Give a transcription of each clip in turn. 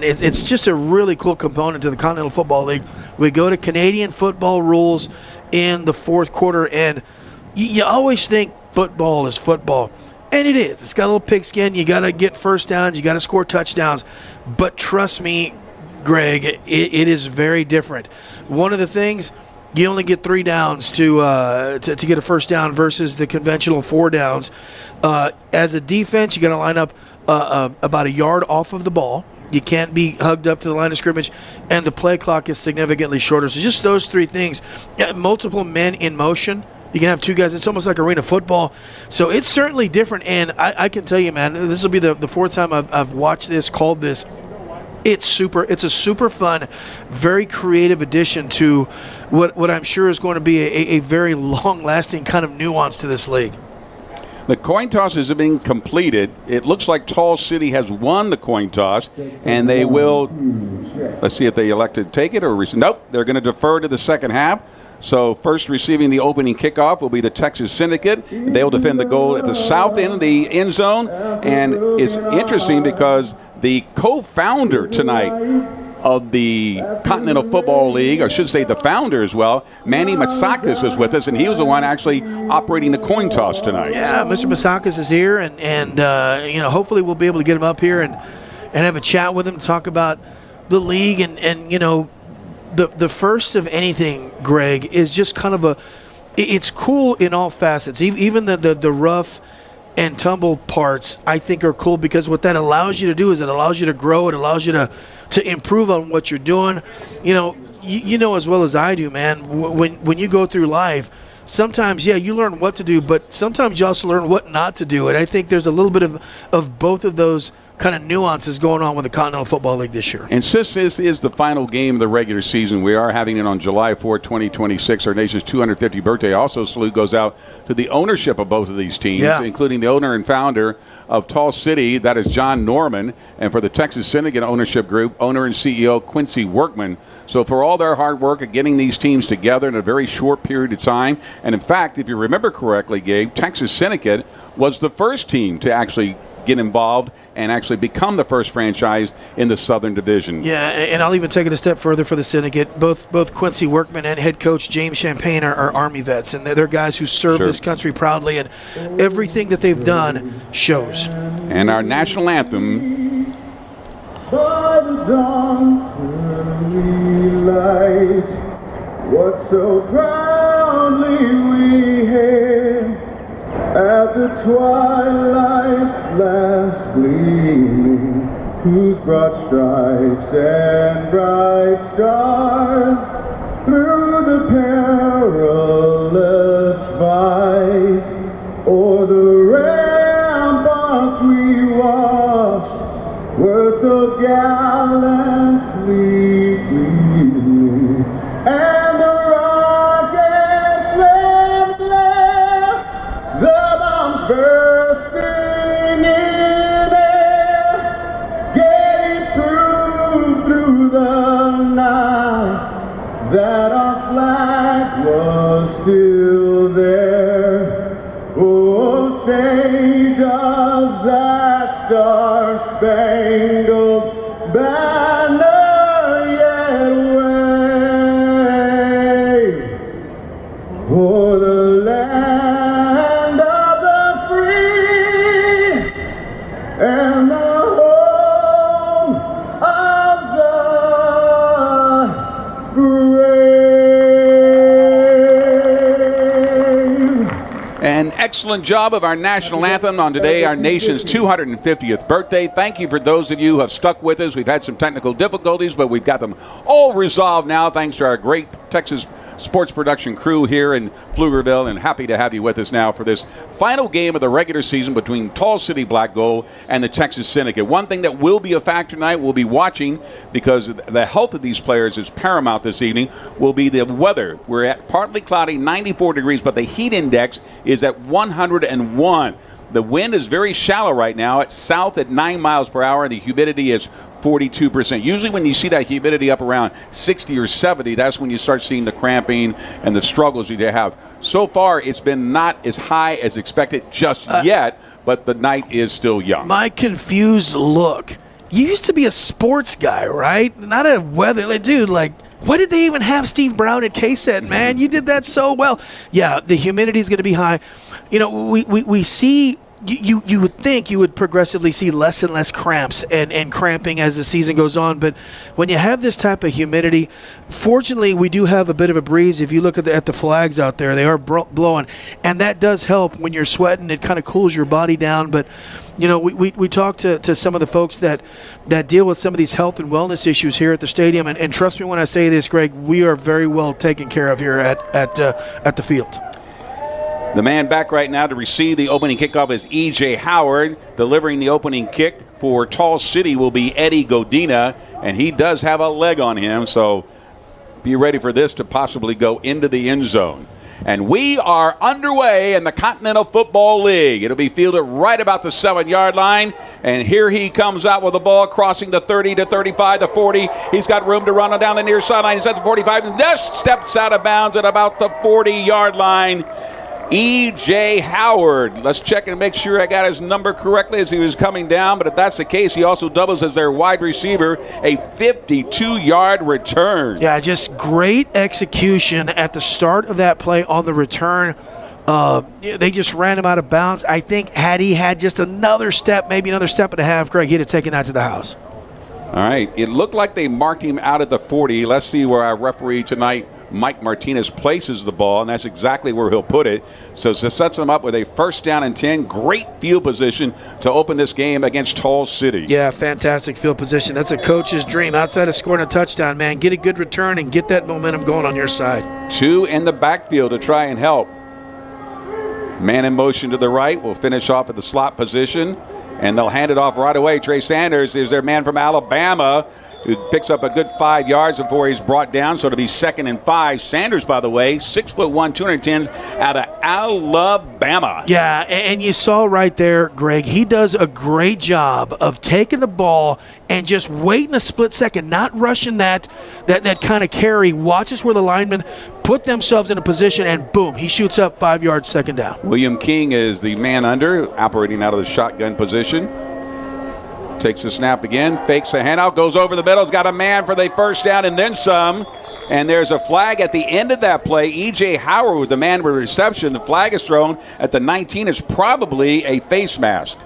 It's just a really cool component to the Continental Football League. We go to Canadian football rules in the fourth quarter, and you always think football is football. And it is. It's got a little pigskin. You got to get first downs. You got to score touchdowns. But trust me, Greg, it is very different. One of the things, you only get 3 downs to get a first down versus the conventional 4 downs. As a defense, you got to line up about a yard off of the ball. You can't be hugged up to the line of scrimmage, and the play clock is significantly shorter. So just those 3 things. Multiple men in motion. You can have 2 guys. It's almost like arena football. So it's certainly different, and I can tell you, man, this will be the 4th time I've watched this, called this. It's a super fun, very creative addition to what I'm sure is going to be a very long-lasting kind of nuance to this league. The coin toss is being completed. It looks like Tall City has won the coin toss, and they will, let's see if they elect to take it or nope, they're going to defer to the second half. So first receiving the opening kickoff will be the Texas Syndicate. They'll defend the goal at the south end of the end zone. And it's interesting because the co-founder tonight of the Continental Football League, or I should say the founder as well, Manny Matsakis is with us, and he was the one actually operating the coin toss tonight. Yeah, Mr. Matsakis is here, and hopefully we'll be able to get him up here and have a chat with him, talk about the league, and the first of anything, Greg, is just kind of it's cool in all facets. Even the rough and tumble parts, I think, are cool, because what that allows you to do is it allows you to grow. It allows you to improve on what you're doing. You know as well as I do, man, when you go through life, sometimes, you learn what to do, but sometimes you also learn what not to do. And I think there's a little bit of both of those kind of nuances going on with the Continental Football League this year. And since this is the final game of the regular season, we are having it on July 4, 2026, our nation's 250th birthday. Also, salute goes out to the ownership of both of these teams, including the owner and founder of Tall City, that is John Norman, and for the Texas Syndicate ownership group, owner and CEO Quincy Workman. So for all their hard work at getting these teams together in a very short period of time, and in fact, if you remember correctly, Gabe, Texas Syndicate was the first team to actually get involved and actually become the first franchise in the Southern Division. Yeah, and I'll even take it a step further for the Syndicate. Both Quincy Workman and head coach James Champagne are Army vets, and they're guys who serve this country proudly, and everything that they've done shows. And our national anthem. By the dawn's early light, what so proudly we hailed at the twilight's last gleaming, whose broad stripes and bright stars through the perilous fight o'er the ramparts we watched were so gallantly gleaming, and the rockets red glare, the bombs bursting in air, gave proof through the night that our flag was still there. Oh, say does that star-spangled banner yet wave o'er the land of the free and the home of the brave. An excellent job of our national anthem on today, our nation's 250th birthday. Thank you for those of you who have stuck with us. We've had some technical difficulties, but we've got them all resolved now thanks to our great Texas sports production crew here in Pflugerville, and happy to have you with us now for this final game of the regular season between Tall City Black Gold and the Texas Syndicate. One thing that will be a factor tonight, we'll be watching, because the health of these players is paramount this evening, will be the weather. We're at partly cloudy, 94 degrees, but the heat index is at 101. The wind is very shallow right now. It's south at 9 miles per hour, and the humidity is 42%. Usually when you see that humidity up around 60 or 70, that's when you start seeing the cramping and the struggles you have. So far, it's been not as high as expected just yet, but the night is still young. My confused look you used to be a sports guy, right? Not a weather. Like, dude, like, why did they even have Steve Brown at K-Set, man? You did that so well. Yeah, the humidity is going to be high. You know, we see you would think you would progressively see less and less cramps and cramping as the season goes on. But when you have this type of humidity, fortunately, we do have a bit of a breeze. If you look at the flags out there, they are blowing. And that does help when you're sweating. It kind of cools your body down. But, you know, we talked to some of the folks that deal with some of these health and wellness issues here at the stadium. And trust me when I say this, Greg, we are very well taken care of here at the field. The man back right now to receive the opening kickoff is E.J. Howard. Delivering the opening kick for Tall City will be Eddie Godina, and he does have a leg on him, so be ready for this to possibly go into the end zone. And we are underway in the Continental Football League. It'll be fielded right about the 7-yard line. And here he comes out with the ball, crossing the 30 to 35 to 40. He's got room to run on down the near sideline. He's at the 45 and just steps out of bounds at about the 40-yard line. E.J. Howard. Let's check and make sure I got his number correctly as he was coming down. But if that's the case, he also doubles as their wide receiver, a 52-yard return. Yeah, just great execution at the start of that play on the return. They just ran him out of bounds. I think had he had just another step, maybe another step and a half, Greg, he'd have taken that to the house. All right. It looked like they marked him out at the 40. Let's see where our referee tonight, Mike Martinez, places the ball, and that's exactly where he'll put it. So it sets him up with a 1st down and 10. Great field position to open this game against Tall City. Yeah, fantastic field position. That's a coach's dream. Outside of scoring a touchdown, man, get a good return and get that momentum going on your side. 2 in the backfield to try and help. Man in motion to the right will finish off at the slot position, and they'll hand it off right away. Trey Sanders is their man from Alabama, who picks up a good 5 yards before he's brought down, so it'll be 2nd and 5. Sanders, by the way, 6'1", 210 out of Alabama. Yeah, and you saw right there, Greg, he does a great job of taking the ball and just waiting a split second, not rushing that kind of carry. Watches where the linemen put themselves in a position, and boom, he shoots up 5 yards, 2nd down. William King is the man under, operating out of the shotgun position. Takes the snap again, fakes the handout, goes over the middle, has got a man for the 1st down and then some. And there's a flag at the end of that play. E.J. Howard with the man with reception. The flag is thrown at the 19. It's probably a face mask.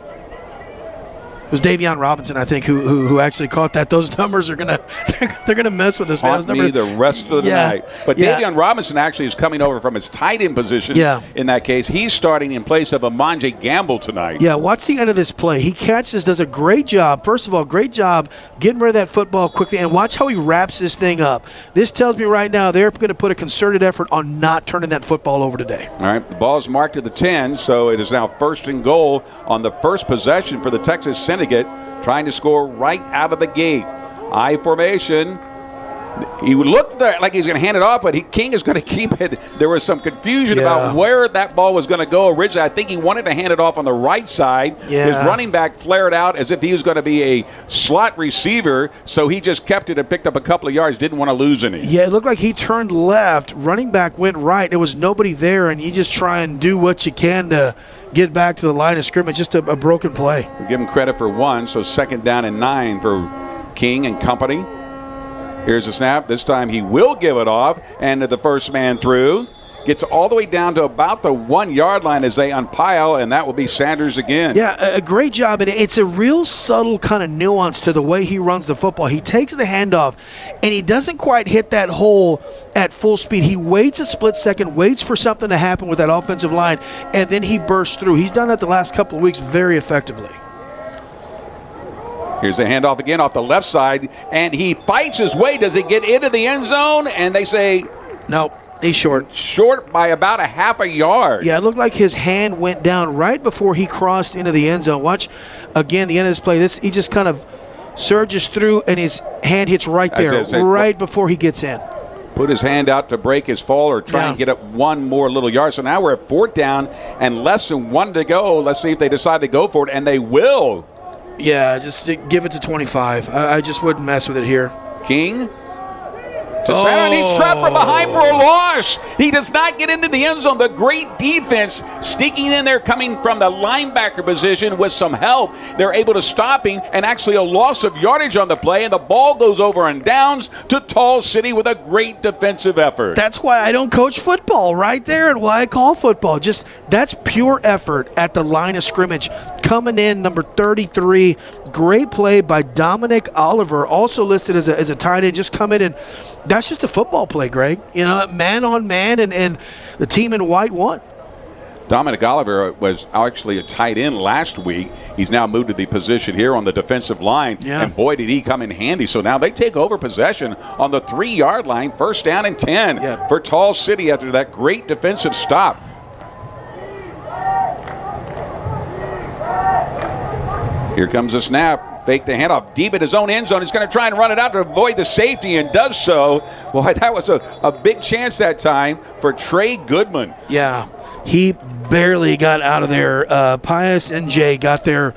It was Davion Robinson, I think, who actually caught that. Those numbers are they're gonna mess with us, man. Haunt me the rest of the night. But Davion Robinson actually is coming over from his tight end position. Yeah. In that case, he's starting in place of Amanje Gamble tonight. Yeah, watch the end of this play. He catches, does a great job. First of all, great job getting rid of that football quickly, and watch how he wraps this thing up. This tells me right now they're going to put a concerted effort on not turning that football over today. All right, the ball's marked at the 10, so it is now 1st and goal on the first possession for the Texas Syndicate, trying to score right out of the gate. I formation. He looked like he's going to hand it off, but King is going to keep it. There was some confusion about where that ball was going to go originally. I think he wanted to hand it off on the right side. Yeah. His running back flared out as if he was going to be a slot receiver, so he just kept it and picked up a couple of yards, didn't want to lose any. Yeah, it looked like he turned left. Running back went right. There was nobody there, and you just try and do what you can to get back to the line of scrimmage. Just a broken play. We'll give him credit for 1, so 2nd down and 9 for King and company. Here's a snap. This time he will give it off, and the first man through gets all the way down to about the 1 yard line as they unpile, and that will be Sanders again. Yeah, a great job. And it's a real subtle kind of nuance to the way he runs the football. He takes the handoff, and he doesn't quite hit that hole at full speed. He waits a split second, waits for something to happen with that offensive line, and then he bursts through. He's done that the last couple of weeks very effectively. Here's the handoff again off the left side, and he fights his way. Does he get into the end zone? And they say, nope, he's short. Short by about a half a yard. Yeah, it looked like his hand went down right before he crossed into the end zone. Watch, again, the end of this play. He just kind of surges through, and his hand hits right there, right before he gets in. Put his hand out to break his fall or try and get up 1 more little yard. So now we're at 4th down and less than 1 to go. Let's see if they decide to go for it, and they will. Yeah, just give it to 25. I just wouldn't mess with it here. King And he's trapped from behind for a loss. He does not get into the end zone. The great defense sneaking in there, coming from the linebacker position with some help. They're able to stop him, and actually a loss of yardage on the play, and the ball goes over and downs to Tall City with a great defensive effort. That's why I don't coach football right there, and why I call football. Just that's pure effort at the line of scrimmage. Coming in, number 33, great play by Dominic Oliver, also listed as a tight end, just come in, and that's just a football play, Greg. You know, man on man, and the team in white won. Dominic Oliver was actually a tight end last week. He's now moved to the position here on the defensive line, and boy, did he come in handy. So now they take over possession on the 3-yard line, 1st down and 10 for Tall City after that great defensive stop. Here comes the snap. Fake the handoff deep in his own end zone. He's going to try and run it out to avoid the safety, and does so. Boy, that was a big chance that time for Trey Goodman. Yeah, he barely got out of there. Pius NJ got there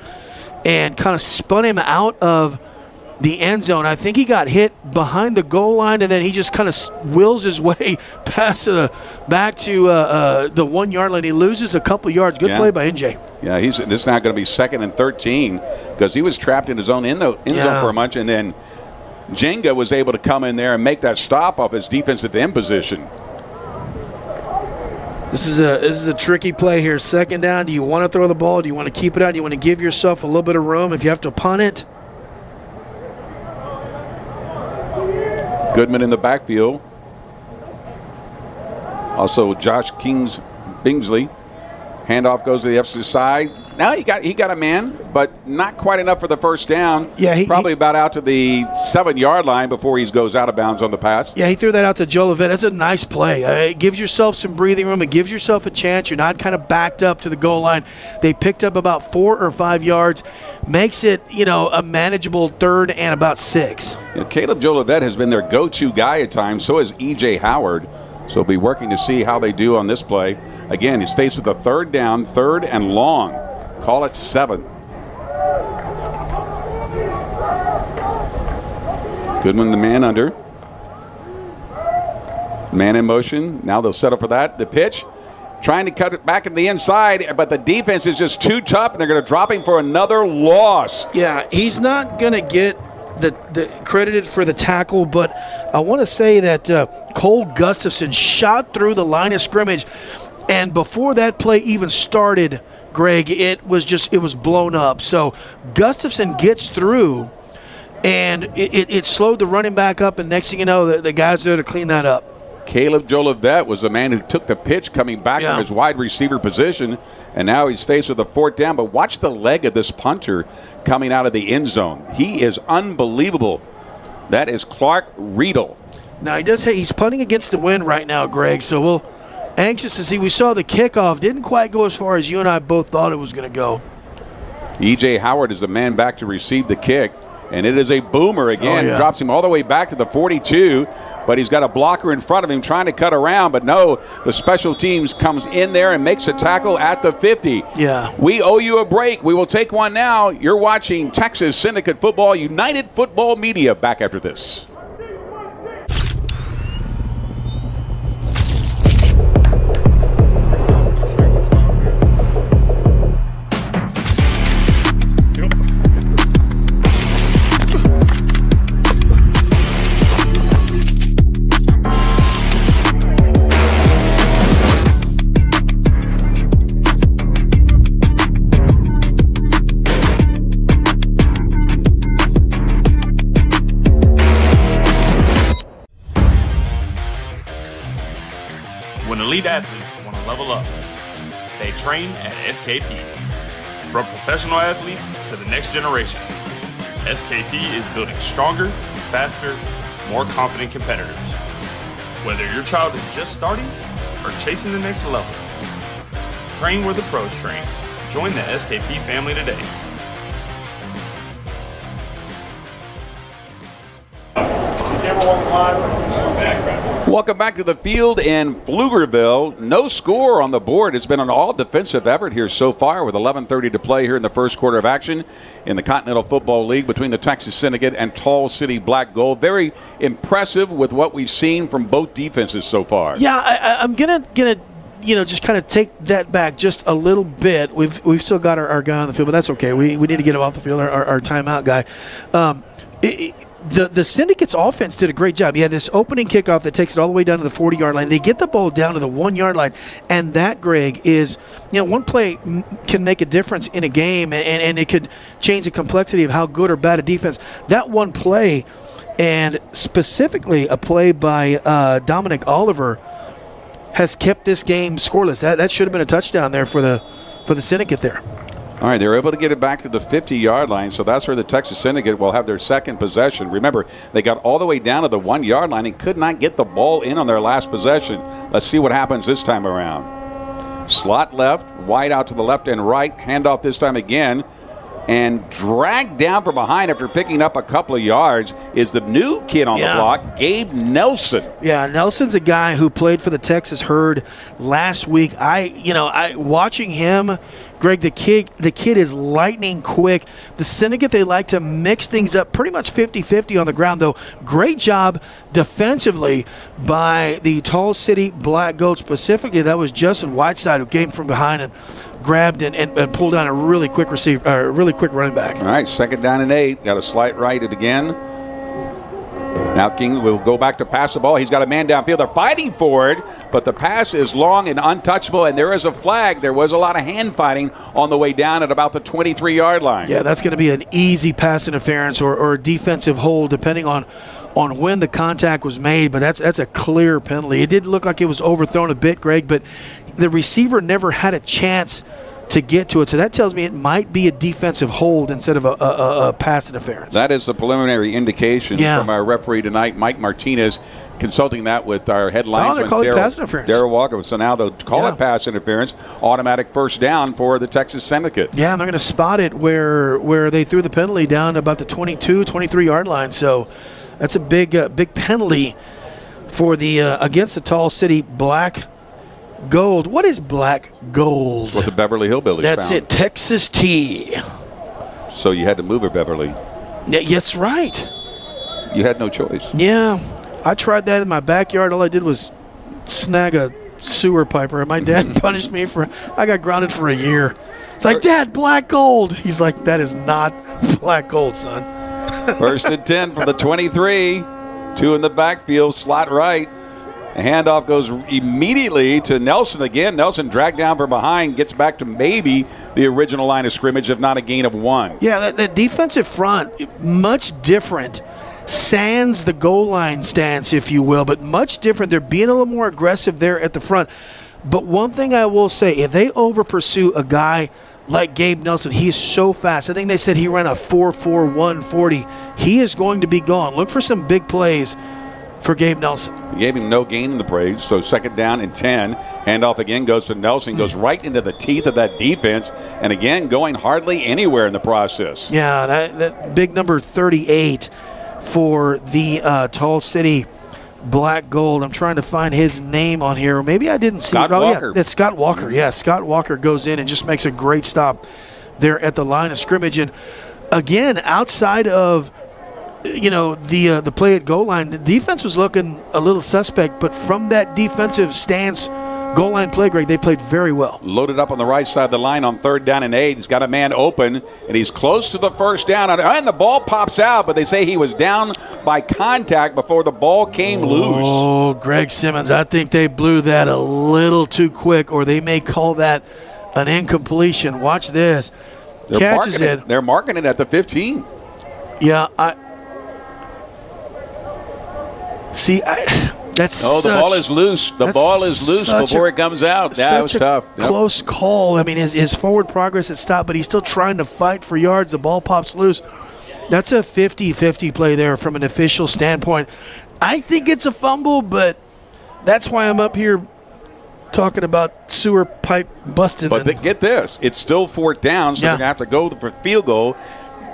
and kind of spun him out of the end zone. I think he got hit behind the goal line, and then he just kind of wills his way past back to the 1-yard line. He loses a couple yards. Good play by NJ. Yeah, this is now going to be 2nd and 13 because he was trapped in his own end zone for a bunch, and then Jenga was able to come in there and make that stop off his defense at the end position. This is a tricky play here. 2nd down. Do you want to throw the ball? Do you want to keep it out? Do you want to give yourself a little bit of room if you have to punt it? Goodman in the backfield. Also Josh Bingsley. Handoff goes to the opposite side. Now he got a man, but not quite enough for the 1st down. Yeah, probably about out to the 7-yard line before he goes out of bounds on the pass. Yeah, he threw that out to Joe Levette. That's a nice play. It gives yourself some breathing room. It gives yourself a chance. You're not kind of backed up to the goal line. They picked up about 4 or 5 yards. Makes it, a manageable 3rd and about 6. Caleb Joe Levette has been their go-to guy at times. So is E.J. Howard. So we'll be working to see how they do on this play. Again, he's faced with a 3rd down, 3rd and long. Call it 7. Goodman, the man under. Man in motion. Now they'll settle for that. The pitch. Trying to cut it back in the inside, but the defense is just too tough, and they're going to drop him for another loss. Yeah, he's not going to get the credited for the tackle, but I want to say that Cole Gustafson shot through the line of scrimmage, and before that play even started, Greg, it was blown up. So Gustafson gets through, and it slowed the running back up, and next thing you know, the guy's there to clean that up. Caleb Jolivet was the man who took the pitch coming back from his wide receiver position, and now he's faced with a 4th down. But watch the leg of this punter coming out of the end zone. He is unbelievable. That is Clark Riedel. Now, he's punting against the wind right now, Greg, so we'll anxious to see. We saw the kickoff. Didn't quite go as far as you and I both thought it was going to go. E.J. Howard is the man back to receive the kick, and it is a boomer again. Drops him all the way back to the 42, but he's got a blocker in front of him trying to cut around. But no, the special teams comes in there and makes a tackle at the 50. Yeah. We owe you a break. We will take one now. You're watching Texas Syndicate Football, United Football Media. Back after this. When elite athletes want to level up, they train at SKP. From professional athletes to the next generation, SKP is building stronger, faster, more confident competitors. Whether your child is just starting or chasing the next level, train where the pros train. Join the SKP family today. Welcome back to the field in Pflugerville. No score on the board. It's been an all-defensive effort here so far with 11:30 to play here in the first quarter of action in the Continental Football League between the Texas Syndicate and Tall City Black Gold. Very impressive with what we've seen from both defenses so far. Yeah, I'm gonna just kind of take that back just a little bit. We've still got our guy on the field, but that's okay. We need to get him off the field, our timeout guy. The Syndicate's offense did a great job. You had this opening kickoff that takes it all the way down to the 40-yard line. They get the ball down to the 1-yard line, and that, Greg, is one play can make a difference in a game, and it could change the complexity of how good or bad a defense. That one play, and specifically a play by Dominic Oliver, has kept this game scoreless. That should have been a touchdown there for the Syndicate there. All right, they were able to get it back to the 50-yard line, so that's where the Texas Syndicate will have their second possession. Remember, they got all the way down to the 1-yard line and could not get the ball in on their last possession. Let's see what happens this time around. Slot left, wide out to the left and right, handoff this time again, and dragged down from behind after picking up a couple of yards is the new kid on the block, Gabe Nelson. Yeah, Nelson's a guy who played for the Texas Herd last week. I watching him, Greg, the kid is lightning quick. The Syndicate, they like to mix things up pretty much 50-50 on the ground, though. Great job defensively by the Tall City Black Gold specifically. That was Justin Whiteside who came from behind and grabbed and pulled down a really quick quick running back. All right, 2nd down and 8. Got a slight right it again. Now King will go back to pass the ball. He's got a man downfield. They're fighting for it, but the pass is long and untouchable, and there is a flag. There was a lot of hand fighting on the way down at about the 23-yard line. Yeah, that's going to be an easy pass interference or defensive hold, depending on when the contact was made, but that's a clear penalty. It did look like it was overthrown a bit, Greg, but the receiver never had a chance to get to it. So that tells me it might be a defensive hold instead of a pass interference. That is the preliminary indication from our referee tonight, Mike Martinez, consulting that with our headlines. Oh, they're calling it pass interference. Darryl Walker. So now they'll call it pass interference, automatic first down for the Texas Syndicate. Yeah, and they're going to spot it where they threw the penalty down about the 22, 23-yard line. So that's a big penalty for the against the Tall City Black Gold. What is Black Gold? What the Beverly Hillbillies That's found. it, Texas T. So you had to move it, Beverly. Yeah, that's right. You had no choice. Yeah, I tried that in my backyard. All I did was snag a sewer piper, and my dad punished me I got grounded for a year. It's like, Dad, Black Gold. He's like, that is not Black Gold, son. 1st and 10 from the 23. 2 in the backfield, slot right. A handoff goes immediately to Nelson again. Nelson dragged down from behind, gets back to maybe the original line of scrimmage, if not a gain of 1. Yeah, that defensive front, much different. Sans the goal line stance, if you will, but much different. They're being a little more aggressive there at the front. But one thing I will say, if they over-pursue a guy like Gabe Nelson, he's so fast. I think they said he ran a 4.4 140. He is going to be gone. Look for some big plays for Gabe Nelson. He gave him no gain in the praise, so 2nd down and 10. Handoff again goes to Nelson, goes right into the teeth of that defense, and again going hardly anywhere in the process. Yeah, that big number 38 for the Tall City Black Gold. I'm trying to find his name on here. Maybe I didn't see Scott it. Walker. Yeah, it's Scott Walker. Yeah, Scott Walker goes in and just makes a great stop there at the line of scrimmage. And again, outside of the play at goal line, the defense was looking a little suspect, but from that defensive stance, goal line play, Greg, they played very well. Loaded up on the right side of the line on 3rd down and 8. He's got a man open, and he's close to the first down. And the ball pops out, but they say he was down by contact before the ball came loose. Oh, Greg Simmons, I think they blew that a little too quick, or they may call that an incompletion. Watch this. Catches it. They're marking it at the 15. Yeah, the ball is loose. The ball is loose before it comes out. That was tough. Close call. I mean, his forward progress had stopped, but he's still trying to fight for yards. The ball pops loose. That's a 50-50 play there from an official standpoint. I think it's a fumble, but that's why I'm up here talking about sewer pipe busting. But get this. It's still 4th down, so they're going to have to go for field goal.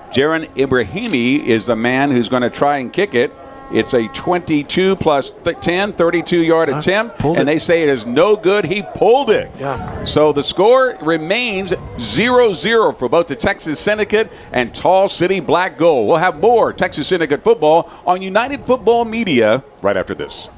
Jaron Ibrahimi is the man who's going to try and kick it. It's a 22 plus 10, 32-yard attempt, and they say it is no good. He pulled it. Yeah. So the score remains 0-0 for both the Texas Syndicate and Tall City Black Gold. We'll have more Texas Syndicate football on United Football Media right after this.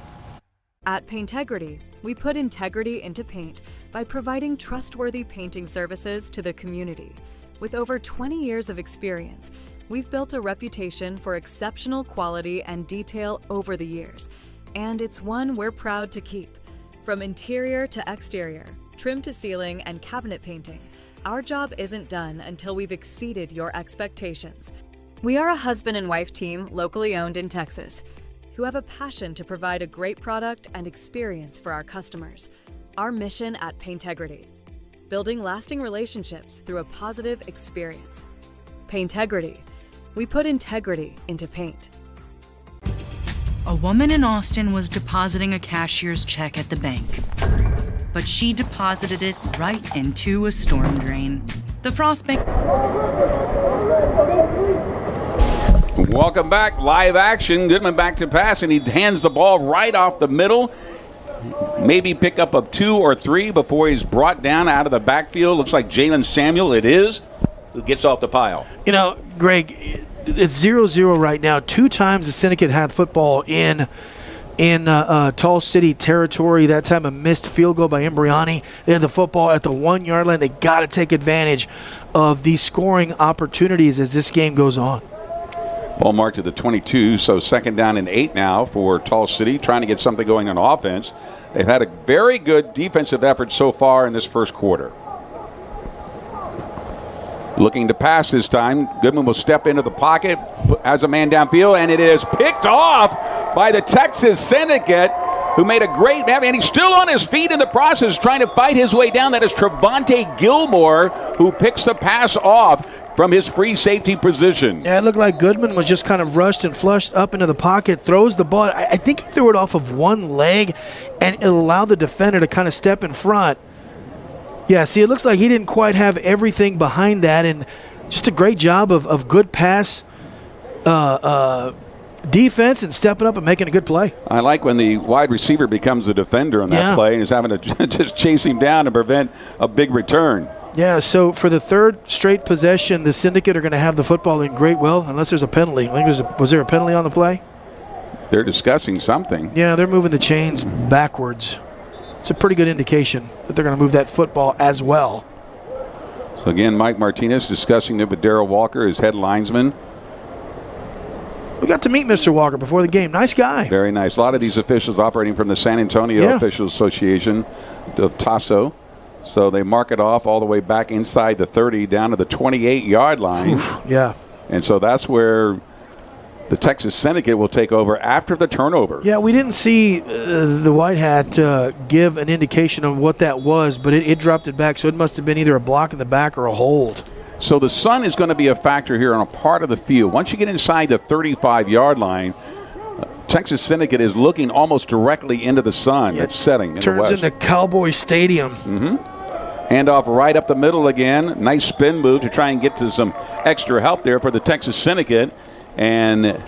At Paintegrity, we put integrity into paint by providing trustworthy painting services to the community. With over 20 years of experience, we've built a reputation for exceptional quality and detail over the years, and it's one we're proud to keep. From interior to exterior, trim to ceiling, and cabinet painting, our job isn't done until we've exceeded your expectations. We are a husband and wife team locally owned in Texas who have a passion to provide a great product and experience for our customers. Our mission at Paintegrity: building lasting relationships through a positive experience. Paintegrity. We put integrity into paint. A woman in Austin was depositing a cashier's check at the bank, but she deposited it right into a storm drain. The Frost Bank. Welcome back. Live action. Goodman back to pass, and he hands the ball right off the middle. Maybe pick up of 2 or 3 before he's brought down out of the backfield. Looks like Jalen Samuel, it is, who gets off the pile. You know, Greg, it's 0-0 right now. 2 times the Syndicate had football in Tall City territory. That time a missed field goal by Embriani. They had the football at the 1-yard line. They got to take advantage of these scoring opportunities as this game goes on. Ball marked at the 22, so 2nd down and 8 now for Tall City, trying to get something going on offense. They've had a very good defensive effort so far in this first quarter. Looking to pass this time. Goodman will step into the pocket, has a man downfield, and it is picked off by the Texas Syndicate, who made a great, and he's still on his feet in the process, trying to fight his way down. That is Trevante Gilmore, who picks the pass off from his free safety position. Yeah, it looked like Goodman was just kind of rushed and flushed up into the pocket, throws the ball. I think he threw it off of one leg, and it allowed the defender to kind of step in front. Yeah, see, it looks like he didn't quite have everything behind that, and just a great job of good pass defense and stepping up and making a good play. I like when the wide receiver becomes a defender on that play and is having to just chase him down to prevent a big return. Yeah, so for the 3rd straight possession, the Syndicate are going to have the football in great will, unless there's a penalty. I think was there a penalty on the play? They're discussing something. Yeah, they're moving the chains backwards. It's a pretty good indication that they're going to move that football as well. So again, Mike Martinez discussing it with Darrell Walker, his head linesman. We got to meet Mr. Walker before the game. Nice guy. Very nice. A lot of these officials operating from the San Antonio Officials Association of TASO. So they mark it off all the way back inside the 30 down to the 28-yard line. Yeah. And so that's where the Texas Syndicate will take over after the turnover. Yeah, we didn't see the White Hat give an indication of what that was, but it dropped it back, so it must have been either a block in the back or a hold. So the sun is going to be a factor here on a part of the field. Once you get inside the 35-yard line, Texas Syndicate is looking almost directly into the sun. It's setting in the west. Turns into Cowboy Stadium. Mm-hmm. Handoff right up the middle again. Nice spin move to try and get to some extra help there for the Texas Syndicate. And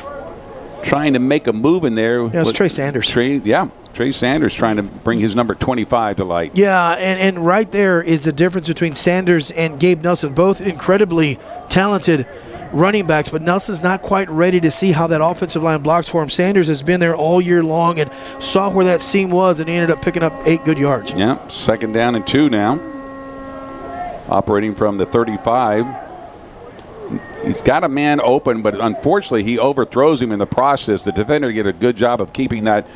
trying to make a move in there. Yeah, it's Trey Sanders. Trey Sanders trying to bring his number 25 to light. Yeah, and right there is the difference between Sanders and Gabe Nelson, both incredibly talented running backs, but Nelson's not quite ready to see how that offensive line blocks for him. Sanders has been there all year long and saw where that seam was, and he ended up picking up 8 good yards. Yeah, 2nd down and 2 now. Operating from the 35. He's got a man open, but unfortunately he overthrows him in the process. The defender did a good job of keeping that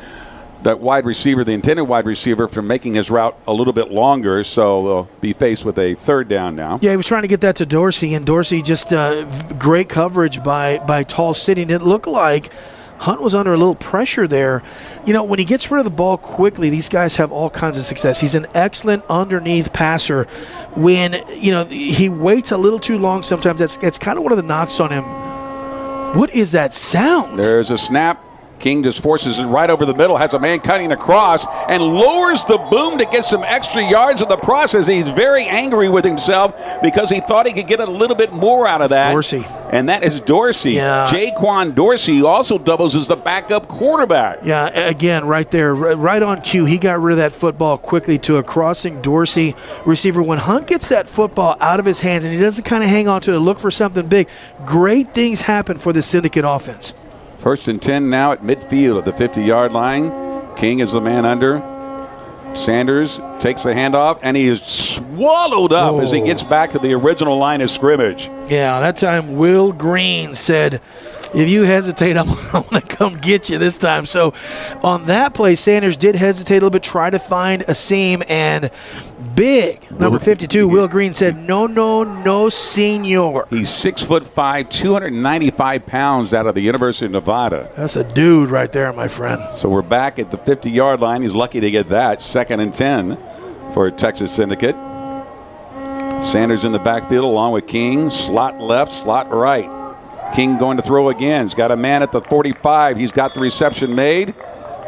wide receiver, the intended wide receiver, from making his route a little bit longer, so they'll be faced with a 3rd down now. Yeah, he was trying to get that to Dorsey, and Dorsey just great coverage by Tall City, and it looked like Hunt was under a little pressure there. You know, when he gets rid of the ball quickly, these guys have all kinds of success. He's an excellent underneath passer. When, you know, he waits a little too long sometimes, that's kind of one of the knocks on him. What is that sound? There's a snap. King just forces it right over the middle, has a man cutting across, and lowers the boom to get some extra yards in the process. He's very angry with himself because he thought he could get a little bit more out of that. Dorsey. And that is Dorsey. Yeah. Jaquan Dorsey, who also doubles as the backup quarterback. Yeah, again, right there, right on cue. He got rid of that football quickly to a crossing Dorsey receiver. When Hunt gets that football out of his hands and he doesn't kind of hang on to it, look for something big, great things happen for the Syndicate offense. 1st and 10 now at midfield at the 50-yard line. King is the man under. Sanders takes the handoff, and he is swallowed up as he gets back to the original line of scrimmage. Yeah, that time Will Green said, if you hesitate, I'm going to come get you this time. So on that play, Sanders did hesitate a little bit, try to find a seam, and big, number 52, Will Green said, no, senor. He's 6'5", 295 pounds out of the University of Nevada. That's a dude right there, my friend. So we're back at the 50-yard line. He's lucky to get that. 2nd and 10 for Texas Syndicate. Sanders in the backfield along with King. Slot left, slot right. King going to throw again. He's got a man at the 45. He's got the reception made.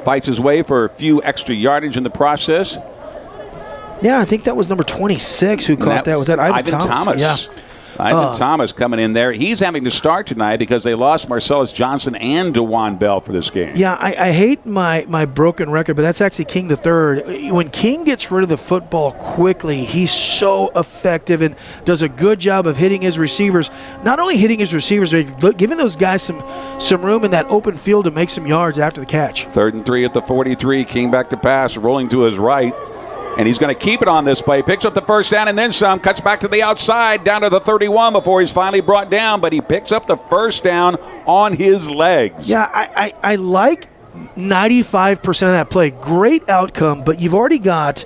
Fights his way for a few extra yardage in the process. Yeah, I think that was number 26 who caught that. Was that Ivan Thomas? Yeah. Ivan Thomas coming in there. He's having to start tonight because they lost Marcellus Johnson and DeJuan Bell for this game. Yeah, I hate my broken record, but that's actually King III. When King gets rid of the football quickly, he's so effective and does a good job of hitting his receivers. Not only hitting his receivers, but giving those guys some room in that open field to make some yards after the catch. 3rd and 3 at the 43. King back to pass, rolling to his right. And he's going to keep it on this play. Picks up the first down and then some. Cuts back to the outside, down to the 31 before he's finally brought down. But he picks up the first down on his legs. Yeah, I like 95% of that play. Great outcome, but you've already got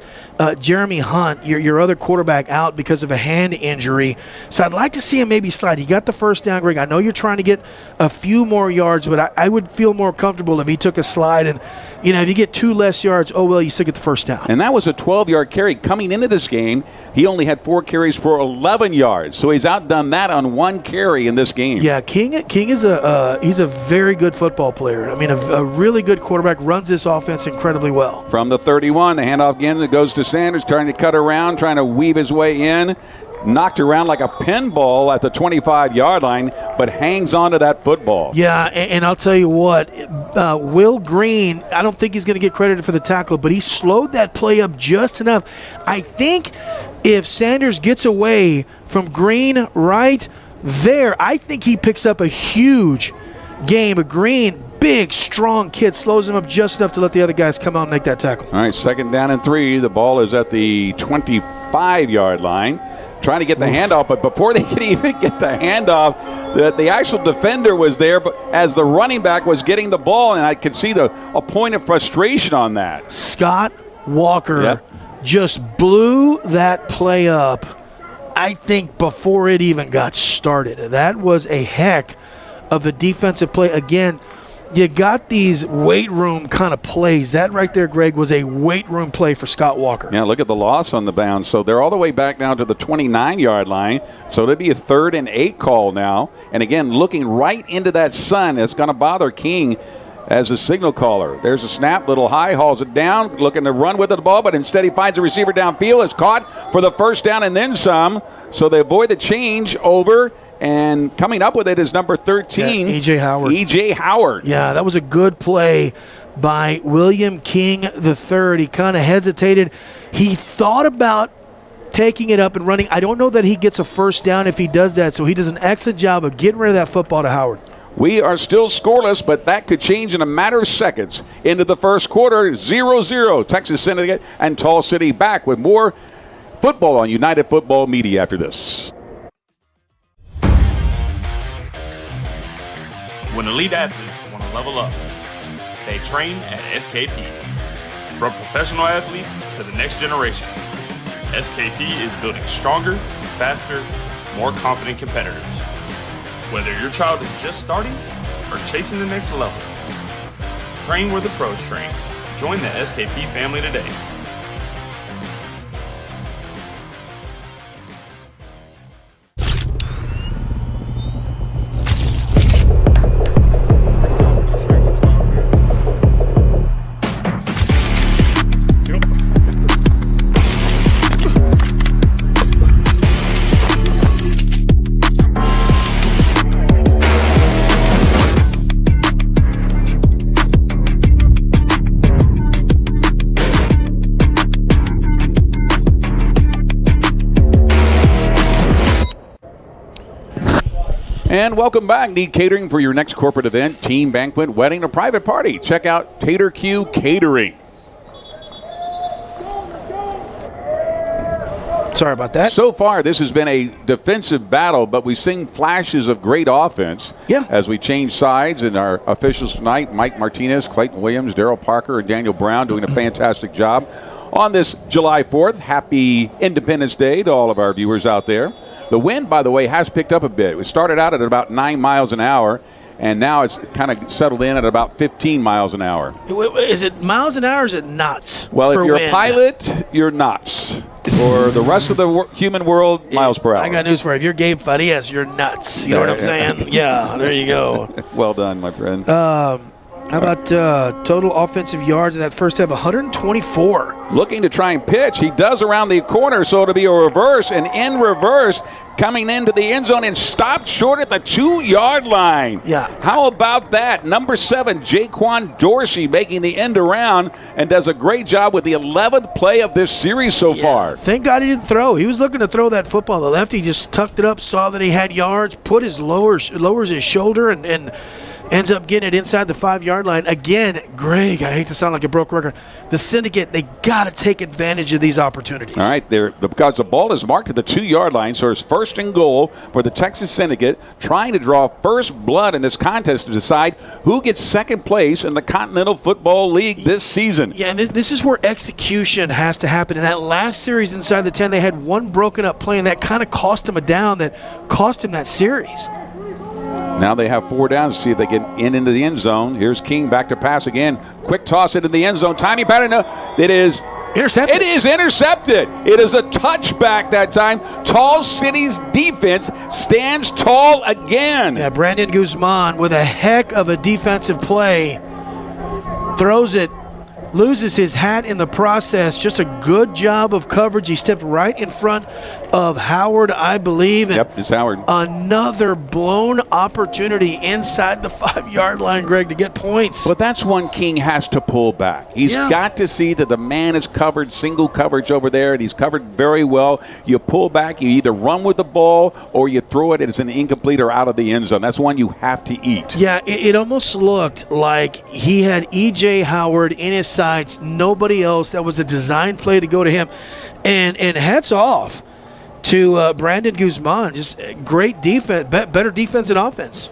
Jeremy Hunt, your other quarterback, out because of a hand injury. So I'd like to see him maybe slide. He got the first down, Greg. I know you're trying to get a few more yards, but I would feel more comfortable if he took a slide. And, if you get 2 less yards, you still get the first down. And that was a 12-yard carry. Coming into this game, he only had 4 carries for 11 yards. So he's outdone that on 1 carry in this game. Yeah, King is he's a very good football player. I mean, a really good quarterback, runs this offense incredibly well. From the 31, the handoff again that goes to Sanders, trying to cut around, trying to weave his way in. Knocked around like a pinball at the 25-yard line, but hangs on to that football. Yeah, and I'll tell you what, Will Green, I don't think he's going to get credited for the tackle, but he slowed that play up just enough. I think if Sanders gets away from Green right there, I think he picks up a huge game. But Green, big, strong kid, slows him up just enough to let the other guys come out and make that tackle. All right, 2nd down and 3. The ball is at the 25-yard line. Trying to get the handoff, but before they could even get the handoff, the actual defender was there, but as the running back was getting the ball, and I could see a point of frustration on that. Scott Walker just blew that play up, I think, before it even got started. That was a heck of a defensive play. Again, you got these weight room kind of plays. That right there, Greg, was a weight room play for Scott Walker. Yeah, look at the loss on the bounce. So they're all the way back down to the 29-yard line. So it'll be a 3rd and 8 call now. And again, looking right into that sun, it's going to bother King as a signal caller. There's a snap, little high, hauls it down, looking to run with the ball, but instead he finds a receiver downfield. It's caught for the first down and then some. So they avoid the change over. And coming up with it is number 13, E.J. Howard. E.J. Howard. Yeah, that was a good play by William King III. He kind of hesitated. He thought about taking it up and running. I don't know that he gets a first down if he does that, so he does an excellent job of getting rid of that football to Howard. We are still scoreless, but that could change in a matter of seconds. Into the first quarter, 0-0. Texas Syndicate and Tall City back with more football on United Football Media after this. When elite athletes want to level up, they train at SKP. From professional athletes to the next generation, SKP is building stronger, faster, more confident competitors. Whether your child is just starting or chasing the next level, train where the pros train. Join the SKP family today. And welcome back. Need catering for your next corporate event, team, banquet, wedding, or private party? Check out Tater Q Catering. Sorry about that. So far, this has been a defensive battle, but we've seen flashes of great offense. Yeah. As we change sides, and our officials tonight, Mike Martinez, Clayton Williams, Daryl Parker, and Daniel Brown doing a fantastic job on this July 4th. Happy Independence Day to all of our viewers out there. The wind, by the way, has picked up a bit. We started out at about 9 miles an hour, and now it's kind of settled in at about 15 miles an hour. Is it miles an hour or is it knots? Well, if for you're wind? a pilot, you're knots. For the rest of the human world, miles per hour. I got news for you. If you're Gabe Farias, you're nuts. You know what I'm saying? Yeah, there you go. Well done, my friend. How about total offensive yards in that first half? 124. Looking to try and pitch. He does around the corner, so it'll be a reverse. And in reverse, coming into the end zone and stopped short at the 2-yard line. Yeah. How about that? Number 7, Jaquan Dorsey, making the end around and does a great job with the 11th play of this series so far. Thank God he didn't throw. He was looking to throw that football. The lefty just tucked it up, saw that he had yards, put his lowers his shoulder, and ends up getting it inside the 5-yard line. Again, Greg, I hate to sound like a broke record. The Syndicate, they got to take advantage of these opportunities. All right, because the ball is marked at the 2-yard line, so it's first and goal for the Texas Syndicate, trying to draw first blood in this contest to decide who gets second place in the Continental Football League this season. Yeah, and this is where execution has to happen. In that last series inside the 10, they had one broken up play, and that kind of cost him a down that cost him that series. Now they have 4 downs to see if they get into the end zone. Here's King back to pass again. Quick toss into the end zone. Timing pattern. No, it is intercepted. It is intercepted. It is a touchback that time. Tall City's defense stands tall again. Yeah, Brandon Guzman with a heck of a defensive play. Throws it. Loses his hat in the process. Just a good job of coverage. He stepped right in front of Howard, I believe. And yep, it's Howard. Another blown opportunity inside the 5-yard line, Greg, to get points. But that's one King has to pull back. He's got to see that the man is covered, single coverage over there, and he's covered very well. You pull back, you either run with the ball or you throw it as an incomplete or out of the end zone. That's one you have to eat. Yeah, it almost looked like he had E.J. Howard in his sights, nobody else. That was a design play to go to him. And hats off to Brandon Guzman. Just great defense, better defense and offense.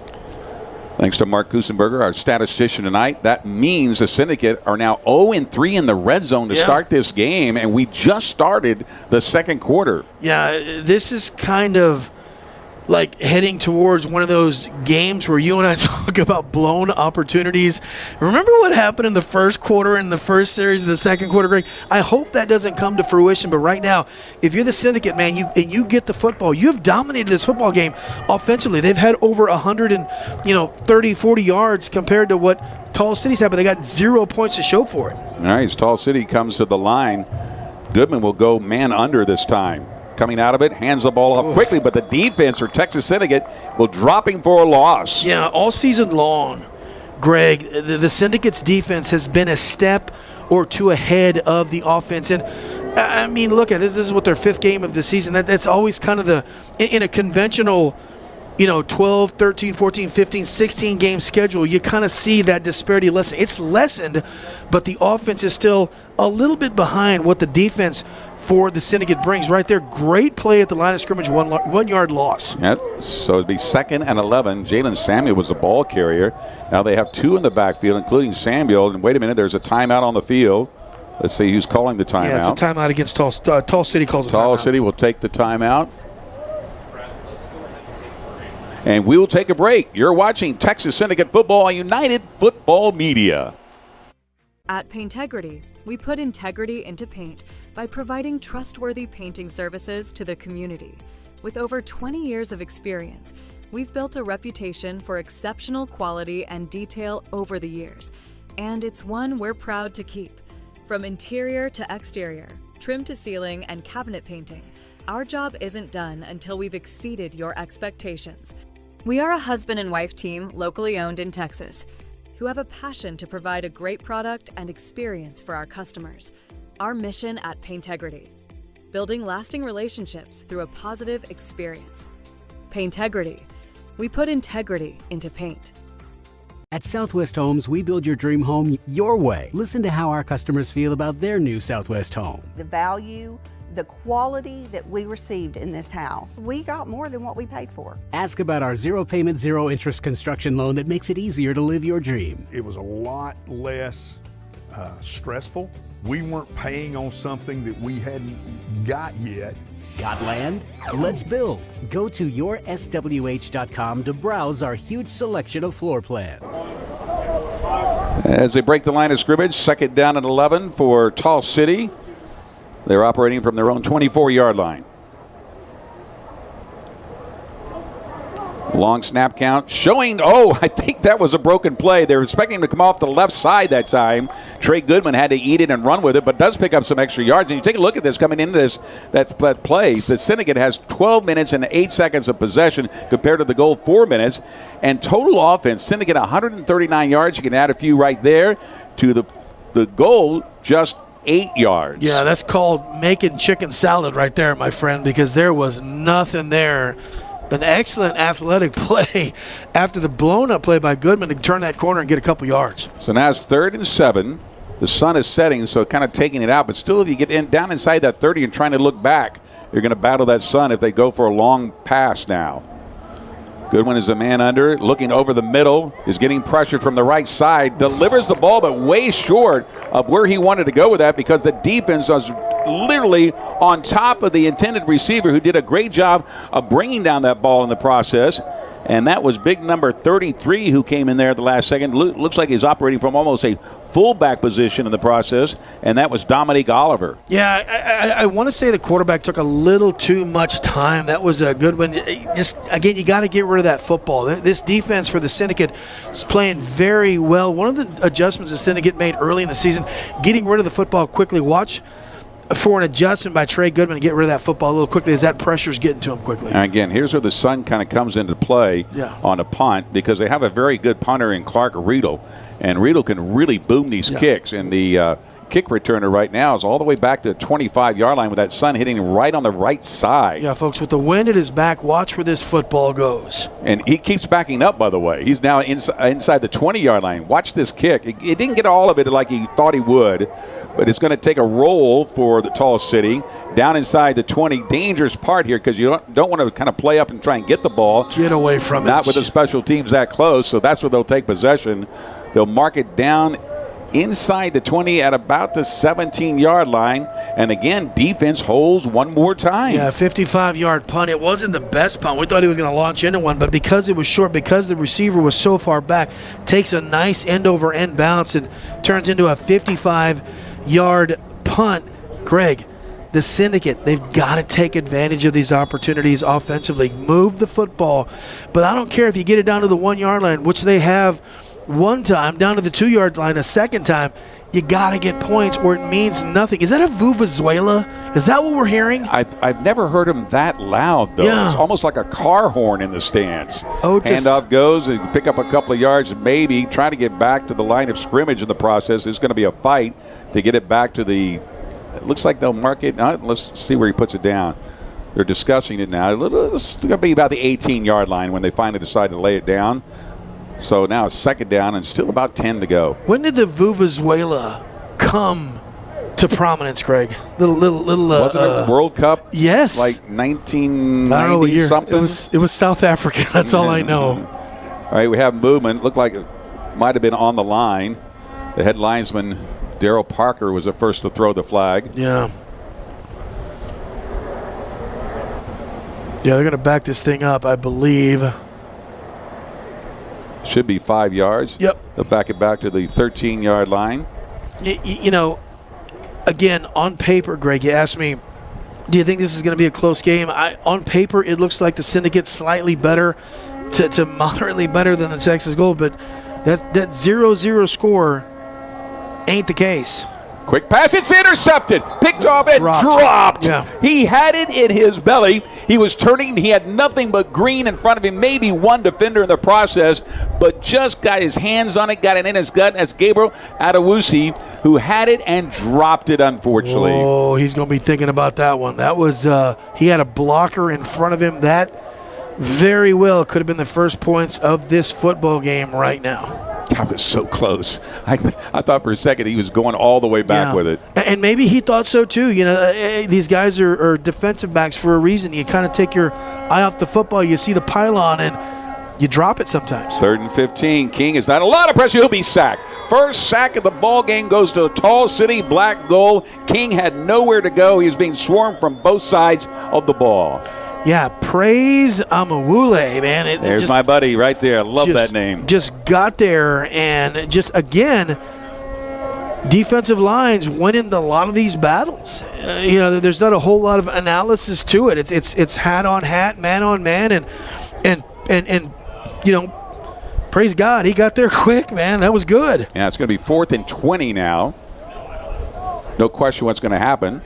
Thanks to Mark Kusenberger, our statistician tonight. That means the Syndicate are now 0-3 in the red zone to start this game, and we just started the second quarter. Yeah, this is kind of like heading towards one of those games where you and I talk about blown opportunities. Remember what happened in the first quarter in the first series of the second quarter, Greg? I hope that doesn't come to fruition, but right now, if you're the Syndicate, man, you get the football. You have dominated this football game offensively. They've had over 130, 40 yards compared to what Tall City's had, but they got 0 points to show for it. All right, as Tall City comes to the line, Goodman will go man under this time. Coming out of it, hands the ball off quickly, but the defense for Texas Syndicate will drop him for a loss. Yeah, all season long, Greg, the Syndicate's defense has been a step or two ahead of the offense. And, I mean, look at this. This is what their 5th game of the season. That's always kind of in a conventional 12, 13, 14, 15, 16 game schedule, you kind of see that disparity lessen. It's lessened, but the offense is still a little bit behind what the defense for the Syndicate brings right there. Great play at the line of scrimmage, 1 yard loss. Yep. So it'd be 2nd and 11. Jalen Samuel was the ball carrier. Now they have 2 in the backfield, including Samuel. And wait a minute, there's a timeout on the field. Let's see who's calling the timeout. Yeah, it's a timeout against Tall City calls a timeout. Tall City will take the timeout. And we will take a break. You're watching Texas Syndicate Football on United Football Media. At Paintegrity, we put integrity into paint by providing trustworthy painting services to the community. With over 20 years of experience, we've built a reputation for exceptional quality and detail over the years, and it's one we're proud to keep. From interior to exterior, trim to ceiling, and cabinet painting, our job isn't done until we've exceeded your expectations. We are a husband and wife team locally owned in Texas who have a passion to provide a great product and experience for our customers. Our mission at Paintegrity: building lasting relationships through a positive experience. Paintegrity: We put integrity into paint. At Southwest Homes, we build your dream home your way. Listen to how our customers feel about their new Southwest home. The value, the quality that we received in this house, we got more than what we paid for. Ask about our zero payment, zero interest construction loan that makes it easier to live your dream. It was a lot less stressful. We weren't paying on something that we hadn't got yet. Got land? Let's build. Go to yourswh.com to browse our huge selection of floor plans. As they break the line of scrimmage, second down and 11 for Tall City. They're operating from their own 24-yard line. Long snap count showing, I think that was a broken play. They were expecting him to come off the left side that time. Trey Goodman had to eat it and run with it, but does pick up some extra yards. And you take a look at this coming into that play. The Syndicate has 12 minutes and 8 seconds of possession compared to the goal 4 minutes. And total offense, Syndicate 139 yards. You can add a few right there to the goal, just 8 yards. Yeah, that's called making chicken salad right there, my friend, because there was nothing there. An excellent athletic play after the blown-up play by Goodman to turn that corner and get a couple yards. So now it's 3rd and 7. The sun is setting, so kind of taking it out. But still, if you get down inside that 30 and trying to look back, you're going to battle that sun if they go for a long pass now. Goodwin is a man under, looking over the middle, is getting pressure from the right side, delivers the ball, but way short of where he wanted to go with that because the defense was literally on top of the intended receiver, who did a great job of bringing down that ball in the process. And that was big number 33 who came in there at the last second. Looks like he's operating from almost a fullback position in the process, and that was Dominique Oliver. Yeah, I want to say the quarterback took a little too much time. That was a good one. Just, again, you got to get rid of that football. This defense for the Syndicate is playing very well. One of the adjustments the Syndicate made early in the season, getting rid of the football quickly. Watch for an adjustment by Trey Goodman to get rid of that football a little quickly as that pressure's getting to him quickly. And again, here's where the sun kind of comes into play on a punt, because they have a very good punter in Clark Riedel, and Riedel can really boom these kicks. And the kick returner right now is all the way back to the 25-yard line with that sun hitting right on the right side. Yeah, folks, with the wind at his back, watch where this football goes. And he keeps backing up, by the way. He's now inside the 20-yard line. Watch this kick. It didn't get all of it like he thought he would, but it's going to take a roll for the Tall City down inside the 20. Dangerous part here, because you don't want to kind of play up and try and get the ball. Get away from it. Not with the special teams that close, so that's where they'll take possession. They'll mark it down inside the 20 at about the 17-yard line. And again, defense holds one more time. Yeah, 55-yard punt. It wasn't the best punt. We thought he was going to launch into one, but because it was short, because the receiver was so far back, takes a nice end-over-end bounce and turns into a 55-yard punt. Greg, the Syndicate, they've got to take advantage of these opportunities offensively. Move the football. But I don't care if you get it down to the 1-yard line, which they have one time, down to the 2-yard line a second time. You got to get points or it means nothing. Is that a Vuvuzuela? Is that what we're hearing? I've never heard him that loud, though. Yeah. It's almost like a car horn in the stands. Otis. Handoff goes and pick up a couple of yards, maybe try to get back to the line of scrimmage in the process. It's going to be a fight to get it back to the – it looks like they'll mark it. Let's see where he puts it down. They're discussing it now. It's going to be about the 18-yard line when they finally decide to lay it down. So now it's second down and still about 10 to go. When did the Vuvuzuela come to prominence, Greg? Wasn't it World Cup? Yes. Like 1990 I don't know what year. Something? It was South Africa. That's all I know. All right, we have movement. Looked like it might have been on the line. The head linesman, Darryl Parker, was the first to throw the flag. Yeah. Yeah, they're going to back this thing up, I believe. Should be 5 yards. Yep. They'll back it back to the 13-yard line. You know, again, on paper, Greg, you asked me, do you think this is going to be a close game? On paper, it looks like the Syndicate slightly better to moderately better than the Texas Gold, but that 0-0 score ain't the case. Quick pass, it's intercepted, picked off and dropped. Yeah. He had it in his belly. He was turning, he had nothing but green in front of him, maybe one defender in the process, but just got his hands on it, got it in his gut. That's Gabriel Adewusi, who had it and dropped it, unfortunately. Oh, he's going to be thinking about that one. That was, he had a blocker in front of him. That very well could have been the first points of this football game right now. That was so close. I thought for a second he was going all the way back with it. And maybe he thought so too. You know, these guys are defensive backs for a reason. You kind of take your eye off the football. You see the pylon and you drop it sometimes. 3rd and 15. King is not a lot of pressure. He'll be sacked. First sack of the ball game goes to Tall City, black goal. King had nowhere to go. He was being swarmed from both sides of the ball. Yeah, praise Amawule, man. There's my buddy right there. I love that name. Just got there and just, again, defensive lines win into a lot of these battles. You know, there's not a whole lot of analysis to it. It's hat on hat, man on man, and you know, praise God, he got there quick, man. That was good. Yeah, it's going to be 4th and 20 now. No question what's going to happen.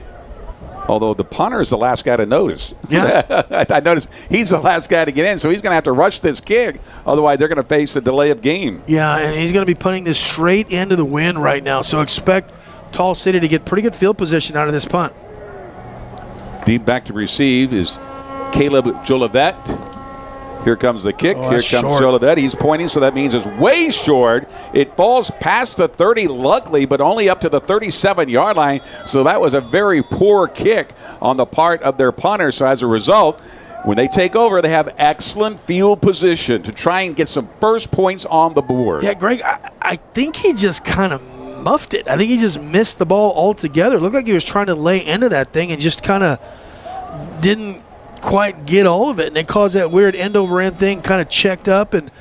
Although the punter is the last guy to notice. Yeah. I noticed he's the last guy to get in, so he's going to have to rush this kick. Otherwise, they're going to face a delay of game. Yeah, and he's going to be putting this straight into the wind right now. So expect Tall City to get pretty good field position out of this punt. Deep back to receive is Caleb Jolivet. Here comes the kick. Here comes Jolivet. He's pointing, so that means it's way short. It falls past the 30, luckily, but only up to the 37-yard line. So that was a very poor kick on the part of their punter. So as a result, when they take over, they have excellent field position to try and get some first points on the board. Yeah, Greg, I think he just kind of muffed it. I think he just missed the ball altogether. It looked like he was trying to lay into that thing and just kind of didn't quite get all of it, and it caused that weird end over end thing, kind of checked up, and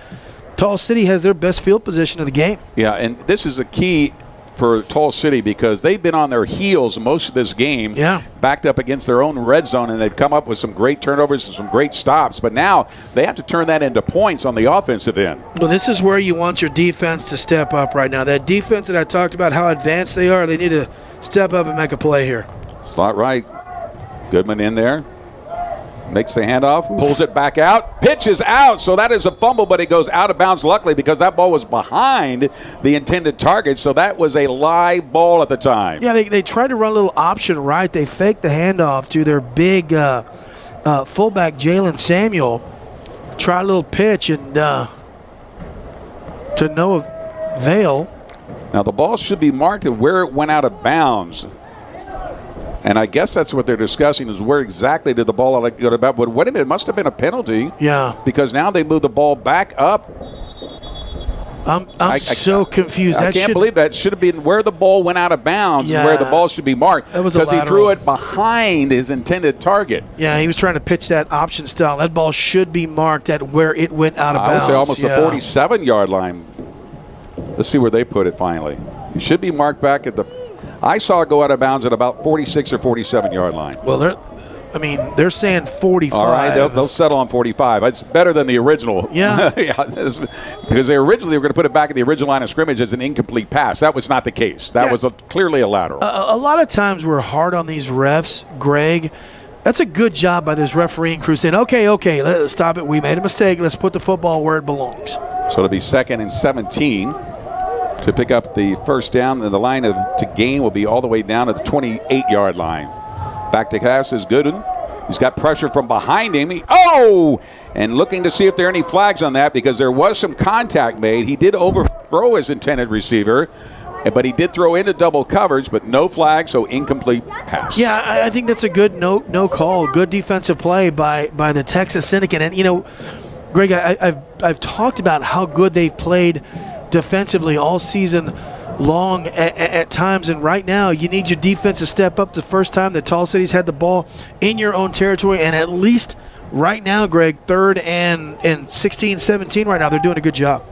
Tall City has their best field position of the game. Yeah, and this is a key for Tall City because they've been on their heels most of this game, backed up against their own red zone, and they've come up with some great turnovers and some great stops, but now they have to turn that into points on the offensive end. Well, this is where you want your defense to step up right now. That defense that I talked about, how advanced they are, they need to step up and make a play here. Slot right. Goodman in there. Makes the handoff, pulls it back out, pitches out, so that is a fumble, but it goes out of bounds, luckily, because that ball was behind the intended target, so that was a live ball at the time. Yeah, they tried to run a little option right. They faked the handoff to their big fullback, Jalen Samuel. Tried a little pitch, and to no avail. Now, the ball should be marked at where it went out of bounds. And I guess that's what they're discussing is where exactly did the ball go about. But wait a minute, it must have been a penalty. Yeah. Because now they move the ball back up. I'm so confused. I can't believe that. Should have been where the ball went out of bounds is where the ball should be marked. That was because he threw it behind his intended target. Yeah, he was trying to pitch that option style. That ball should be marked at where it went out of bounds. I would say almost the 47-yard line. Let's see where they put it finally. It should be marked back at the – I saw it go out of bounds at about 46 or 47-yard line. Well, they're saying 45. All right, they'll settle on 45. It's better than the original. Yeah. Because they originally were going to put it back at the original line of scrimmage as an incomplete pass. That was not the case. That was clearly a lateral. A lot of times we're hard on these refs, Greg. That's a good job by this refereeing crew saying, okay, let's stop it. We made a mistake. Let's put the football where it belongs. So it'll be 2nd and 17. To pick up the first down, and the line to gain will be all the way down to the 28-yard line. Back to pass is Gooden. He's got pressure from behind him. And looking to see if there are any flags on that because there was some contact made. He did overthrow his intended receiver, but he did throw into double coverage, but no flag, so incomplete pass. Yeah, I think that's a good no call. Good defensive play by the Texas Syndicate. And, you know, Greg, I've talked about how good they've played defensively all season long at times, and right now you need your defense to step up. The first time that Tall City's had the ball in your own territory, and at least right now, Greg, 3rd and 16, 17 right now, they're doing a good job.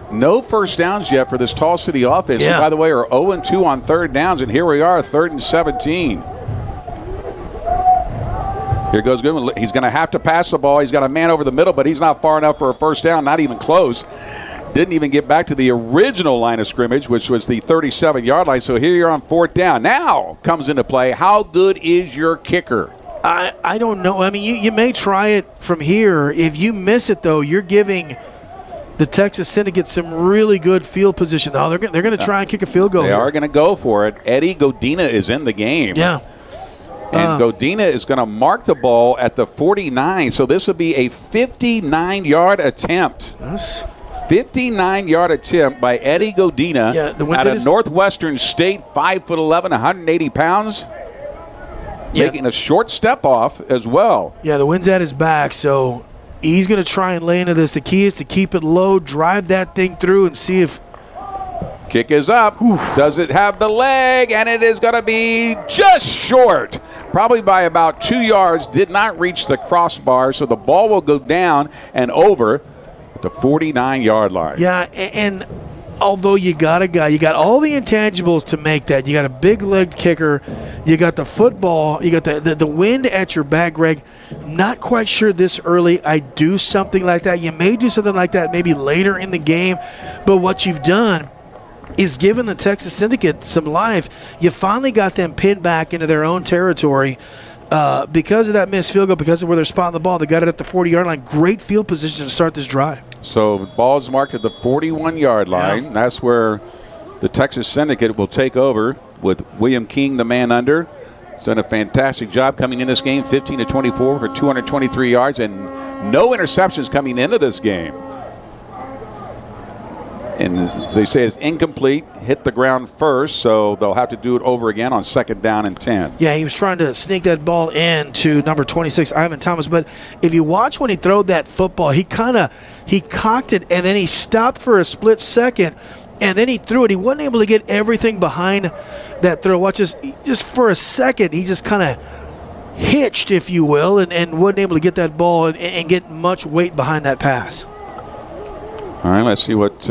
No first downs yet for this Tall City offense. Yeah. Who, by the way, are 0-2 on 3rd downs, and here we are, 3rd and 17. Here goes Goodman. He's going to have to pass the ball. He's got a man over the middle, but he's not far enough for a first down, not even close. Didn't even get back to the original line of scrimmage, which was the 37-yard line. So here you're on 4th down. Now comes into play, how good is your kicker? I don't know. I mean, you may try it from here. If you miss it, though, you're giving the Texas Syndicate some really good field position. They're going to try and kick a field goal. They are going to go for it. Eddie Godina is in the game. Yeah. And Godina is going to mark the ball at the 49, so this will be a 59-yard attempt. Yes. 59-yard attempt by Eddie Godina out of Northwestern State, 5'11", 180 pounds. Making a short step off as well. Yeah, the wind's at his back, so he's going to try and lay into this. The key is to keep it low, drive that thing through, and see if... Kick is up. Does it have the leg? And it is going to be just short. Probably by about 2 yards. Did not reach the crossbar, so the ball will go down and over the 49-yard line. Yeah, and although you got a guy, you got all the intangibles to make that. You got a big-legged kicker. You got the football. You got the wind at your back, Greg. Not quite sure this early I'd do something like that. You may do something like that maybe later in the game, but what you've done is given the Texas Syndicate some life. You finally got them pinned back into their own territory because of that missed field goal, because of where they're spotting the ball. They got it at the 40-yard line. Great field position to start this drive. So the ball is marked at the 41-yard line. Yeah. That's where the Texas Syndicate will take over with William King, the man under. He's done a fantastic job coming in this game, 15-24 for 223 yards and no interceptions coming into this game. And they say it's incomplete, hit the ground first, so they'll have to do it over again on 2nd down and 10. Yeah, he was trying to sneak that ball in to number 26, Ivan Thomas. But if you watch when he threw that football, he cocked it, and then he stopped for a split second, and then he threw it. He wasn't able to get everything behind that throw. Watch this, just for a second, he just kind of hitched, if you will, and wasn't able to get that ball and get much weight behind that pass. All right, let's see what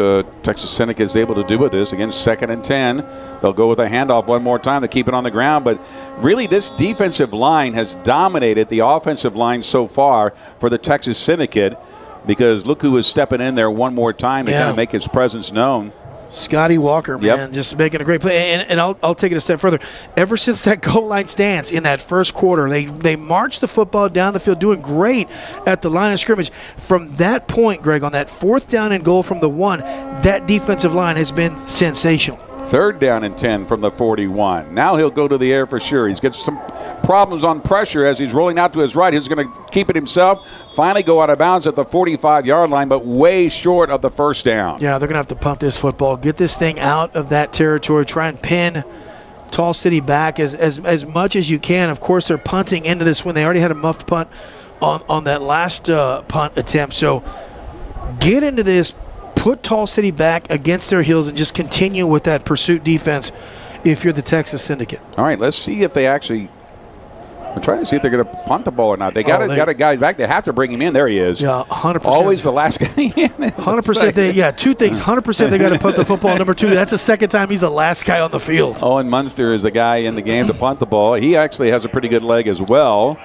Texas Syndicate is able to do with this. Again, 2nd and 10. They'll go with a handoff one more time to keep it on the ground. But really, this defensive line has dominated the offensive line so far for the Texas Syndicate, because look who is stepping in there one more time to kind of make his presence known. Scotty Walker, man, just making a great play. And I'll take it a step further. Ever since that goal line stance in that first quarter, they marched the football down the field, doing great at the line of scrimmage. From that point, Greg, on that 4th down and goal from the 1, that defensive line has been sensational. 3rd down and 10 from the 41. Now he'll go to the air for sure. He's got some problems on pressure as he's rolling out to his right. He's going to keep it himself. Finally go out of bounds at the 45-yard line, but way short of the 1st down. Yeah, they're going to have to pump this football, get this thing out of that territory, try and pin Tall City back as much as you can. Of course, they're punting into this when they already had a muffed punt on that last punt attempt. So get into this, put Tall City back against their heels, and just continue with that pursuit defense if you're the Texas Syndicate. All right, let's see if they actually – I'm trying to see if they're going to punt the ball or not. They got a guy back. They have to bring him in. There he is. Yeah, 100%. Always the last guy in. 100%. Two things. 100% they got to punt the football. Number 2, that's the second time he's the last guy on the field. Owen Munster is the guy in the game to punt the ball. He actually has a pretty good leg as well.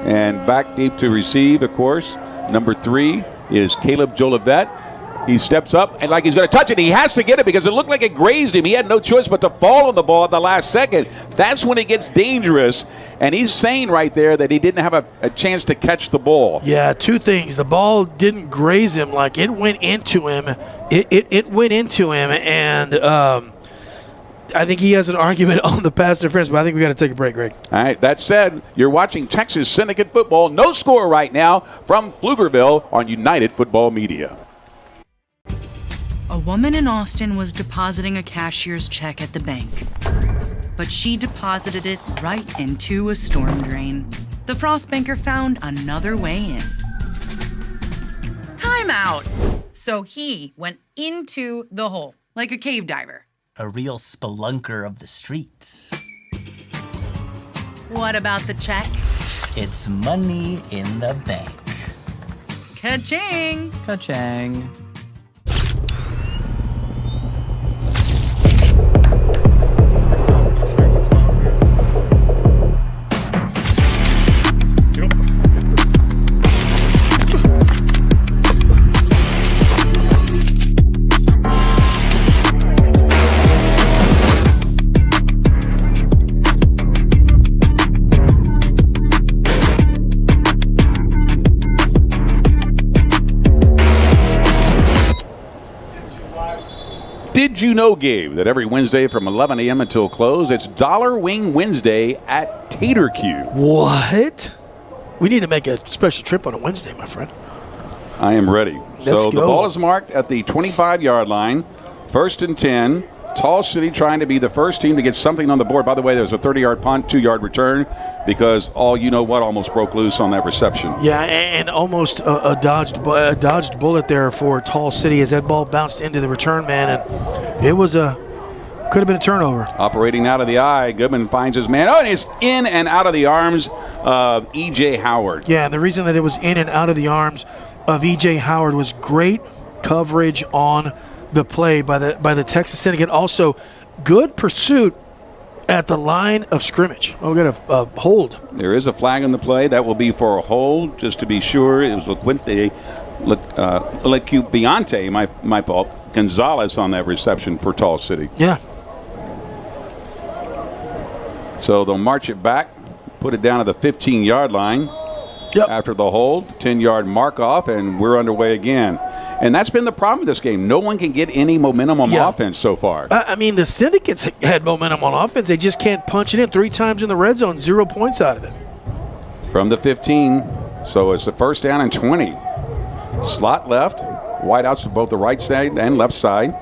And back deep to receive, of course. Number 3 is Caleb Jolivet. He steps up and like he's going to touch it. He has to get it because it looked like it grazed him. He had no choice but to fall on the ball at the last second. That's when it gets dangerous. And he's saying right there that he didn't have a chance to catch the ball. Yeah, 2 things. The ball didn't graze him. Like, it went into him. It went into him. And I think he has an argument on the pass interference, but I think we got to take a break, Greg. All right, that said, you're watching Texas Syndicate football. No score right now from Pflugerville on United Football Media. A woman in Austin was depositing a cashier's check at the bank, but she deposited it right into a storm drain. The frost banker found another way in. Time out! So he went into the hole, like a cave diver. A real spelunker of the streets. What about the check? It's money in the bank. Ka-ching! Ka-chang. you know, Gabe, that every Wednesday from 11 a.m. until close, it's Dollar Wing Wednesday at Tater Q? What? We need to make a special trip on a Wednesday, my friend. I am ready. Let's The go. ball is marked at the 25-yard line. 1st and 10. Tall City trying to be the first team to get something on the board. By the way, there's a 30-yard punt, 2-yard return, because almost broke loose on that reception. Yeah, and almost a dodged bullet there for Tall City as that ball bounced into the return man, and it was could have been a turnover. Operating out of the eye, Goodman finds his man. Oh, and it's in and out of the arms of E.J. Howard. Yeah, and the reason that it was in and out of the arms of E.J. Howard was great coverage on the play by the Texas Syndicate. Also, good pursuit at the line of scrimmage. Oh, we got a hold. There is a flag on the play. That will be for a hold, just to be sure. It was Lecubiante, my fault, Gonzalez on that reception for Tall City. Yeah. So they'll march it back, put it down at the 15-yard line. Yep. After the hold, 10-yard mark off, and we're underway again. And that's been the problem with this game. No one can get any momentum on offense so far. I mean, the Syndicates had momentum on offense. They just can't punch it in 3 times in the red zone, 0 points out of it. From the 15, so it's the 1st down and 20. Slot left, wideouts to both the right side and left side.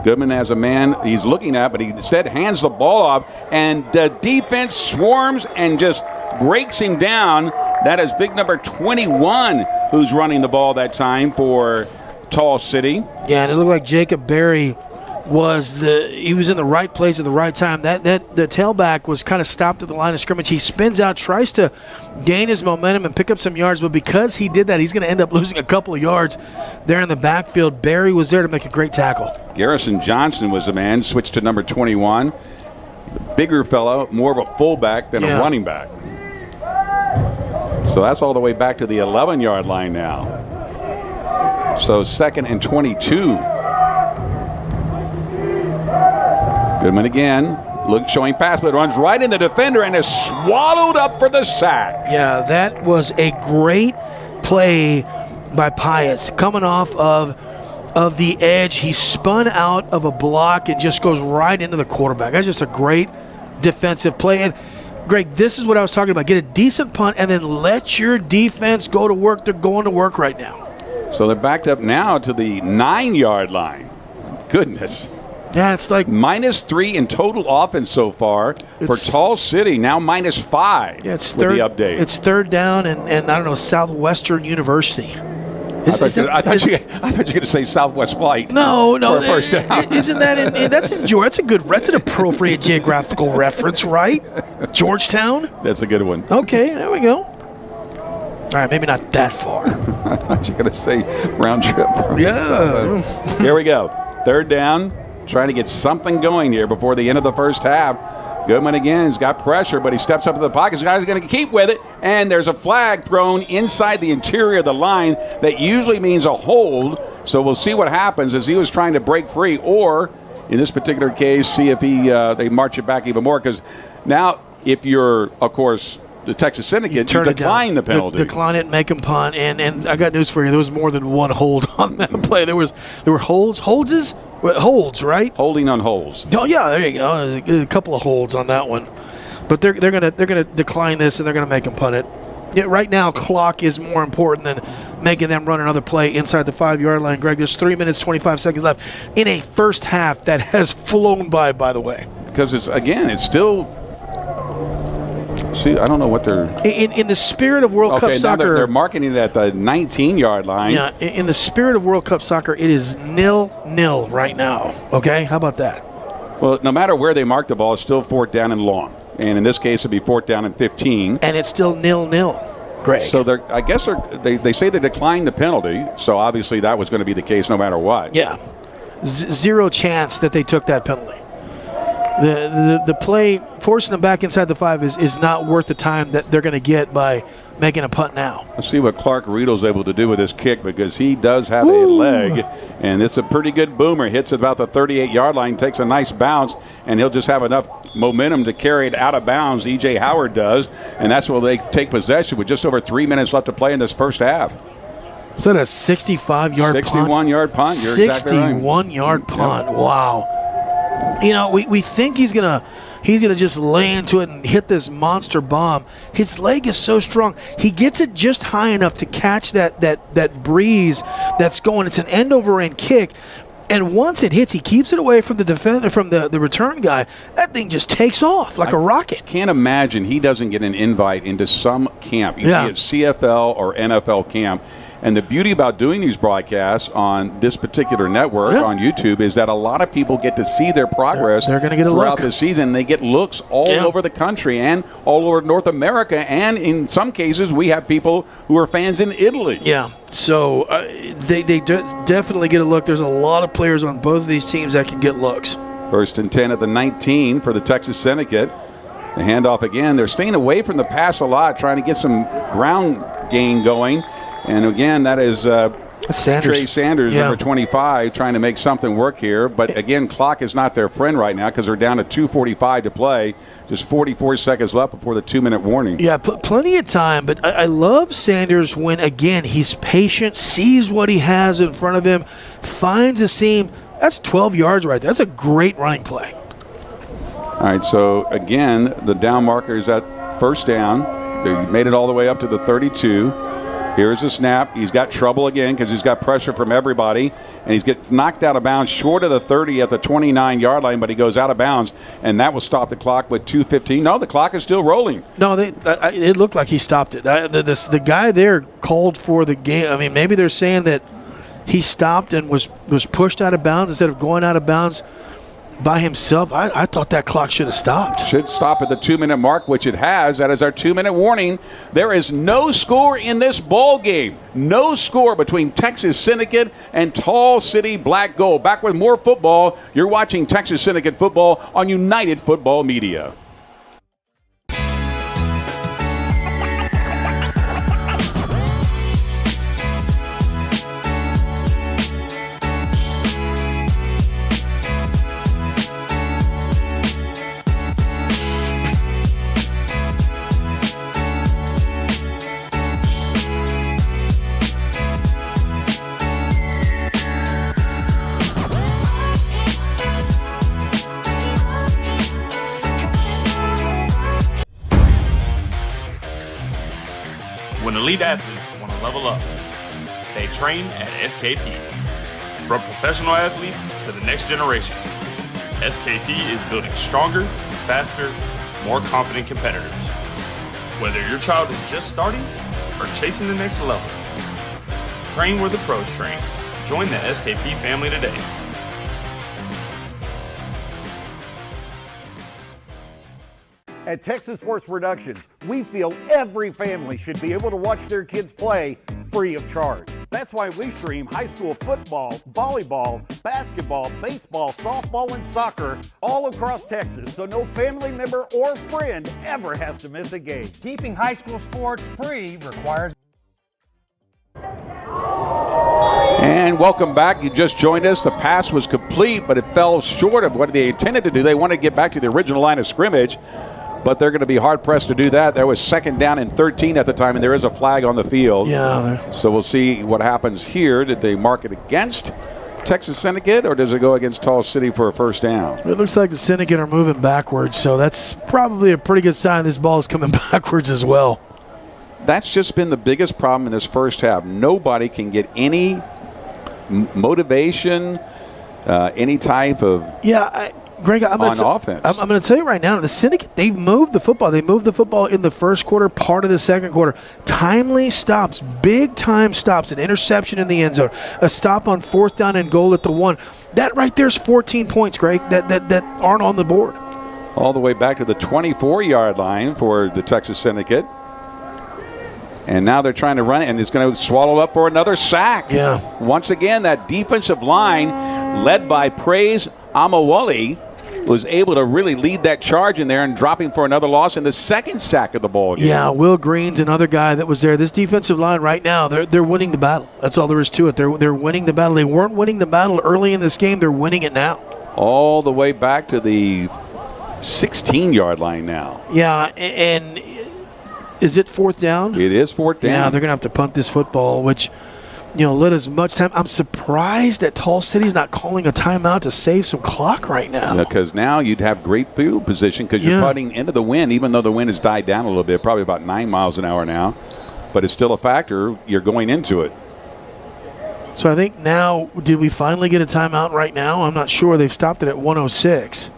Goodman has a man he's looking at, but he instead hands the ball off, and the defense swarms and just breaks him down. That is big number 21 who's running the ball that time for Tall City. Yeah, and it looked like Jacob Berry was in the right place at the right time. The tailback was kind of stopped at the line of scrimmage. He spins out, tries to gain his momentum and pick up some yards, but because he did that, he's going to end up losing a couple of yards there in the backfield. Berry was there to make a great tackle. Garrison Johnson was the man, switched to number 21. Bigger fellow, more of a fullback than a running back. So that's all the way back to the 11-yard line now. So 2nd and 22. Goodman again. Showing pass, but runs right in the defender and is swallowed up for the sack. Yeah, that was a great play by Pius. Coming off of the edge, he spun out of a block and just goes right into the quarterback. That's just a great defensive play. And Greg, this is what I was talking about. Get a decent punt and then let your defense go to work. They're going to work right now. So they're backed up now to the 9-yard line. Goodness. Yeah, it's like -3 in total offense so far for Tall City. Now -5. Yeah, it's with third. The update. It's 3rd down and I don't know, Southwestern University. I thought you were going to say Southwest Flight. No. For a first down. Isn't that that's in Georgia? That's an appropriate geographical reference, right? Georgetown. That's a good one. Okay, there we go. All right, maybe not that far. I thought you were going to say round trip. Yeah. Here we go. 3rd down. Trying to get something going here before the end of the first half. Goodman again has got pressure, but he steps up to the pocket. The guys are going to keep with it, and there's a flag thrown inside the interior of the line that usually means a hold. So we'll see what happens as he was trying to break free, or in this particular case, see if they march it back even more. Because now, if you're, of course, the Texas Syndicate, you decline the penalty. Decline it, make them punt, and I got news for you. There was more than one hold on that play. There were holds, right? Holding on holes. Oh yeah, there you go. A couple of holds on that one, but they're gonna decline this and they're gonna make them punt it. Yeah, right now, clock is more important than making them run another play inside the 5-yard line. Greg, there's 3 minutes 25 seconds left in a first half that has flown by the way. Because it's still. See, I don't know what they're... In the spirit of World Cup soccer... Now they're marking it at the 19-yard line. Yeah, in the spirit of World Cup soccer, it is 0-0 right now. Okay, how about that? Well, no matter where they mark the ball, it's still 4th down and long. And in this case, it'd be 4th down and 15. And it's still 0-0, Greg. So they say they declined the penalty, so obviously that was going to be the case no matter what. Yeah. Zero chance that they took that penalty. The play, forcing them back inside the 5 is not worth the time that they're going to get by making a punt now. Let's see what Clark Riedel's able to do with this kick, because he does have a leg, and it's a pretty good boomer. Hits about the 38-yard line, takes a nice bounce, and he'll just have enough momentum to carry it out of bounds. E.J. Howard does, and that's where they take possession with just over 3 minutes left to play in this first half. Is that a 65-yard punt? 61-yard punt. You're exactly right. 61-yard punt. Wow. You know, we think he's gonna just lay into it and hit this monster bomb. His leg is so strong. He gets it just high enough to catch that breeze that's going. It's an end over end kick. And once it hits, he keeps it away from the defender, from the return guy. That thing just takes off like a rocket. Can't imagine he doesn't get an invite into some camp, either Yeah. at CFL or NFL camp. And the beauty about doing these broadcasts on this particular network on YouTube is that a lot of people get to see their progress They're gonna get a throughout look. the season. They get looks all over the country and all over North America. And in some cases, we have people who are fans in Italy. Yeah, so they definitely get a look. There's a lot of players on both of these teams that can get looks. 1st and 10 at the 19 for the Texas Syndicate. The handoff again. They're staying away from the pass a lot, trying to get some ground game going. And again, that is Sanders. Trey Sanders, number 25, trying to make something work here. But again, clock is not their friend right now because they're down to 2:45 to play. Just 44 seconds left before the 2-minute warning. Yeah, plenty of time. But I love Sanders when, again, he's patient, sees what he has in front of him, finds a seam. That's 12 yards right there. That's a great running play. All right, so again, the down marker is at first down. They made it all the way up to the 32. Here's the snap. He's got trouble again because he's got pressure from everybody, and he gets knocked out of bounds short of the 30 at the 29-yard line, but he goes out of bounds, and that will stop the clock with 2:15. No, the clock is still rolling. No, it looked like he stopped it. The guy there called for the game. I mean, maybe they're saying that he stopped and was pushed out of bounds instead of going out of bounds by himself. I thought that clock should have stopped. Should stop at the 2-minute mark, which it has. That is our 2-minute warning. There is no score in this ball game. No score between Texas Syndicate and Tall City Black Gold. Back with more football. You're watching Texas Syndicate football on United Football Media. When elite athletes want to level up, they train at SKP. From professional athletes to the next generation, SKP is building stronger, faster, more confident competitors. Whether your child is just starting or chasing the next level, train where the pros train. Join the SKP family today. At Texas Sports Productions, we feel every family should be able to watch their kids play free of charge. That's why we stream high school football, volleyball, basketball, baseball, softball, and soccer all across Texas, so no family member or friend ever has to miss a game. Keeping high school sports free requires... And welcome back. You just joined us. The pass was complete, but it fell short of what they intended to do. They wanted to get back to the original line of scrimmage, but they're going to be hard-pressed to do that. There was 2nd down and 13 at the time, and there is a flag on the field. Yeah. So we'll see what happens here. Did they mark it against Texas Syndicate, or does it go against Tall City for a first down? It looks like the Syndicate are moving backwards, so that's probably a pretty good sign this ball is coming backwards as well. That's just been the biggest problem in this first half. Nobody can get any motivation, any type of Greg, I'm on offense. I'm going to tell you right now, the Syndicate, they moved the football. They moved the football in the first quarter, part of the second quarter. Timely stops, big time stops, an interception in the end zone, a stop on 4th down and goal at the 1. That right there is 14 points, Greg, that aren't on the board. All the way back to the 24-yard line for the Texas Syndicate. And now they're trying to run it, and it's going to swallow up for another sack. Yeah. Once again, that defensive line, led by Praise Amawali, was able to really lead that charge in there and dropping for another loss in the 2nd sack of the ball game. Yeah, Will Green's another guy that was there. This defensive line right now, they're winning the battle. That's all there is to it. They're winning the battle. They weren't winning the battle early in this game. They're winning it now. All the way back to the 16-yard line now. Yeah, and is it 4th down? It is 4th down. Yeah, they're going to have to punt this football, which let as much time. I'm surprised that Tall City's not calling a timeout to save some clock right now. Because now you'd have great field position because you're putting into the wind, even though the wind has died down a little bit, probably about 9 miles an hour now. But it's still a factor. You're going into it. So I think now, did we finally get a timeout right now? I'm not sure. They've stopped it at 1:06.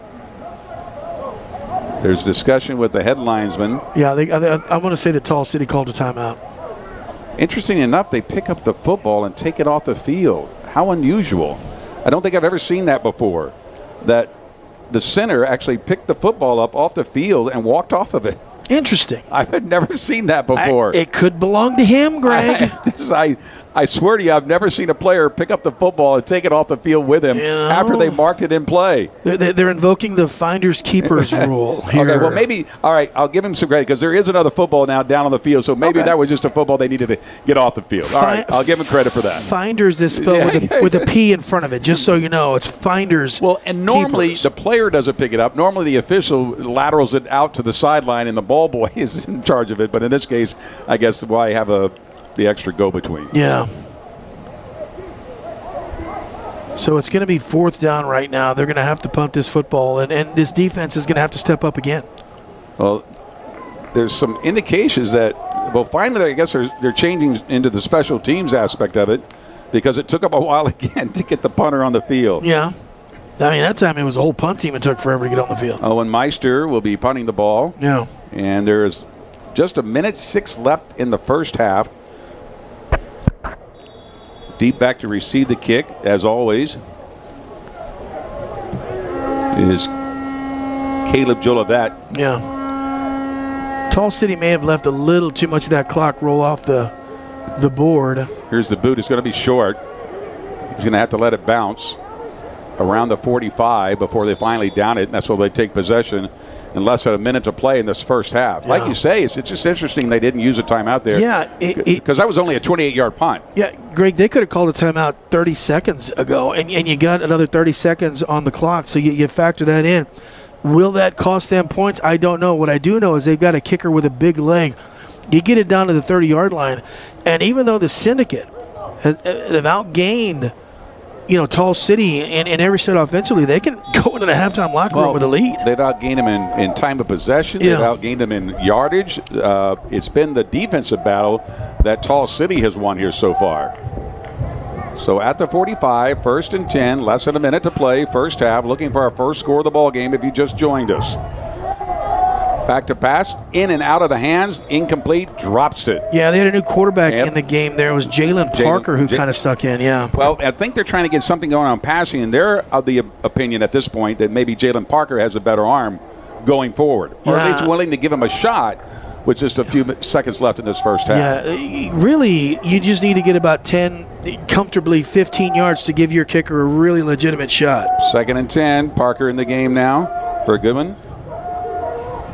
There's discussion with the headlinesman. Yeah, I want to say that Tall City called a timeout. Interesting enough, they pick up the football and take it off the field. How unusual. I don't think I've ever seen that before, that the center actually picked the football up off the field and walked off of it. Interesting. I've never seen that before. It could belong to him, Greg. I swear to you, I've never seen a player pick up the football and take it off the field with him after they marked it in play. They're invoking the finders keepers rule here. Okay, well maybe, all right, I'll give him some credit because there is another football now down on the field, so maybe that was just a football they needed to get off the field. All right, I'll give him credit for that. Finders is spelled with a P in front of it, just so you know. It's finders. Well, and normally the player doesn't pick it up. Normally the official laterals it out to the sideline and the ball boy is in charge of it, but in this case, I guess why have the extra go-between. Yeah. So it's going to be 4th down right now. They're going to have to punt this football, and this defense is going to have to step up again. Well, there's some indications that, finally, I guess they're changing into the special teams aspect of it because it took them a while again to get the punter on the field. Yeah. I mean, that time it was a whole punt team. It took forever to get on the field. Owen Meister will be punting the ball. Yeah. And there's just 1:06 left in the first half. Deep back to receive the kick, as always, is Caleb Jolivet. Yeah. Tall City may have left a little too much of that clock roll off the board. Here's the boot. It's going to be short. He's going to have to let it bounce around the 45 before they finally down it. And that's where they take possession in less than a minute to play in this first half. Like you say, it's just interesting they didn't use a timeout there. Yeah. Because that was only a 28-yard punt. Yeah, Greg, they could have called a timeout 30 seconds ago, and you got another 30 seconds on the clock, so you factor that in. Will that cost them points? I don't know. What I do know is they've got a kicker with a big leg. You get it down to the 30-yard line, and even though the Syndicate have outgained Tall City and every set offensively, they can go into the halftime locker room with a lead. They've outgained them in time of possession. They've outgained them in yardage. It's been the defensive battle that Tall City has won here so far. So at the 45, 1st and 10, less than a minute to play, first half, looking for our first score of the ball game if you just joined us. Back to pass, in and out of the hands, incomplete, drops it. Yeah, they had a new quarterback in the game there. It was Jalen Parker who kind of stuck in, Well, I think they're trying to get something going on passing, and they're of the opinion at this point that maybe Jalen Parker has a better arm going forward, or at least willing to give him a shot with just a few seconds left in this first half. Yeah, really, you just need to get about 10, comfortably 15 yards to give your kicker a really legitimate shot. 2nd and 10, Parker in the game now for Goodman.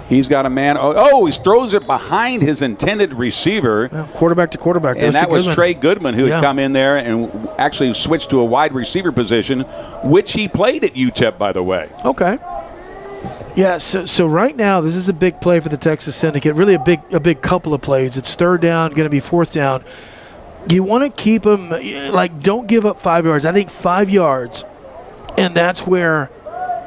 He's got a man. He throws it behind his intended receiver. Quarterback to quarterback. And that was Trey Goodman who had come in there and actually switched to a wide receiver position, which he played at UTEP, by the way. Okay. Yeah, so right now this is a big play for the Texas Syndicate. Really a big couple of plays. It's 3rd down, going to be 4th down. You want to keep them, don't give up 5 yards. I think 5 yards, and that's where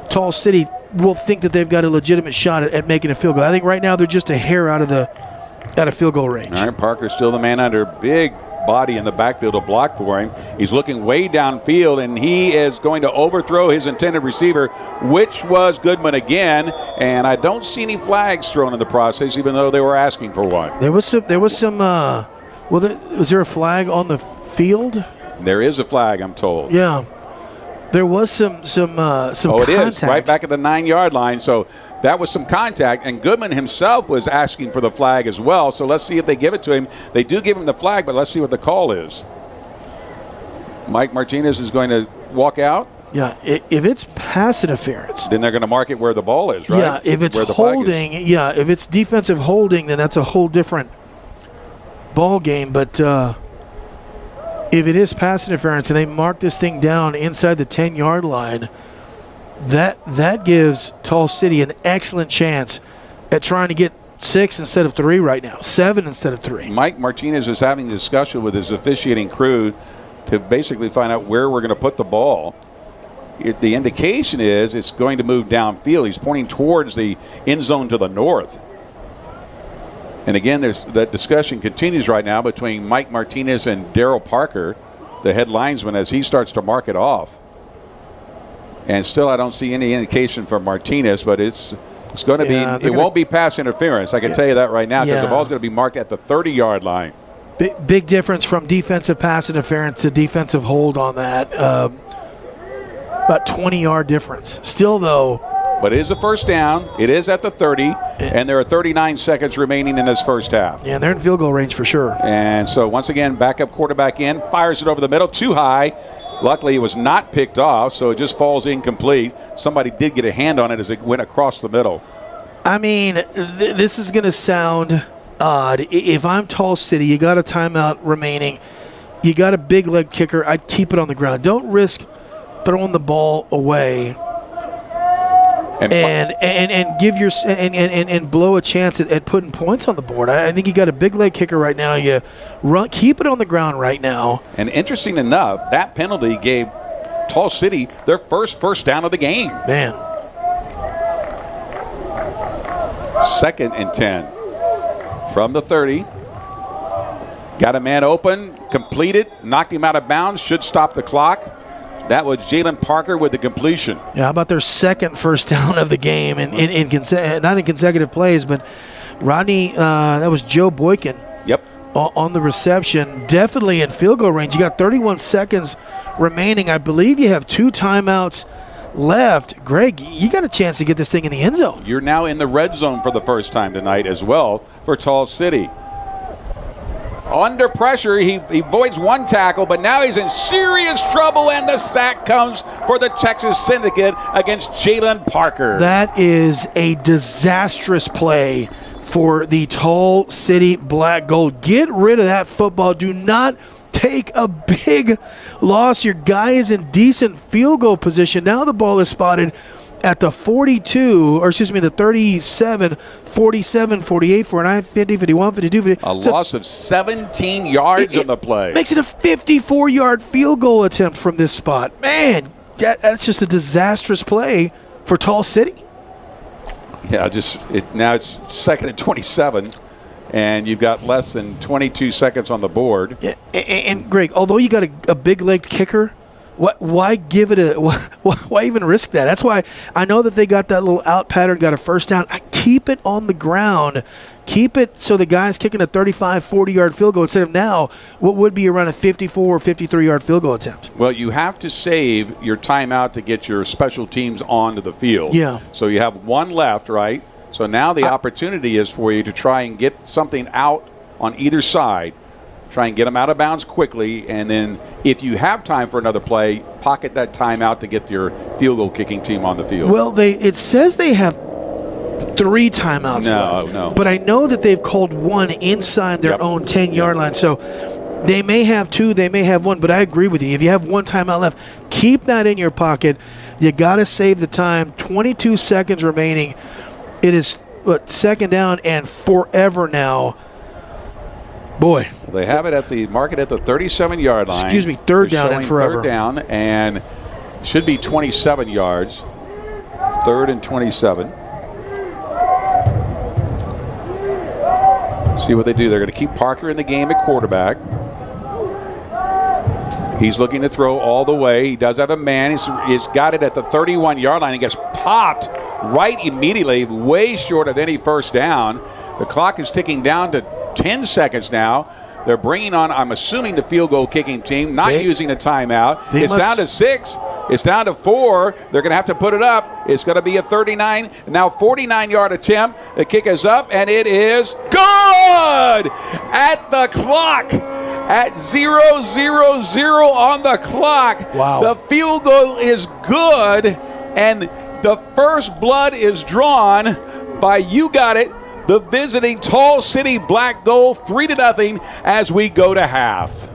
Tall City will think that they've got a legitimate shot at making a field goal. I think right now they're just a hair out of field goal range. All right, Parker's still the man under. Big body in the backfield to block for him. He's looking way downfield, and he is going to overthrow his intended receiver, which was Goodman again. And I don't see any flags thrown in the process, even though they were asking for one. Was there a flag on the field? There is a flag, I'm told. Yeah. There was some contact. It is, right back at the 9-yard line. So that was some contact, and Goodman himself was asking for the flag as well. So let's see if they give it to him. They do give him the flag, but let's see what the call is. Mike Martinez is going to walk out. Yeah, if it's pass interference, then they're going to mark it where the ball is, right? Yeah, if it's holding, if it's defensive holding, then that's a whole different ball game. But if it is pass interference and they mark this thing down inside the 10-yard line, that gives Tall City an excellent chance at trying to get 6 instead of 3 right now, 7 instead of 3. Mike Martinez is having a discussion with his officiating crew to basically find out where we're going to put the ball. The indication is it's going to move downfield. He's pointing towards the end zone to the north. And again, that discussion continues right now between Mike Martinez and Daryl Parker, the head linesman, as he starts to mark it off. And still, I don't see any indication from Martinez, but it's going to be. It won't be pass interference. I can tell you that right now, because the ball's going to be marked at the 30-yard line. Big difference from defensive pass interference to defensive hold on that. About 20-yard difference. Still, though. But it is a first down. It is at the 30, and there are 39 seconds remaining in this first half. Yeah, they're in field goal range for sure. And so, once again, backup quarterback in, fires it over the middle, too high. Luckily, it was not picked off, so it just falls incomplete. Somebody did get a hand on it as it went across the middle. I mean, this is going to sound odd. If I'm Tall City, you got a timeout remaining, you got a big leg kicker, I'd keep it on the ground. Don't risk throwing the ball away and give your and blow a chance at putting points on the board. I think you got a big leg kicker right now. You keep it on the ground right now. And interesting enough, that penalty gave Tall City their first down of the game. Man. 2nd and 10 from the 30. Got a man open, completed, knocked him out of bounds, should stop the clock. That was Jalen Parker with the completion. Yeah, how about their second first down of the game, and not in consecutive plays, but Rodney, that was Joe Boykin. Yep. On the reception, definitely in field goal range. You got 31 seconds remaining. I believe you have 2 timeouts left. Greg, you got a chance to get this thing in the end zone. You're now in the red zone for the first time tonight as well for Tall City. Under pressure, he avoids one tackle, but now he's in serious trouble, and the sack comes for the Texas Syndicate against Jalen Parker. That is a disastrous play for the Tall City Black Gold. Get rid of that football. Do not take a big loss. Your guy is in decent field goal position. Now the ball is spotted at the 42, or excuse me, the 37, 47, 48, 49, 50, 51, 52, 50. A loss of 17 yards on the play. Makes it a 54-yard field goal attempt from this spot. Man, that's just a disastrous play for Tall City. Yeah, now it's 2nd and 27, and you've got less than 22 seconds on the board. Yeah, and Greg, although you got a big-legged kicker, why give it why even risk that? That's why I know that they got that little out pattern, got a first down. I keep it on the ground. Keep it so the guy's kicking a 35, 40-yard field goal instead of now what would be around a 54 or 53-yard field goal attempt. Well, you have to save your timeout to get your special teams onto the field. Yeah. So you have one left, right? So now the opportunity is for you to try and get something out on either side. Try and get them out of bounds quickly, and then if you have time for another play, pocket that timeout to get your field goal kicking team on the field. Well, it says they have 3 timeouts left. No. But I know that they've called one inside their own 10-yard line. So they may have 2, they may have 1, but I agree with you. If you have 1 timeout left, keep that in your pocket. You got to save the time. 22 seconds remaining. It is 2nd down and forever now. Boy. They have it at the 37-yard line. Excuse me, 3rd down and forever. 3rd down, and should be 27 yards. 3rd and 27. See what they do. They're going to keep Parker in the game at quarterback. He's looking to throw all the way. He does have a man. He's got it at the 31-yard line. He gets popped right immediately, way short of any first down. The clock is ticking down to 10 seconds now. They're bringing on, I'm assuming, the field goal kicking team, not using a timeout. It's down to 6. It's down to 4. They're going to have to put it up. It's going to be a 39, now 49-yard attempt. The kick is up, and it is good at the clock. At 0:00 on the clock. Wow. The field goal is good, and the first blood is drawn by, you got it, the visiting Tall City Black Gold, 3-0 as we go to half.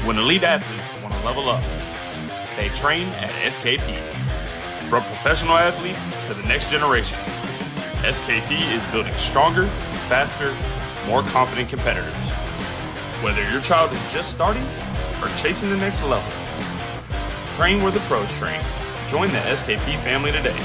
When elite athletes want to level up, they train at SKP. From professional athletes to the next generation, SKP is building stronger, faster, more confident competitors. Whether your child is just starting or chasing the next level, train where the pros train. Join the SKP family today.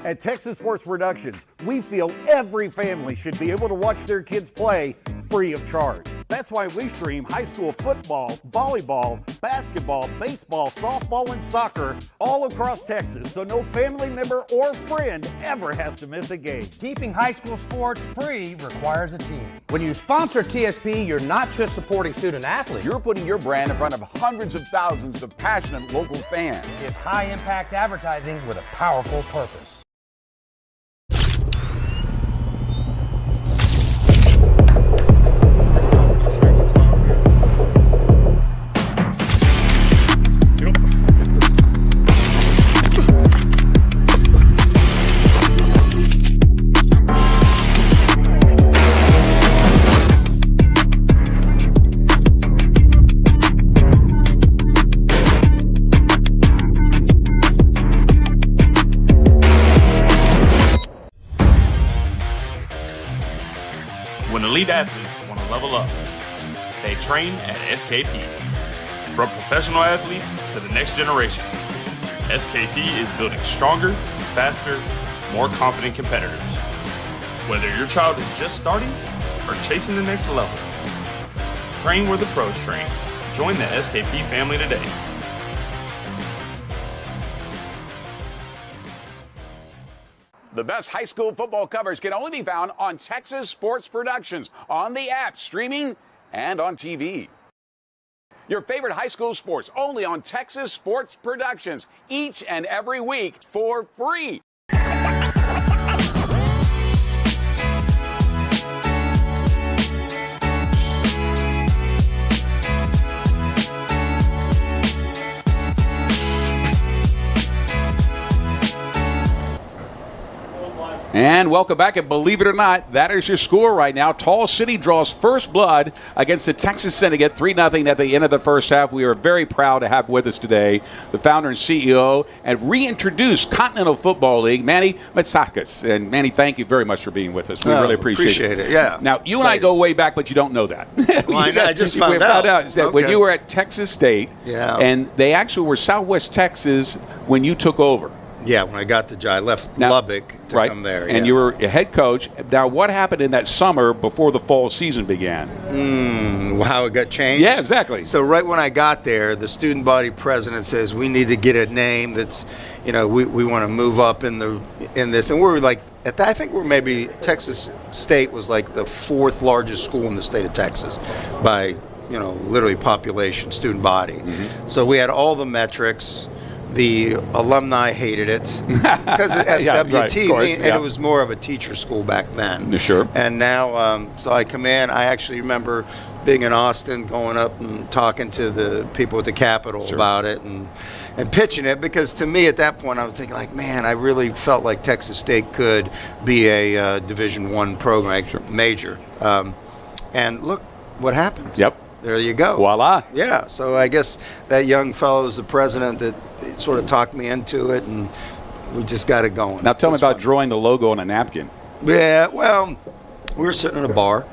At Texas Sports Productions, we feel every family should be able to watch their kids play free of charge. That's why we stream high school football, volleyball, basketball, baseball, softball, and soccer all across Texas, so no family member or friend ever has to miss a game. Keeping high school sports free requires a team. When you sponsor TSP, you're not just supporting student athletes. You're putting your brand in front of hundreds of thousands of passionate local fans. It's high-impact advertising with a powerful purpose. When elite athletes want to level up, they train at SKP. From professional athletes to the next generation, SKP is building stronger, faster, more confident competitors. Whether your child is just starting or chasing the next level, train where the pros train. Join the SKP family today. The best high school football coverage can only be found on Texas Sports Productions, on the app, streaming, and on TV. Your favorite high school sports only on Texas Sports Productions, each and every week for free. And welcome back, and believe it or not, that is your score right now. Tall City draws first blood against the Texas Syndicate, 3-0 at the end of the first half. We are very proud to have with us today the founder and CEO and reintroduced Continental Football League, Manny Matsakis. And Manny, thank you very much for being with us. We really appreciate it. Yeah. Now, you and I go way back, but you don't know that. Well, I just found out. Is that when you were at Texas State, yeah, and they actually were Southwest Texas when you took over. Yeah, when I got the job, I left Lubbock to come there. And you were a head coach. Now, what happened in that summer before the fall season began? How it got changed? Yeah, exactly. So right when I got there, the student body president says, we need to get a name that's, we want to move up in this. And we're like, I think we're maybe, Texas State was like the 4th largest school in the state of Texas by, literally population, student body. Mm-hmm. So we had all the metrics. The alumni hated it because of SWT, and it was more of a teacher school back then. Sure. And now, so I come in. I actually remember being in Austin, going up and talking to the people at the Capitol about it and pitching it, because to me at that point I was thinking, like, man, I really felt like Texas State could be a Division I program, major. And look what happened. Yep. There you go. Voila. Yeah, so I guess that young fellow is the president that sort of talked me into it, and we just got it going. Now tell me about drawing the logo on a napkin. Yeah, well, we were sitting in a bar.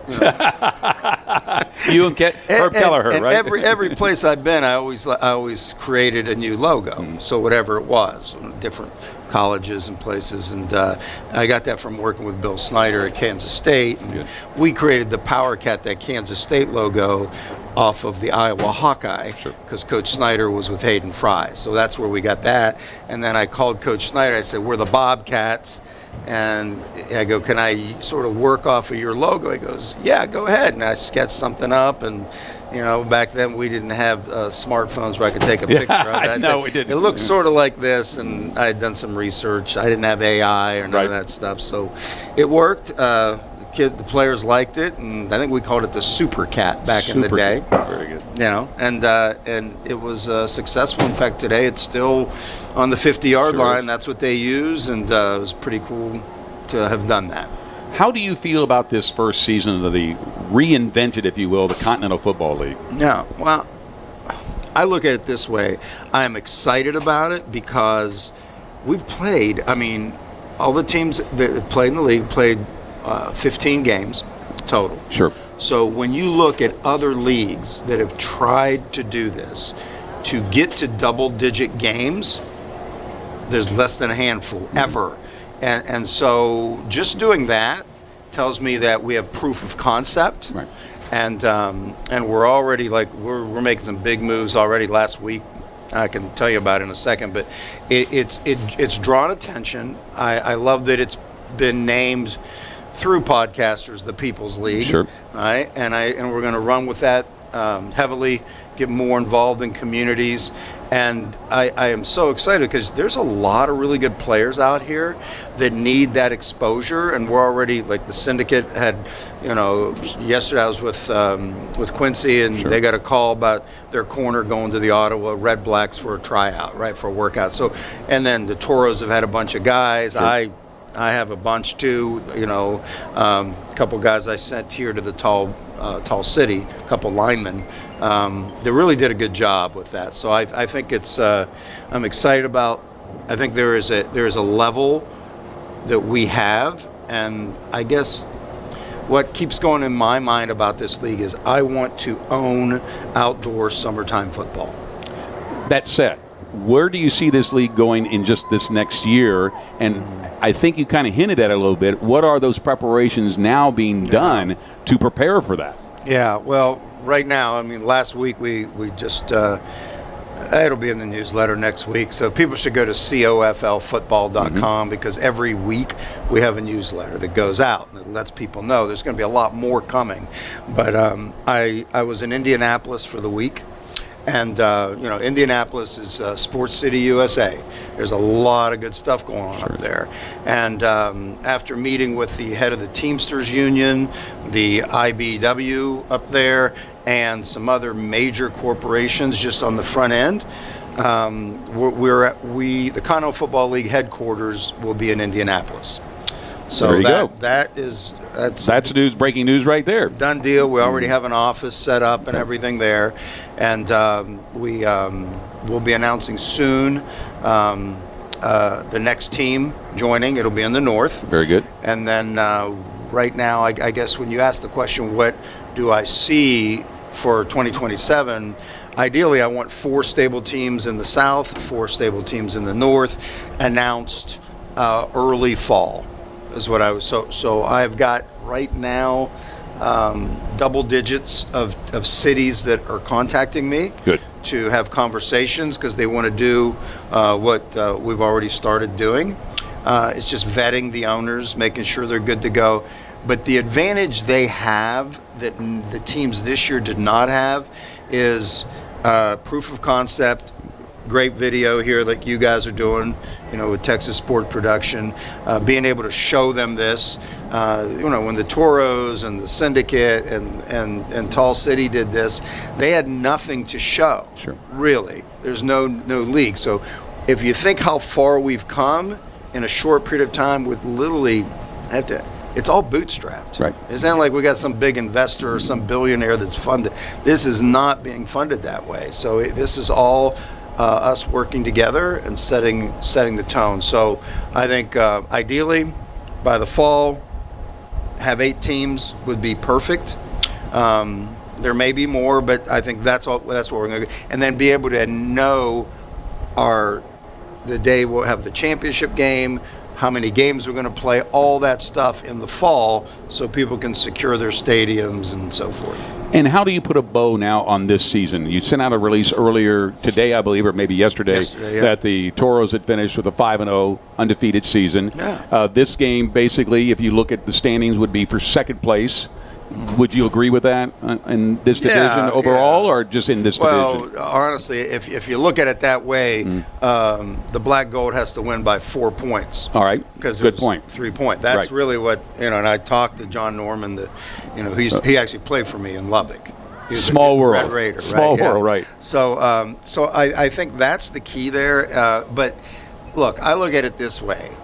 You and Herb Kelleher, right? Every place I've been, I always created a new logo. Mm-hmm. So whatever it was, different colleges and places, and I got that from working with Bill Snyder at Kansas State. And we created the Power Cat, that Kansas State logo, off of the Iowa Hawkeye, because Coach Snyder was with Hayden Fry. So that's where we got that. And then I called Coach Snyder. I said, we're the Bobcats. And I go, can I sort of work off of your logo? He goes, yeah, go ahead. And I sketched something up. And, back then we didn't have smartphones where I could take a picture of it. I said, we didn't. It looks sort of like this. And I had done some research. I didn't have AI or none of that stuff. So it worked. The players liked it, and I think we called it the Super Cat back in the day. Very good. And it was successful. In fact, today it's still on the 50-yard line. That's what they use, and it was pretty cool to have done that. How do you feel about this first season of the reinvented, if you will, the Continental Football League? Yeah, well, I look at it this way. I'm excited about it because we've played, all the teams that played in the league played 15 games total. Sure. So when you look at other leagues that have tried to do this, to get to double-digit games, there's less than a handful ever. And so just doing that tells me that we have proof of concept. Right. And we're already we're making some big moves already last week. I can tell you about it in a second, but it's drawn attention. I love that it's been named through podcasters the People's League. Sure. Right. And we're going to run with that heavily, get more involved in communities. And I am so excited because there's a lot of really good players out here that need that exposure. And we're already, like the Syndicate had, yesterday I was with Quincy, and Sure. they got a call about their corner going to the Ottawa Red Blacks for a tryout, right, for a workout. So, and then the Toros have had a bunch of guys. Sure. I have a bunch too, a couple guys I sent here to the Tall City, a couple linemen. They really did a good job with that. So I think it's, I'm excited about, I think there is a level that we have, and I guess what keeps going in my mind about this league is I want to own outdoor summertime football. That said, where do you see this league going in just this next year? And I think you kind of hinted at it a little bit. What are those preparations now being done to prepare for that? Yeah, well, right now, last week we just, it'll be in the newsletter next week, so people should go to CoFLfootball.com because every week we have a newsletter that goes out and it lets people know there's going to be a lot more coming. But I was in Indianapolis for the week. And, Indianapolis is Sports City, USA. There's a lot of good stuff going on up there. And after meeting with the head of the Teamsters Union, the IBW up there, and some other major corporations just on the front end, the Continental Football League headquarters will be in Indianapolis. So there you go. That's news, breaking news right there. Done deal. We already have an office set up and everything there, and we'll be announcing soon the next team joining. It'll be in the north. Very good. And then right now, I guess when you ask the question, what do I see for 2027? Ideally, I want 4 stable teams in the south, 4 stable teams in the north, announced early fall. Is what I was so I've got right now double digits of cities that are contacting me to have conversations because they want to do what we've already started doing. It's just vetting the owners, making sure they're good to go. But the advantage they have that the teams this year did not have is proof of concept. Great video here like you guys are doing, with Texas Sport Production, being able to show them this. When the Toros and the Syndicate and Tall City did this, they had nothing to show. Sure. Really. There's no league. So if you think how far we've come in a short period of time with literally, it's all bootstrapped. Right. It's not like we got some big investor or some billionaire that's funded. This is not being funded that way. So this is all us working together and setting the tone. So I think ideally by the fall, have 8 teams would be perfect. There may be more, but I think that's what we're going to do. And then be able to know the day we'll have the championship game, how many games we're going to play, all that stuff in the fall so people can secure their stadiums and so forth. And how do you put a bow now on this season? You sent out a release earlier today, I believe, or maybe yesterday, yeah. that the Toros had finished with a 5-0 undefeated season. Yeah. This game, basically, if you look at the standings, would be for second place. Would you agree with that in this division overall, or just in this division? Well, honestly, if you look at it that way, the Black Gold has to win by 4 points. All right, because good point. 3 points. That's really what And I talked to John Norman. He actually played for me in Lubbock. Small world. Red Raider, Small world, right? So, I think that's the key there. But look, I look at it this way.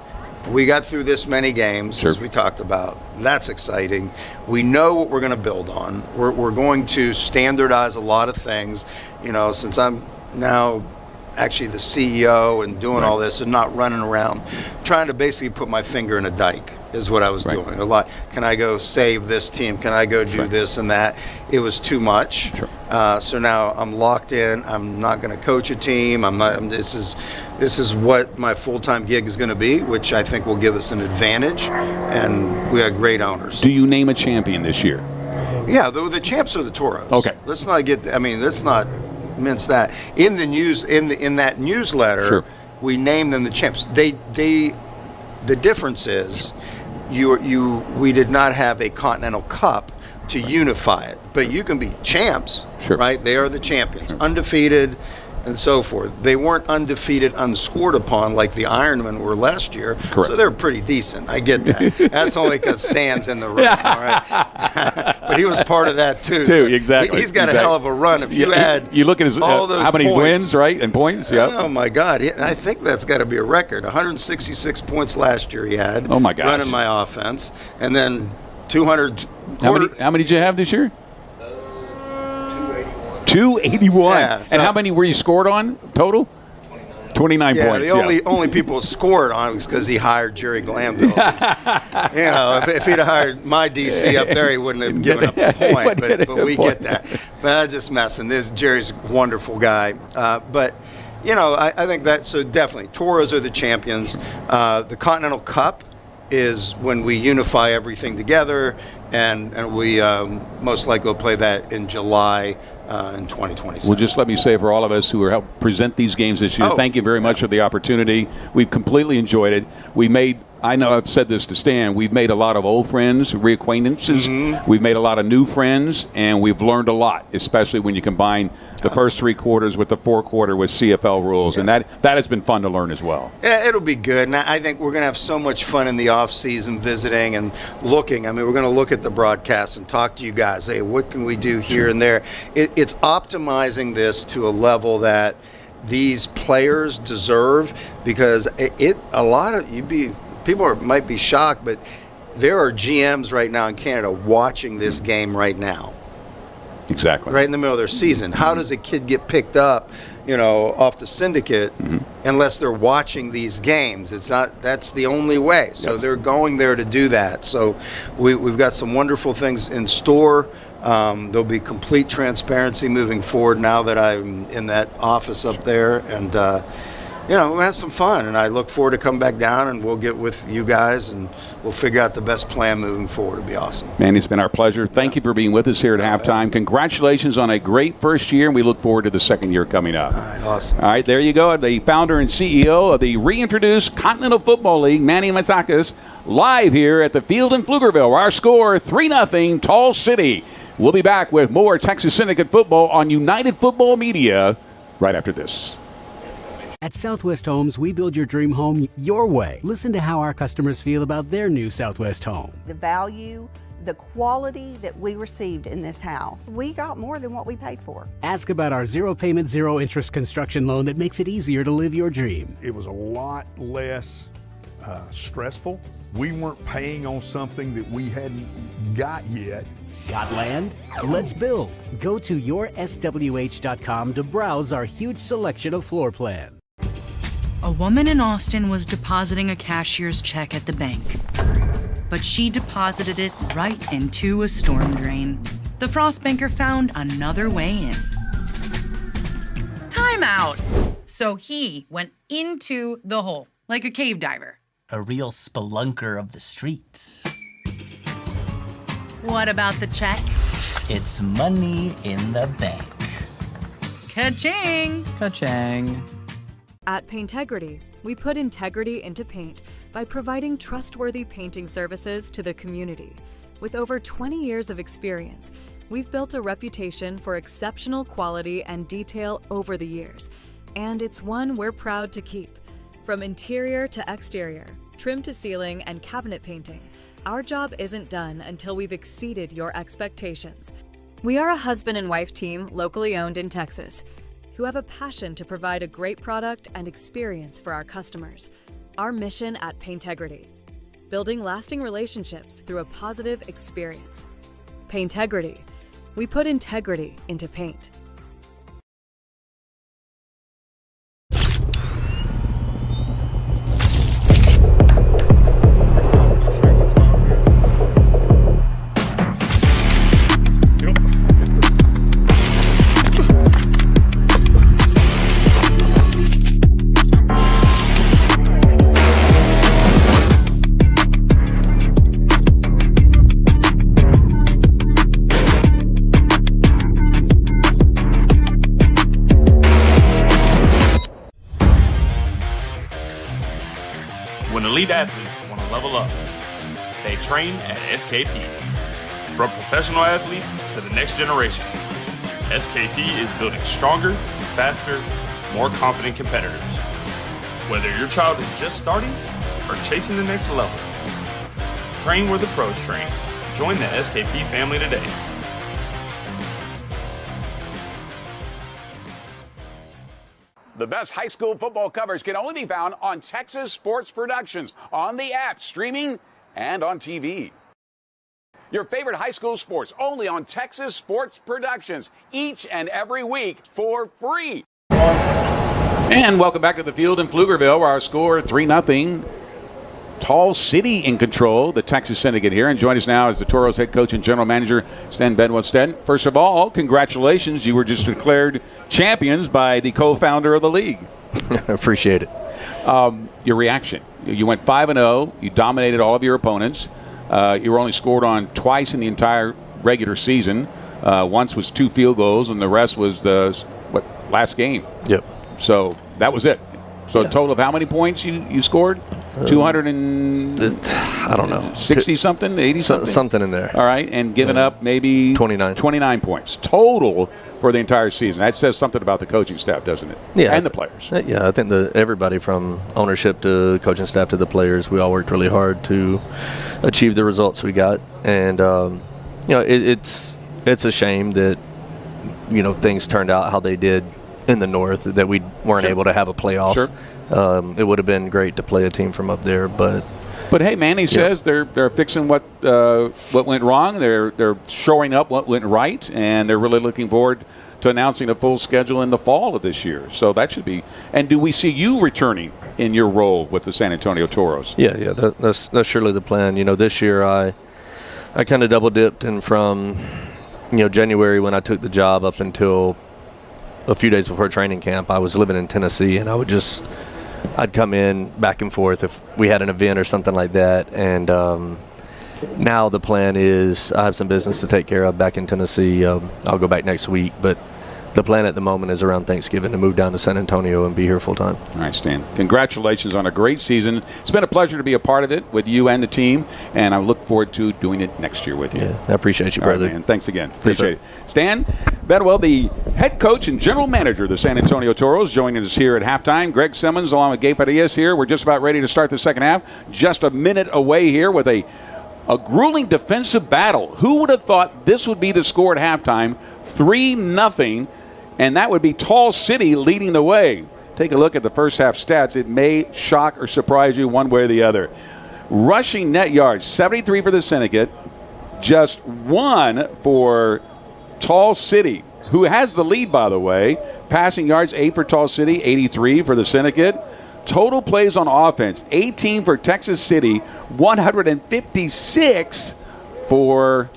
We got through this many games, as we talked about. That's exciting. We know what we're going to build on. We're going to standardize a lot of things. You know, since I'm now actually the CEO and doing all this and not running around trying to basically put my finger in a dike is what I was doing a lot. Can I go save this team? Can I go do this and that? It was too much. So now I'm locked in. I'm not going to coach a team. This is what my full-time gig is going to be, which I think will give us an advantage. And we have great owners. Do you name a champion this year? Yeah, the champs are the Toros. Okay. Let's not let's not mince that. In the news, in that newsletter, we name them the champs. The difference is we did not have a Continental Cup to unify it, but you can be champs, right? They are the champions, undefeated and so forth. They weren't undefeated, unscored upon like the Ironmen were last year, so they're pretty decent. I get that. That's only because Stan's in the room, all right? But he was part of that too. So exactly. He's got a hell of a run. If you add you look at his all those how many points, wins, right, and points. Oh my God! I think that's got to be a record. 166 points last year he had. Oh my gosh! Running my offense, and then 200. How many did you have this year? 281. Yeah, so, and how many were you scored on total? 29 points. The only people scored on was because he hired Jerry Glanville. You know, if he'd have hired my DC up there, he wouldn't have given up a point. But we get that. But I'm just messing. Jerry's a wonderful guy. But you know, I think that so definitely Toros are the champions. The Continental Cup is when we unify everything together, and we most likely will play that in July. In 2027. Well, just let me say for all of us who are helping present these games this year, thank you very much for the opportunity. We've completely enjoyed it. I know I've said this to Stan, we've made a lot of old friends, reacquaintances. We've made a lot of new friends, and we've learned a lot, especially when you combine the first 3 quarters with the 4th quarter with CFL rules. And that has been fun to learn as well. Yeah, it'll be good. And I think we're going to have so much fun in the off season visiting and looking. I mean, we're going to look at the broadcast and talk to you guys. Hey, what can we do here and there? It's optimizing this to a level that these players deserve, because people might be shocked, but there are GMs right now in Canada watching this game right now. Exactly. Right in the middle of their season. How does a kid get picked up, off the syndicate unless they're watching these games? That's the only way. So they're going there to do that. So we've got some wonderful things in store. There'll be complete transparency moving forward now that I'm in that office up there. And, we'll have some fun, and I look forward to coming back down, and we'll get with you guys, and we'll figure out the best plan moving forward. It'll be awesome. Man, it's been our pleasure. Thank you for being with us here at halftime. Congratulations on a great first year, and we look forward to the second year coming up. All right, awesome. All right, there you go. The founder and CEO of the reintroduced Continental Football League, Manny Matsakis, live here at the Pfield in Pflugerville. Our score, 3-0, Tall City. We'll be back with more Texas Syndicate football on United Football Media right after this. At Southwest Homes, we build your dream home your way. Listen to how our customers feel about their new Southwest home. The value, the quality that we received in this house, we got more than what we paid for. Ask about our zero payment, zero interest construction loan that makes it easier to live your dream. It was a lot less stressful. We weren't paying on something that we hadn't got yet. Got land? Let's build. Go to yourswh.com to browse our huge selection of floor plans. A woman in Austin was depositing a cashier's check at the bank, but she deposited it right into a storm drain. The Frost banker found another way in. Time out! So he went into the hole, like a cave diver. A real spelunker of the streets. What about the check? It's money in the bank. Ka-ching! Ka-chang. At Paintegrity, we put integrity into paint by providing trustworthy painting services to the community. With over 20 years of experience, we've built a reputation for exceptional quality and detail over the years, and it's one we're proud to keep. From interior to exterior, trim to ceiling, and cabinet painting, our job isn't done until we've exceeded your expectations. We are a husband and wife team locally owned in Texas, who have a passion to provide a great product and experience for our customers. Our mission at Paintegrity: building lasting relationships through a positive experience. Paintegrity. We put integrity into paint. When elite athletes want to level up, they train at SKP. From professional athletes to the next generation, SKP is building stronger, faster, more confident competitors. Whether your child is just starting or chasing the next level, train where the pros train. Join the SKP family today. The best high school football coverage can only be found on Texas Sports Productions, on the app, streaming, and on TV. Your favorite high school sports only on Texas Sports Productions, each and every week for free. And welcome back to the field in Pflugerville, where our score 3-0. Tall City in control, the Texas Syndicate here. And join us now is the Toros head coach and general manager, Sten Bedwell. Sten, first of all, congratulations. You were just declared champions by the co-founder of the league. Appreciate it. Your reaction. You went 5-0. You dominated all of your opponents. You were only scored on twice in the entire regular season. Once was 2 field goals, and the rest was the last game. Yep. So that was it. So a total of how many points you scored? 200 and I don't know, 60 something, 80 something, something in there. All right, and given up maybe 29 points total for the entire season. That says something about the coaching staff, doesn't it? Yeah, and the players. Yeah, I think everybody from ownership to coaching staff to the players, we all worked really hard to achieve the results we got. And it's a shame that things turned out how they did in the north, that we weren't able to have a playoff. Sure. It would have been great to play a team from up there, but hey, Manny says they're fixing what went wrong. They're shoring up what went right, and they're really looking forward to announcing a full schedule in the fall of this year. So that should be. And do we see you returning in your role with the San Antonio Toros? Yeah, that's surely the plan. This year I kind of double dipped, and from January when I took the job up until a few days before training camp, I was living in Tennessee, and I'd come in back and forth if we had an event or something like that. And now the plan is I have some business to take care of back in Tennessee. I'll go back next week, but the plan at the moment is around Thanksgiving to move down to San Antonio and be here full time. All right, Stan. Congratulations on a great season. It's been a pleasure to be a part of it with you and the team, and I look forward to doing it next year with you. Yeah, I appreciate you, brother. All right, man. Thanks again. Appreciate it. Stan Bedwell, the head coach and general manager of the San Antonio Toros, joining us here at halftime. Greg Simmons along with Gabe Padillas here. We're just about ready to start the second half. Just a minute away here with a grueling defensive battle. Who would have thought this would be the score at halftime? 3-0. And that would be Tall City leading the way. Take a look at the first half stats. It may shock or surprise you one way or the other. Rushing net yards, 73 for the Syndicate, just 1 for Tall City, who has the lead, by the way. Passing yards, 8 for Tall City, 83 for the Syndicate. Total plays on offense, 18 for Texas City, 156 for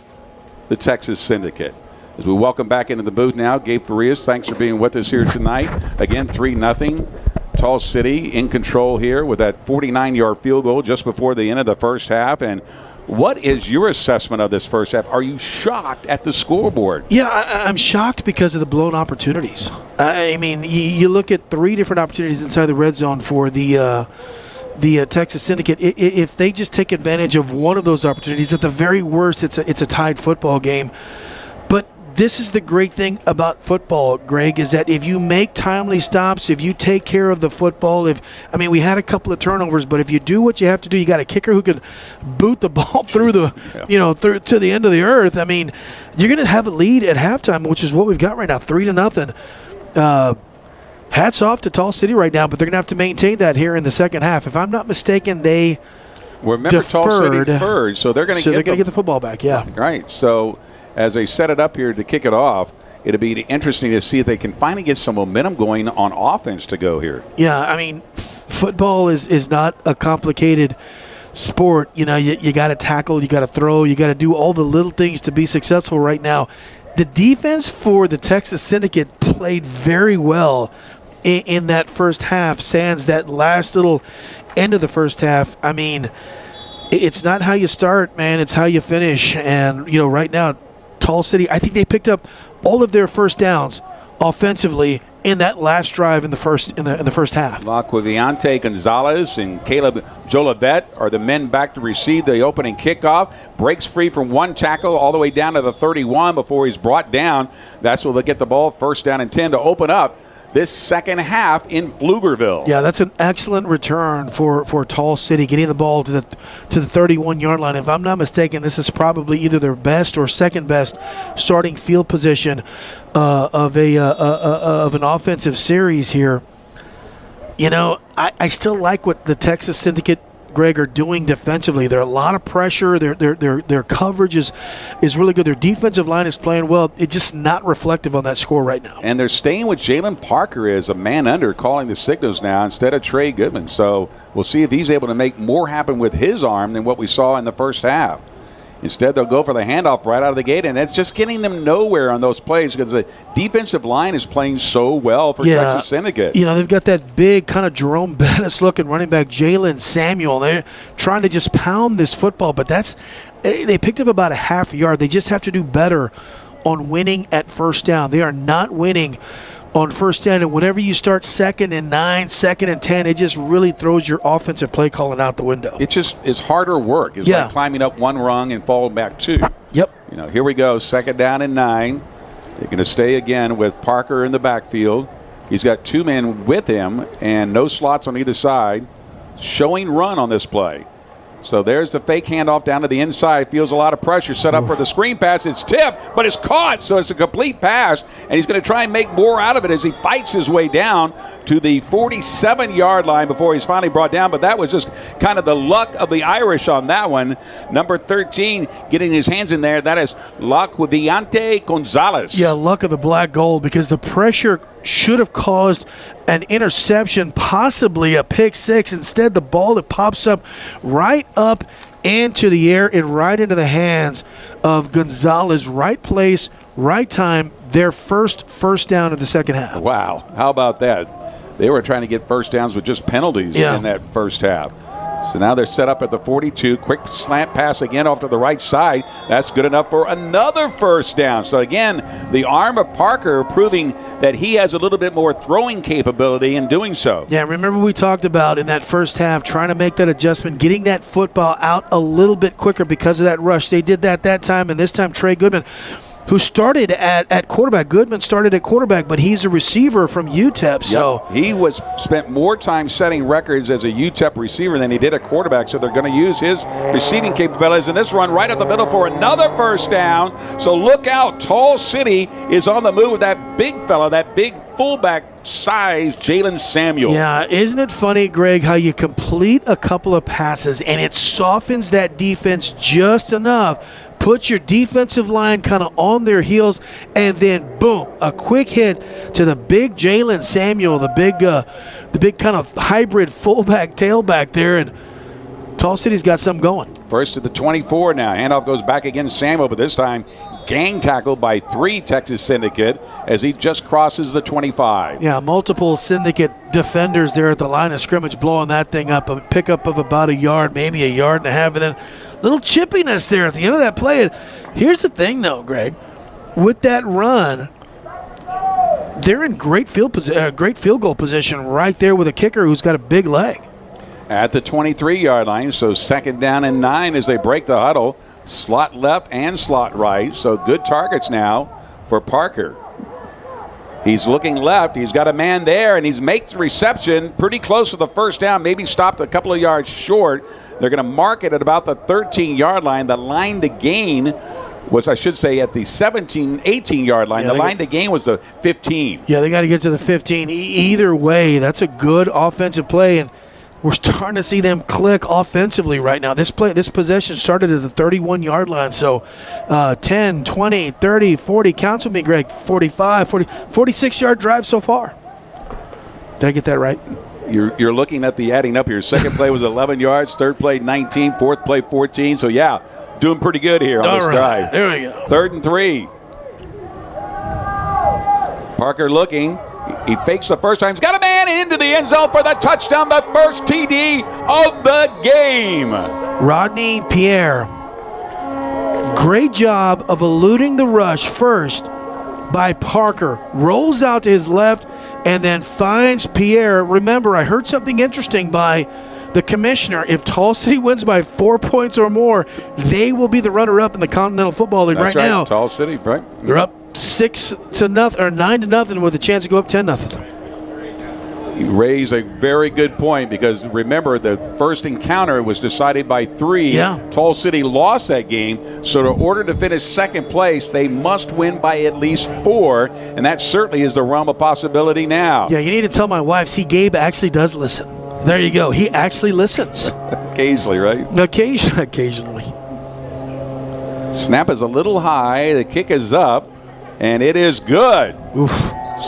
the Texas Syndicate. As we welcome back into the booth now, Gabe Farias, thanks for being with us here tonight. Again, 3-0. Tall City in control here with that 49-yard field goal just before the end of the first half. And what is your assessment of this first half? Are you shocked at the scoreboard? Yeah, I'm shocked because of the blown opportunities. I mean, you look at 3 different opportunities inside the red zone for the Texas Syndicate. If they just take advantage of one of those opportunities, at the very worst, it's a tied football game. But this is the great thing about football, Greg, is that if you make timely stops, if you take care of the football, we had a couple of turnovers, but if you do what you have to do, you got a kicker who can boot the ball through to the end of the earth. I mean, you're going to have a lead at halftime, which is what we've got right now, 3-0. hats off to Tall City right now, but they're going to have to maintain that here in the second half. If I'm not mistaken, they remember Tall City deferred, so they're going to get the football back, yeah. Right, so as they set it up here to kick it off, it'll be interesting to see if they can finally get some momentum going on offense to go here. Yeah, I mean, football is not a complicated sport. You know, you got to tackle, you got to throw, you got to do all the little things to be successful right now. The defense for the Texas Syndicate played very well in that first half, sans that last little end of the first half. I mean, it's not how you start, man. It's how you finish. And, you know, right now, Tall City, I think they picked up all of their first downs offensively in that last drive in the first half. Laquaviante Gonzalez and Caleb Jolivet are the men back to receive the opening kickoff. Breaks free from one tackle all the way down to the 31 before he's brought down. That's where they'll get the ball, 1st down and 10 to open up this second half in Pflugerville. Yeah, that's an excellent return for Tall City, getting the ball to the 31-yard line. If I'm not mistaken, this is probably either their best or second best starting field position of an offensive series here. You know, I still like what the Texas Syndicate, Greg, are doing defensively. There's a lot of pressure. Their coverage is really good. Their defensive line is playing well. It's just not reflective on that score right now. And they're staying with Jalen Parker as a man under, calling the signals now instead of Trey Goodman. So we'll see if he's able to make more happen with his arm than what we saw in the first half. Instead, they'll go for the handoff right out of the gate, and it's just getting them nowhere on those plays because the defensive line is playing so well for Texas Syndicate. You know, they've got that big kind of Jerome Bettis-looking running back, Jalen Samuel. They're trying to just pound this football, but they picked up about a half yard. They just have to do better on winning at first down. They are not winning on first down, and whenever you start 2nd and 9, 2nd and 10, it just really throws your offensive play calling out the window. It's harder work. It's like climbing up one rung and falling back 2. Yep. You know, here we go, 2nd down and 9. They're going to stay again with Parker in the backfield. He's got 2 men with him and no slots on either side. Showing run on this play. So there's the fake handoff down to the inside. Feels a lot of pressure set up for the screen pass. It's tipped, but it's caught, so it's a complete pass. And he's going to try and make more out of it as he fights his way down to the 47-yard line before he's finally brought down. But that was just kind of the luck of the Irish on that one. Number 13 getting his hands in there. That is Laquaviante Gonzalez. Yeah, luck of the black gold, because the pressure should have caused an interception, possibly a pick six. Instead, the ball that pops up right up into the air and right into the hands of Gonzalez. Right place, right time, their first down of the second half. Wow, how about that? They were trying to get first downs with just penalties in that first half. So now they're set up at the 42. Quick slant pass again off to the right side. That's good enough for another first down. So again, the arm of Parker proving that he has a little bit more throwing capability in doing so. Yeah, remember we talked about in that first half trying to make that adjustment, getting that football out a little bit quicker because of that rush. They did that time, and this time Trey Goodman, who started at quarterback. Goodman started at quarterback, but he's a receiver from UTEP. So he spent more time setting records as a UTEP receiver than he did at quarterback, so they're going to use his receiving capabilities in this run right up the middle for another first down. So look out. Tall City is on the move with that big fella, that big fullback size, Jalen Samuel. Yeah, isn't it funny, Greg, how you complete a couple of passes and it softens that defense just enough, puts your defensive line kind of on their heels, and then boom, a quick hit to the big Jalen Samuel, the big kind of hybrid fullback tailback there, and Tall City's got something going. First to the 24 now. Handoff goes back against Samuel, but this time gang tackled by 3 Texas Syndicate as he just crosses the 25. Yeah, multiple Syndicate defenders there at the line of scrimmage blowing that thing up. A pickup of about a yard, maybe a yard and a half, and then little chippiness there at the end of that play. Here's the thing, though, Greg. With that run, they're in great field goal position right there with a kicker who's got a big leg. At the 23-yard line, so 2nd down and 9 as they break the huddle. Slot left and slot right, so good targets now for Parker. He's looking left. He's got a man there, and he makes the reception pretty close to the first down, maybe stopped a couple of yards short. They're going to mark it at about the 13-yard line. The line to gain was, I should say, at the 18-yard line. The line to gain was the 15. Yeah, they got to get to the 15. Either way, that's a good offensive play, and we're starting to see them click offensively right now. This possession started at the 31-yard line, so 10, 20, 30, 40, counts with me, Greg, 45, 40, 46-yard drive so far. Did I get that right? You're looking at the adding up here. Second play was 11 yards, third play 19, fourth play 14. So, yeah, doing pretty good here on this drive. There we go. 3rd and 3. Parker looking. He fakes the first time. He's got a man into the end zone for the touchdown, the first TD of the game. Rodney Pierre. Great job of eluding the rush first by Parker. Rolls out to his left and then finds Pierre. Remember, I heard something interesting by the commissioner. If Tall City wins by 4 points or more, they will be the runner-up in the Continental Football League. That's right now. Tall City, right? They're up 6-0 or 9-0 with a chance to go up 10-0. You raise a very good point because remember the first encounter was decided by 3. Yeah. Tall City lost that game, so in order to finish second place, they must win by at least 4, and that certainly is the realm of possibility now. Yeah, you need to tell my wife. See, Gabe actually does listen. There you go. He actually listens. Occasionally, right? Occasionally. Snap is a little high. The kick is up, and it is good. Oof.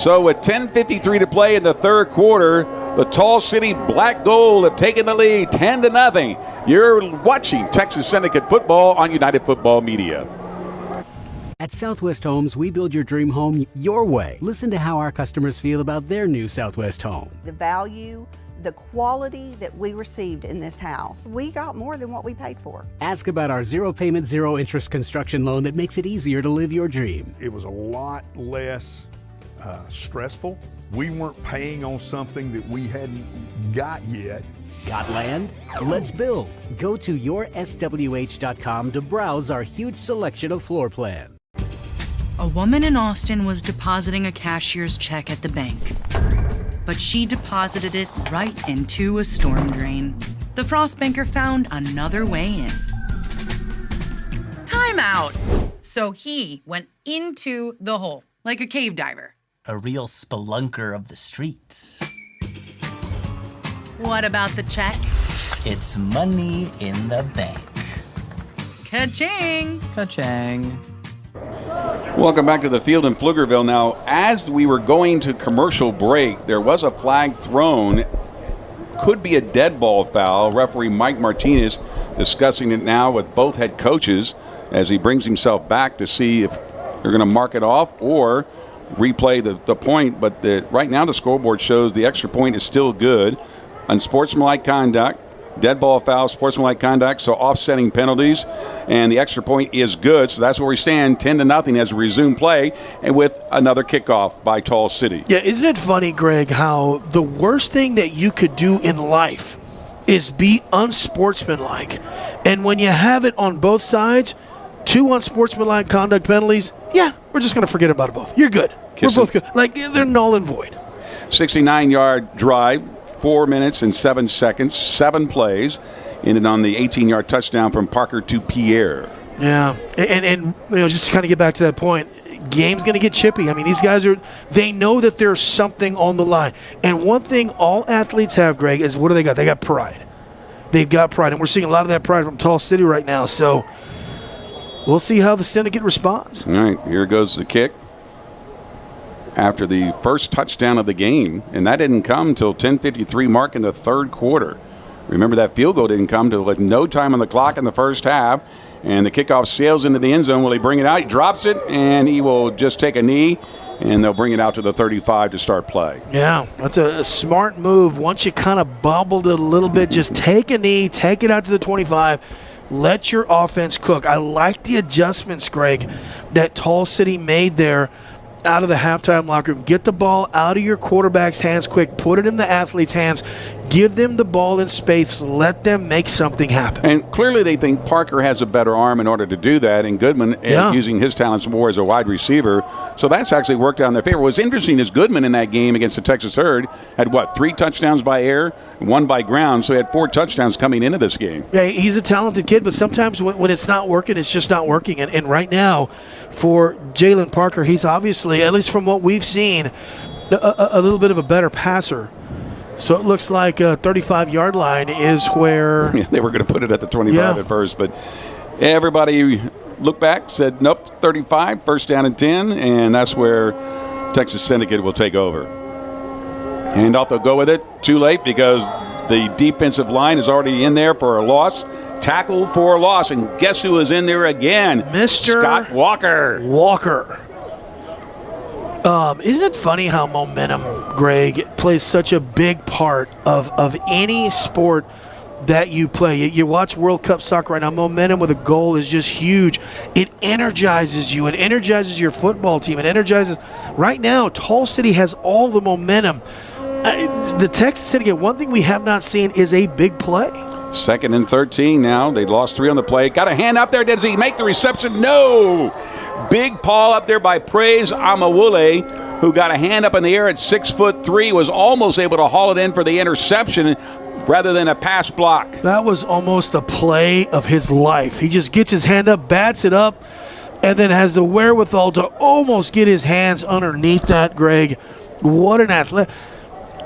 So with 10:53 to play in the third quarter, the Tall City Black Gold have taken the lead 10-0. You're watching Texas Syndicate football on United Football Media. At Southwest Homes, we build your dream home your way. Listen to how our customers feel about their new Southwest home. The value, the quality that we received in this house, we got more than what we paid for. Ask about our zero payment, zero interest construction loan that makes it easier to live your dream. It was a lot less stressful. We weren't paying on something that we hadn't got yet. Got land? Let's build. Go to yourswh.com to browse our huge selection of floor plans. A woman in Austin was depositing a cashier's check at the bank, but she deposited it right into a storm drain. The frost banker found another way in. Time out! So he went into the hole, like a cave diver. A real spelunker of the streets. What about the check? It's money in the bank. Ka-ching! Ka-chang. Welcome back to the field in Pflugerville. Now, as we were going to commercial break, there was a flag thrown. Could be a dead ball foul. Referee Mike Martinez discussing it now with both head coaches as he brings himself back to see if they're going to mark it off or replay the point. But right now the scoreboard shows the extra point is still good. Unsportsmanlike conduct, dead ball foul, sportsmanlike conduct, so offsetting penalties, and the extra point is good. So that's where we stand, 10-0 as we resume play, and with another kickoff by Tall City. Yeah, isn't it funny, Greg, how the worst thing that you could do in life is be unsportsmanlike. And when you have it on both sides, 2 unsportsmanlike conduct penalties, yeah, we're just going to forget about it both. You're good. We're both good. Like, they're null and void. 69-yard drive, 4 minutes and 7 seconds, 7 plays, ended on the 18-yard touchdown from Parker to Pierre. Yeah, and you know, just to kind of get back to that point, game's going to get chippy. I mean, these guys they know that there's something on the line. And one thing all athletes have, Greg, is what do they got? They got pride. They've got pride, and we're seeing a lot of that pride from Tall City right now. So we'll see how the Syndicate responds. All right, here goes the kick. After the first touchdown of the game, and that didn't come until 10:53 mark in the third quarter. Remember, that field goal didn't come till with no time on the clock in the first half, and the kickoff sails into the end zone. Will he bring it out? He drops it, and he will just take a knee, and they'll bring it out to the 35 to start play. Yeah, that's a smart move. Once you kind of bobbled it a little bit, just take a knee, take it out to the 25, let your offense cook. I like the adjustments, Greg, that Tall City made there out of the halftime locker room. Get the ball out of your quarterback's hands quick. Put it in the athlete's hands. Give them the ball in space. Let them make something happen. And clearly they think Parker has a better arm in order to do that, and Goodman using his talents more as a wide receiver. So that's actually worked out in their favor. What's interesting is Goodman in that game against the Texas Herd had, 3 touchdowns by air, 1 by ground, so he had 4 touchdowns coming into this game. Yeah, he's a talented kid, but sometimes when it's not working, it's just not working. And right now, for Jalen Parker, he's obviously, at least from what we've seen, a little bit of a better passer. So it looks like a 35-yard line is where... Yeah, they were going to put it at the 25 at first, but everybody looked back, said, nope, 35, first down and 10, and that's where Texas Syndicate will take over. Handoff, they'll go with it. Too late because the defensive line is already in there for a loss. Tackle for a loss, and guess who is in there again? Mr. Scott Walker. Isn't it funny how momentum, Greg, plays such a big part of any sport that you play? You watch World Cup soccer right now, momentum with a goal is just huge. It energizes you. It energizes your football team. It energizes. Right now, Tall City has all the momentum. The Texas Syndicate, one thing we have not seen is a big play. 2nd and 13 now. They lost 3 on the play. Got a hand up there. Does he make the reception? No. Big paw up there by Praise Amawule, who got a hand up in the air at 6'3", was almost able to haul it in for the interception rather than a pass block. That was almost the play of his life. He just gets his hand up, bats it up, and then has the wherewithal to almost get his hands underneath that, Greg. What an athlete.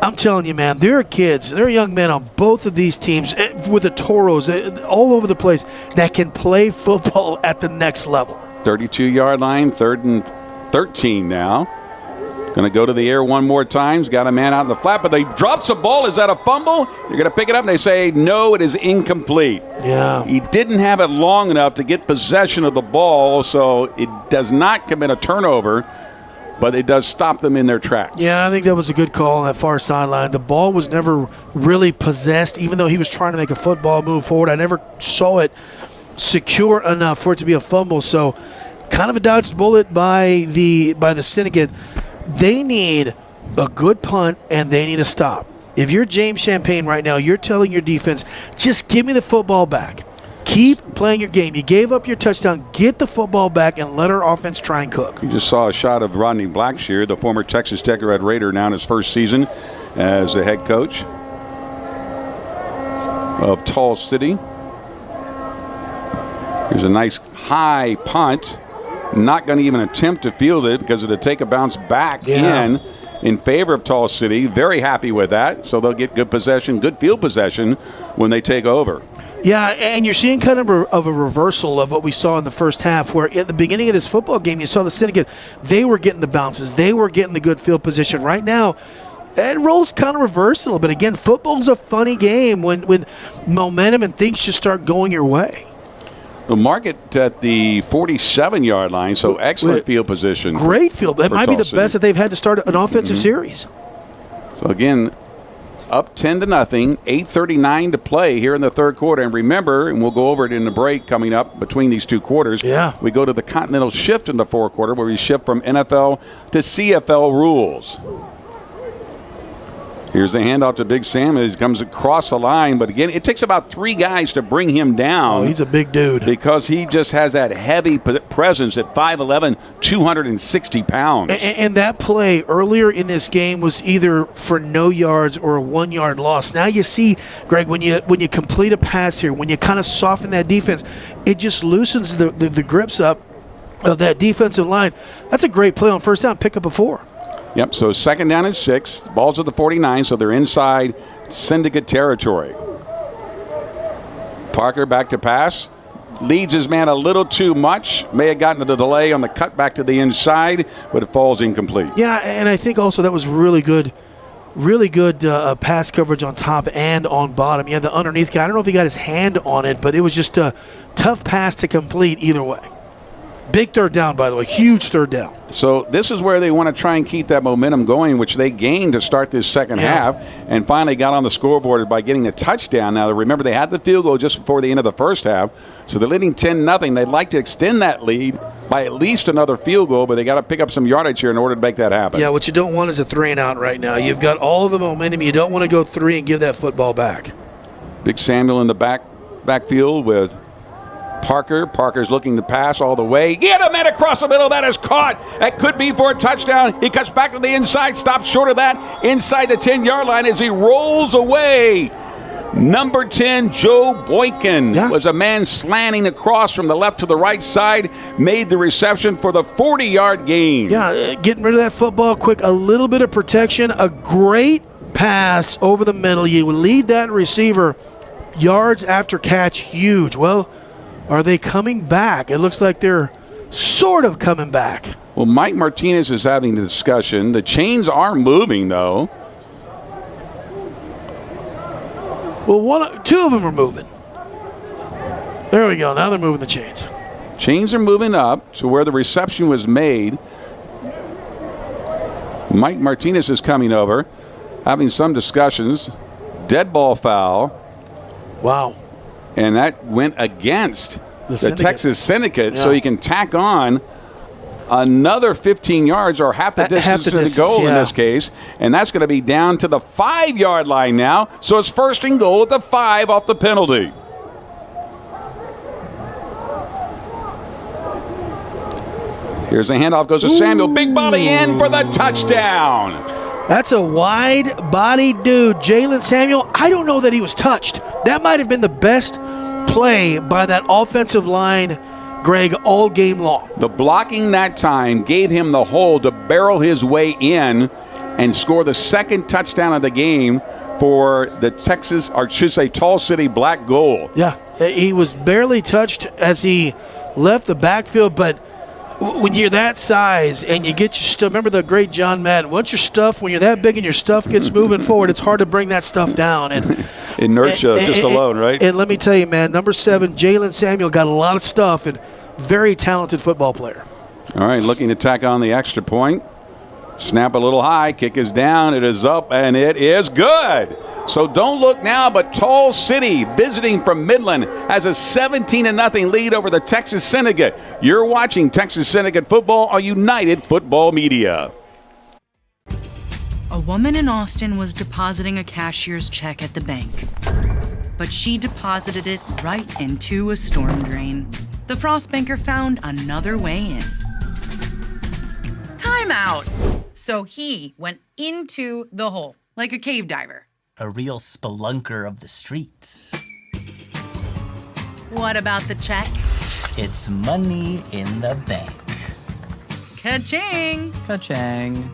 I'm telling you, man, there are kids, there are young men on both of these teams with the Toros all over the place that can play football at the next level. 32-yard line, 3rd and 13 now. Going to go to the air one more time. Got a man out in the flat, but they drops the ball. Is that a fumble? You're going to pick it up, and they say, no, it is incomplete. Yeah. He didn't have it long enough to get possession of the ball, so it does not commit a turnover, but it does stop them in their tracks. Yeah, I think that was a good call on that far sideline. The ball was never really possessed, even though he was trying to make a football move forward. I never saw it secure enough for it to be a fumble, so kind of a dodged bullet by the Syndicate. They need a good punt, and they need a stop. If you're James Champagne right now, you're telling your defense, just give me the football back. Keep playing your game. You gave up your touchdown. Get the football back and let our offense try and cook. You just saw a shot of Rodney Blackshear, the former Texas Tech Red Raider, now in his first season as the head coach of Tall City. Here's a nice high punt. Not going to even attempt to field it because it'll take a bounce back in favor of Tall City. Very happy with that. So they'll get good possession, good field possession when they take over. Yeah, and you're seeing kind of a reversal of what we saw in the first half, where at the beginning of this football game, you saw the Syndicate, they were getting the bounces. They were getting the good field position. Right now, it rolls kind of reverse a little bit. Again, football's a funny game when momentum and things just start going your way. The market at the 47-yard line, so excellent field position. Great field. That might be the best that they've had to start an offensive series. So, again, up 10-0, 8:39 to play here in the third quarter. And remember, and we'll go over it in the break coming up between these two quarters, we go to the Continental shift in the fourth quarter where we shift from NFL to CFL rules. Here's the handoff to Big Sam as he comes across the line. But again, it takes about 3 guys to bring him down. Oh, he's a big dude. Because he just has that heavy presence at 5'11", 260 pounds. And that play earlier in this game was either for no yards or a 1-yard loss. Now you see, Greg, when you complete a pass here, when you kind of soften that defense, it just loosens the grips up of that defensive line. That's a great play on first down. Pick up a 4. Yep, so 2nd down and 6. Ball's at the 49, so they're inside Syndicate territory. Parker back to pass. Leads his man a little too much. May have gotten to the delay on the cut back to the inside, but it falls incomplete. Yeah, and I think also that was really good pass coverage on top and on bottom. Yeah, the underneath guy, I don't know if he got his hand on it, but it was just a tough pass to complete either way. Big third down, by the way. Huge third down. So this is where they want to try and keep that momentum going, which they gained to start this second half, and finally got on the scoreboard by getting a touchdown. Now, remember, they had the field goal just before the end of the first half, so they're leading 10-0. They'd like to extend that lead by at least another field goal, but they got to pick up some yardage here in order to make that happen. Yeah, what you don't want is a 3-and-out right now. You've got all of the momentum. You don't want to go 3 and give that football back. Big Samuel in the backfield with Parker. Parker's looking to pass all the way. Get a man across the middle. That is caught. That could be for a touchdown. He cuts back to the inside, stops short of that, inside the 10-yard line as he rolls away. Number 10, Joe Boykin, was a man slanting across from the left to the right side, made the reception for the 40-yard gain. Yeah, getting rid of that football quick, a little bit of protection, a great pass over the middle. You lead that receiver yards after catch, huge. Well, are they coming back? It looks like they're sort of coming back. Well, Mike Martinez is having the discussion. The chains are moving, though. Well, 2 of them are moving. There we go. Now they're moving the chains. Chains are moving up to where the reception was made. Mike Martinez is coming over, having some discussions. Dead ball foul. Wow. And that went against the Texas Syndicate, Yeah. so he can tack on another 15 yards or half the distance to the goal in this case. And that's going to be down to the 5-yard line now. So it's 1st and goal at the 5 off the penalty. Here's a handoff, goes to Samuel. Big body in for the touchdown. That's a wide-bodied dude, Jalen Samuel. I don't know that he was touched. That might have been the best play by that offensive line, Greg, all game long. The blocking that time gave him the hole to barrel his way in and score the 2nd touchdown of the game for the Texas, or I should say Tall City Black Gold. Yeah, he was barely touched as he left the backfield, but when you're that size and you get your stuff, remember the great John Madden, once your stuff, when you're that big and your stuff gets moving forward, it's hard to bring that stuff down. And inertia alone, right? And let me tell you, man, number 7, Jalen Samuel, got a lot of stuff and very talented football player. All right, looking to tack on the extra point. Snap a little high, kick is down, it is up, and it is good. So don't look now, but Tall City, visiting from Midland, has a 17-0 lead over the Texas Syndicate. You're watching Texas Syndicate football on United Football Media. A woman in Austin was depositing a cashier's check at the bank, but she deposited it right into a storm drain. The frost banker found another way in. Time out! So he went into the hole, like a cave diver. A real spelunker of the streets. What about the check? It's money in the bank. Ka-ching! Ka-chang.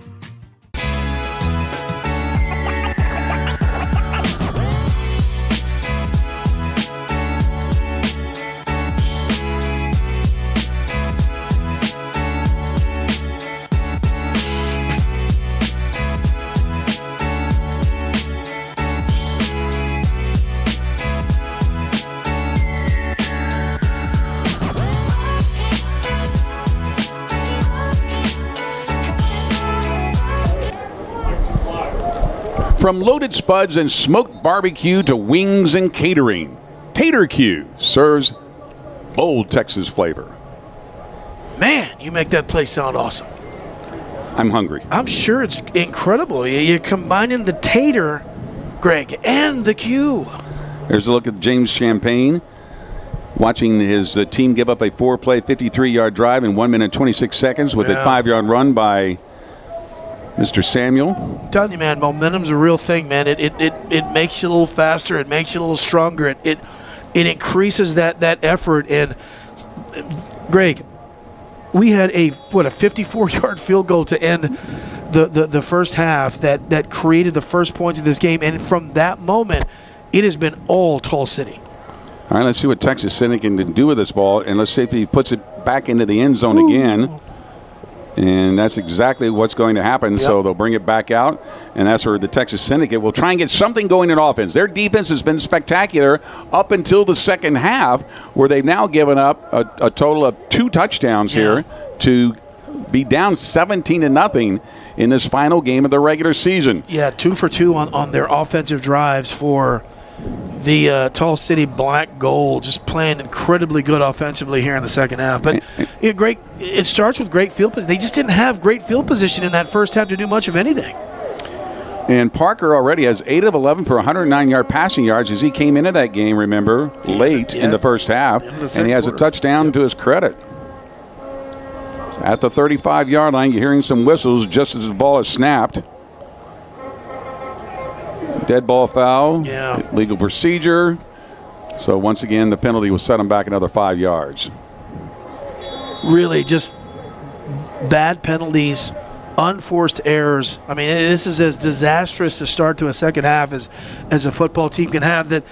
From loaded spuds and smoked barbecue to wings and catering, Tater Q serves bold Texas flavor. Man, you make that place sound awesome. I'm hungry. I'm sure it's incredible. You're combining the tater, Greg, and the Q. There's a look at James Champagne watching his team give up a 4-play, 53-yard drive in 1 minute 26 seconds with a 5-yard run by Mr. Samuel. I'm telling you, man, momentum's a real thing, man. It makes you a little faster. It makes you a little stronger. It increases that effort. And, Greg, we had a 54-yard field goal to end the first half that created the first points of this game. And from that moment, it has been all Tall City. All right, let's see what Texas Syndicate can do with this ball. And let's see if he puts it back into the end zone again. And that's exactly what's going to happen. Yep. So they'll bring it back out, and that's where the Texas Syndicate will try and get something going in offense. Their defense has been spectacular up until the second half, where they've now given up a total of 2 touchdowns here to be down 17-0 in this final game of the regular season. Yeah, 2 for 2 on their offensive drives for the Tall City Black Gold just playing incredibly good offensively here in the second half. But great. It starts with great field position. They just didn't have great field position in that first half to do much of anything. And Parker already has 8 of 11 for 109-yard passing yards as he came into that game, remember, late in the first half. And he has a touchdown to his credit. At the 35-yard line, you're hearing some whistles just as the ball is snapped. Dead ball foul, legal procedure. So once again, the penalty will set him back another 5 yards. Really just bad penalties, unforced errors. I mean, this is as disastrous a start to a second half as a football team can have, that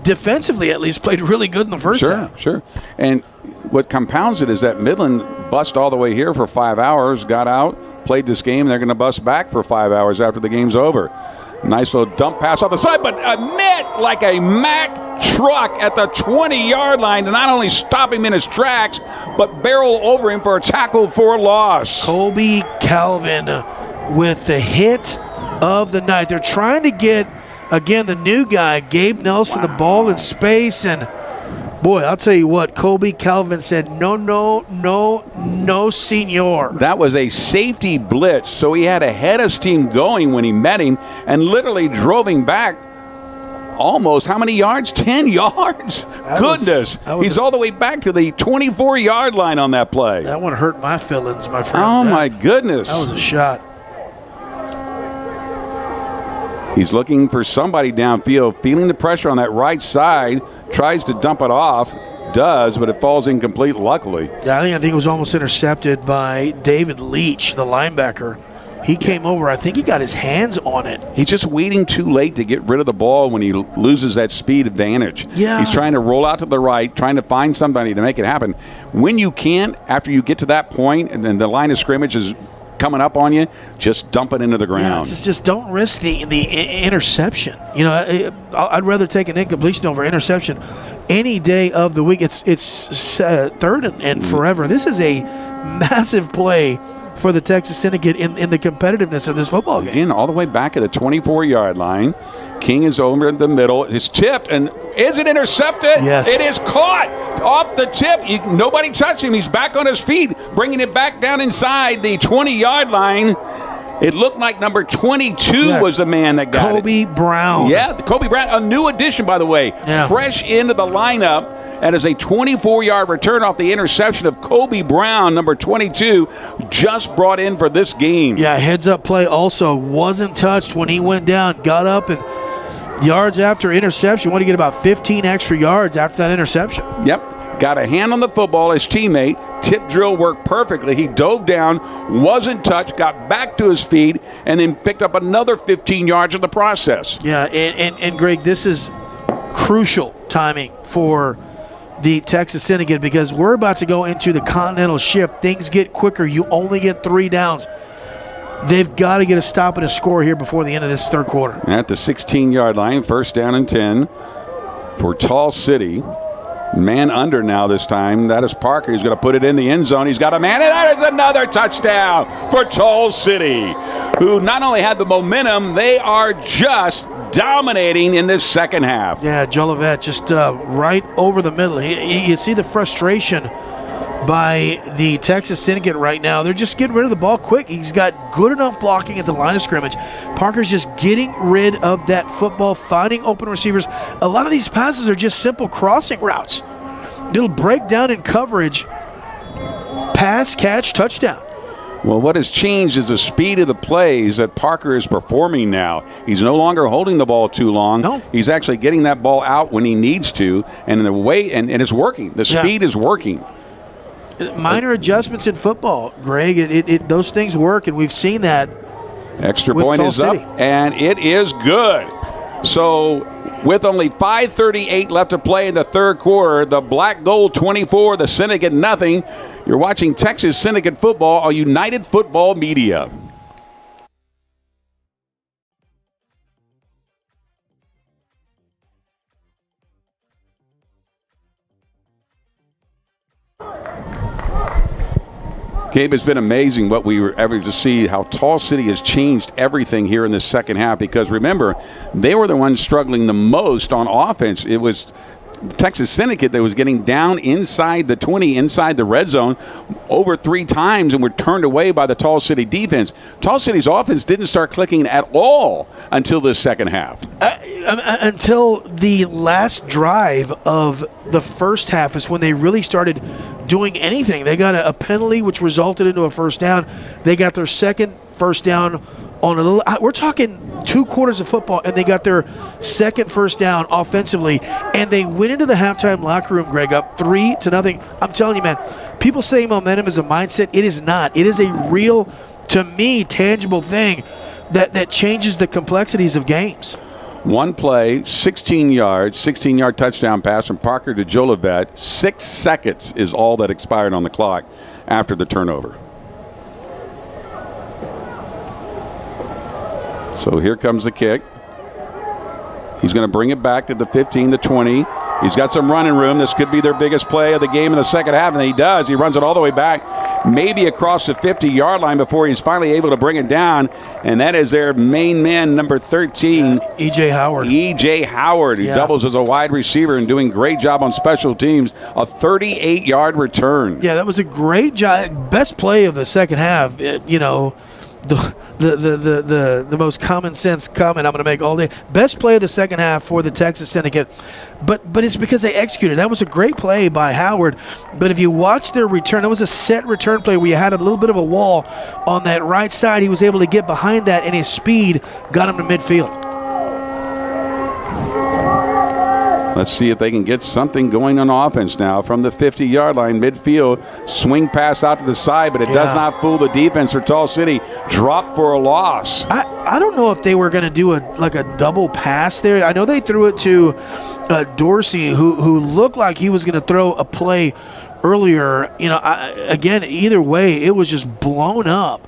defensively at least played really good in the first half. Sure. And what compounds it is that Midland bust all the way here for 5 hours, got out, played this game. They're going to bust back for 5 hours after the game's over. Nice little dump pass off the side, but a net like a Mack truck at the 20-yard line to not only stop him in his tracks, but barrel over him for a tackle for loss. Colby Calvin with the hit of the night. They're trying to get, again, the new guy, Gabe Nelson, the ball in space, and boy, I'll tell you what, Colby Calvin said, no, senor. That was a safety blitz, so he had a head of steam going when he met him and literally drove him back almost, how many yards? 10 yards. Goodness. He's all the way back to the 24-yard line on that play. That one hurt my feelings, my friend. Oh, my goodness. That was a shot. He's looking for somebody downfield, feeling the pressure on that right side, tries to dump it off, does, but it falls incomplete, luckily. Yeah, I think it was almost intercepted by David Leach, the linebacker. He came over. I think he got his hands on it. He's just waiting too late to get rid of the ball when he loses that speed advantage. Yeah. He's trying to roll out to the right, trying to find somebody to make it happen. When you can't, after you get to that point, and then the line of scrimmage is coming up on you, just dump it into the ground. Yeah, just don't risk the interception. You know, I'd rather take an incompletion over interception any day of the week. It's third and forever. This is a massive play for the Texas Syndicate in the competitiveness of this football game. Again, all the way back at the 24-yard line. King is over in the middle. It's tipped, and is it intercepted? Yes. It is caught off the tip. Nobody touched him. He's back on his feet, bringing it back down inside the 20-yard line. It looked like number 22 was the man that got Kobe Brown. Yeah, Kobe Brown, a new addition, by the way. Fresh into the lineup. And as a 24-yard return off the interception of Kobe Brown, number 22, just brought in for this game. Yeah, heads-up play also wasn't touched when he went down, got up, and yards after interception, want to get about 15 extra yards after that interception. Yep, got a hand on the football, his teammate. Tip drill worked perfectly. He dove down, wasn't touched, got back to his feet, and then picked up another 15 yards in the process. Yeah, and Greg, this is crucial timing for the Texas Syndicate because we're about to go into the Continental shift. Things get quicker. You only get 3 downs. They've got to get a stop and a score here before the end of this third quarter. At the 16-yard line, first down and 10 for Tall City. Man under now this time. That is Parker. He's going to put it in the end zone. He's got a man, and that is another touchdown for Tall City, who not only had the momentum, they are just dominating in this second half. Yeah, Jolivet just right over the middle. You see the frustration by the Texas Syndicate right now. They're just getting rid of the ball quick. He's got good enough blocking at the line of scrimmage. Parker's just getting rid of that football, finding open receivers. A lot of these passes are just simple crossing routes. It'll break down in coverage. Pass, catch, touchdown. Well, what has changed is the speed of the plays that Parker is performing now. He's no longer holding the ball too long. No. He's actually getting that ball out when he needs to, and the way and it's working. The speed is working. Minor adjustments in football, Greg. Those things work, and we've seen that. Extra point is up, and it is good. So with only 5:38 left to play in the third quarter, the Black Gold 24, the Syndicate nothing. You're watching Texas Syndicate football on United Football Media. Gabe, it's been amazing what we were able to see, how Tall City has changed everything here in the second half, because remember, they were the ones struggling the most on offense. It was Texas Syndicate that was getting down inside the 20, inside the red zone over 3 times, and were turned away by the Tall City defense. Tall City's offense didn't start clicking at all until the second half. Until the last drive of the first half is when they really started doing anything. They got a penalty, which resulted into a first down. They got their second first down on a little, we're talking 2 quarters of football, and they got their second first down offensively, and they went into the halftime locker room, Greg, up 3-0. I'm telling you, man, people say momentum is a mindset. It is not. It is a real, to me, tangible thing that changes the complexities of games. One play, 16 yards, 16-yard touchdown pass from Parker to Jolivet. 6 seconds is all that expired on the clock after the turnover. So here comes the kick. He's going to bring it back to the 15, the 20. He's got some running room. This could be their biggest play of the game in the second half, and he does. He runs it all the way back, maybe across the 50-yard line before he's finally able to bring it down, and that is their main man, number 13. E.J. Howard. E.J. Howard, who doubles as a wide receiver and doing great job on special teams. A 38-yard return. Yeah, that was a great job. Best play of the second half, the most common sense comment I'm going to make all day. Best play of the second half for the Texas Syndicate, but it's because they executed. That was a great play by Howard, but if you watch their return, that was a set return play where you had a little bit of a wall on that right side. He was able to get behind that, and his speed got him to midfield. Let's see if they can get something going on offense now from the 50-yard line, midfield. Swing pass out to the side, but it does not fool the defense for Tall City. Drop for a loss. I don't know if they were going to do a double pass there. I know they threw it to Dorsey, who looked like he was going to throw a play earlier. Again, either way, it was just blown up.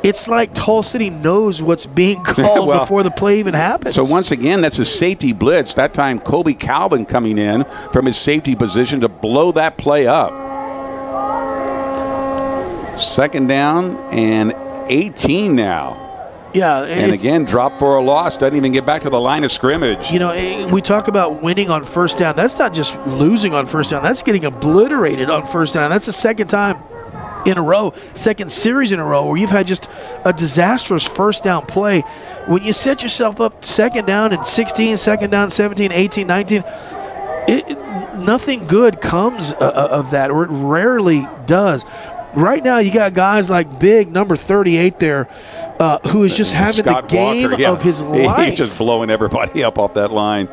It's like Tall City knows what's being called before the play even happens. So once again, that's a safety blitz. That time, Kobe Calvin coming in from his safety position to blow that play up. Second down and 18 now. Yeah. And again, drop for a loss. Doesn't even get back to the line of scrimmage. We talk about winning on first down. That's not just losing on first down. That's getting obliterated on first down. That's the second time in a row, second series in a row where you've had just a disastrous first down play. When you set yourself up second down and 16, second down 17, 18, 19, nothing good comes of that, or it rarely does. Right now you got guys like big number 38 there who is just having Scott the game Walker, of his life. He's just blowing everybody up off that line.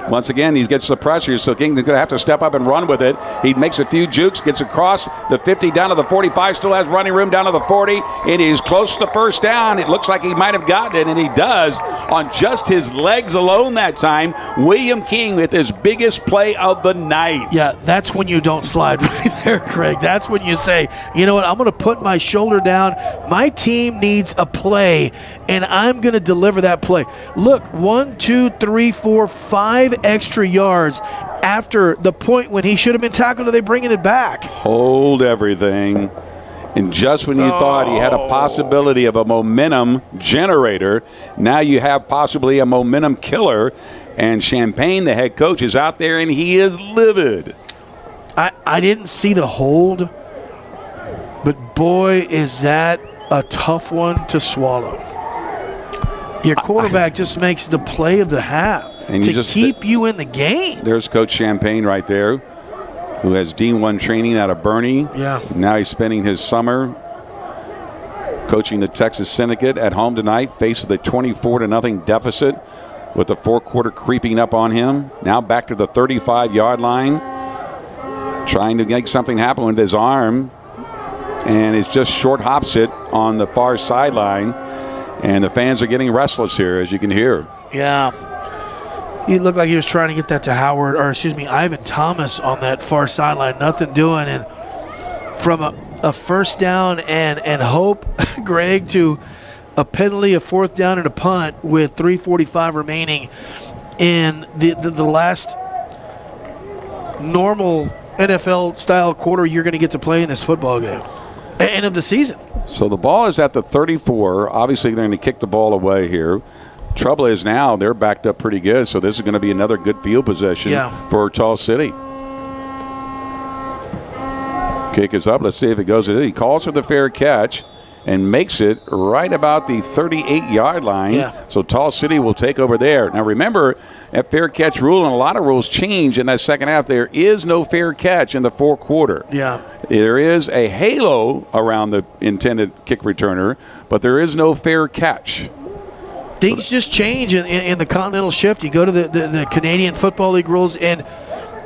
Once again, he gets the pressure, so King's going to have to step up and run with it. He makes a few jukes, gets across the 50 down to the 45, still has running room down to the 40, and he's close to the first down. It looks like he might have gotten it, and he does on just his legs alone that time. William King with his biggest play of the night. Yeah, that's when you don't slide right there, Craig. That's when you say, you know what, I'm going to put my shoulder down. My team needs a play, and I'm going to deliver that play. Look, 1, 2, 3, 4, 5 extra yards after the point when he should have been tackled. Are they bringing it back? Hold everything. And just when you thought he had a possibility of a momentum generator, now you have possibly a momentum killer. And Champagne, the head coach, is out there, and he is livid. I didn't see the hold, but boy, is that a tough one to swallow. Your quarterback just makes the play of the half and to keep you in the game. There's Coach Champagne right there, who has D1 training out of Bernie. Yeah. Now he's spending his summer coaching the Texas Syndicate at home tonight, faced with a 24-0 deficit with the fourth quarter creeping up on him. Now back to the 35-yard line, trying to make something happen with his arm. And it's just short hops it on the far sideline. And the fans are getting restless here, as you can hear. Yeah. He looked like he was trying to get that to Ivan Thomas on that far sideline. Nothing doing. And from a first down and hope, Greg, to a penalty, a fourth down, and a punt with 3:45 remaining in the last normal NFL-style quarter you're going to get to play in this football game. And of the season. So the ball is at the 34. Obviously, they're going to kick the ball away here. Trouble is now they're backed up pretty good, so this is going to be another good field possession for Tall City. Kick is up. Let's see if it goes. He calls for the fair catch and makes it right about the 38-yard line. Yeah. So Tall City will take over there. Now remember, that fair catch rule and a lot of rules change in that second half. There is no fair catch in the fourth quarter. Yeah. There is a halo around the intended kick returner, but there is no fair catch. Things just change in the Continental shift. You go to the Canadian Football League rules, and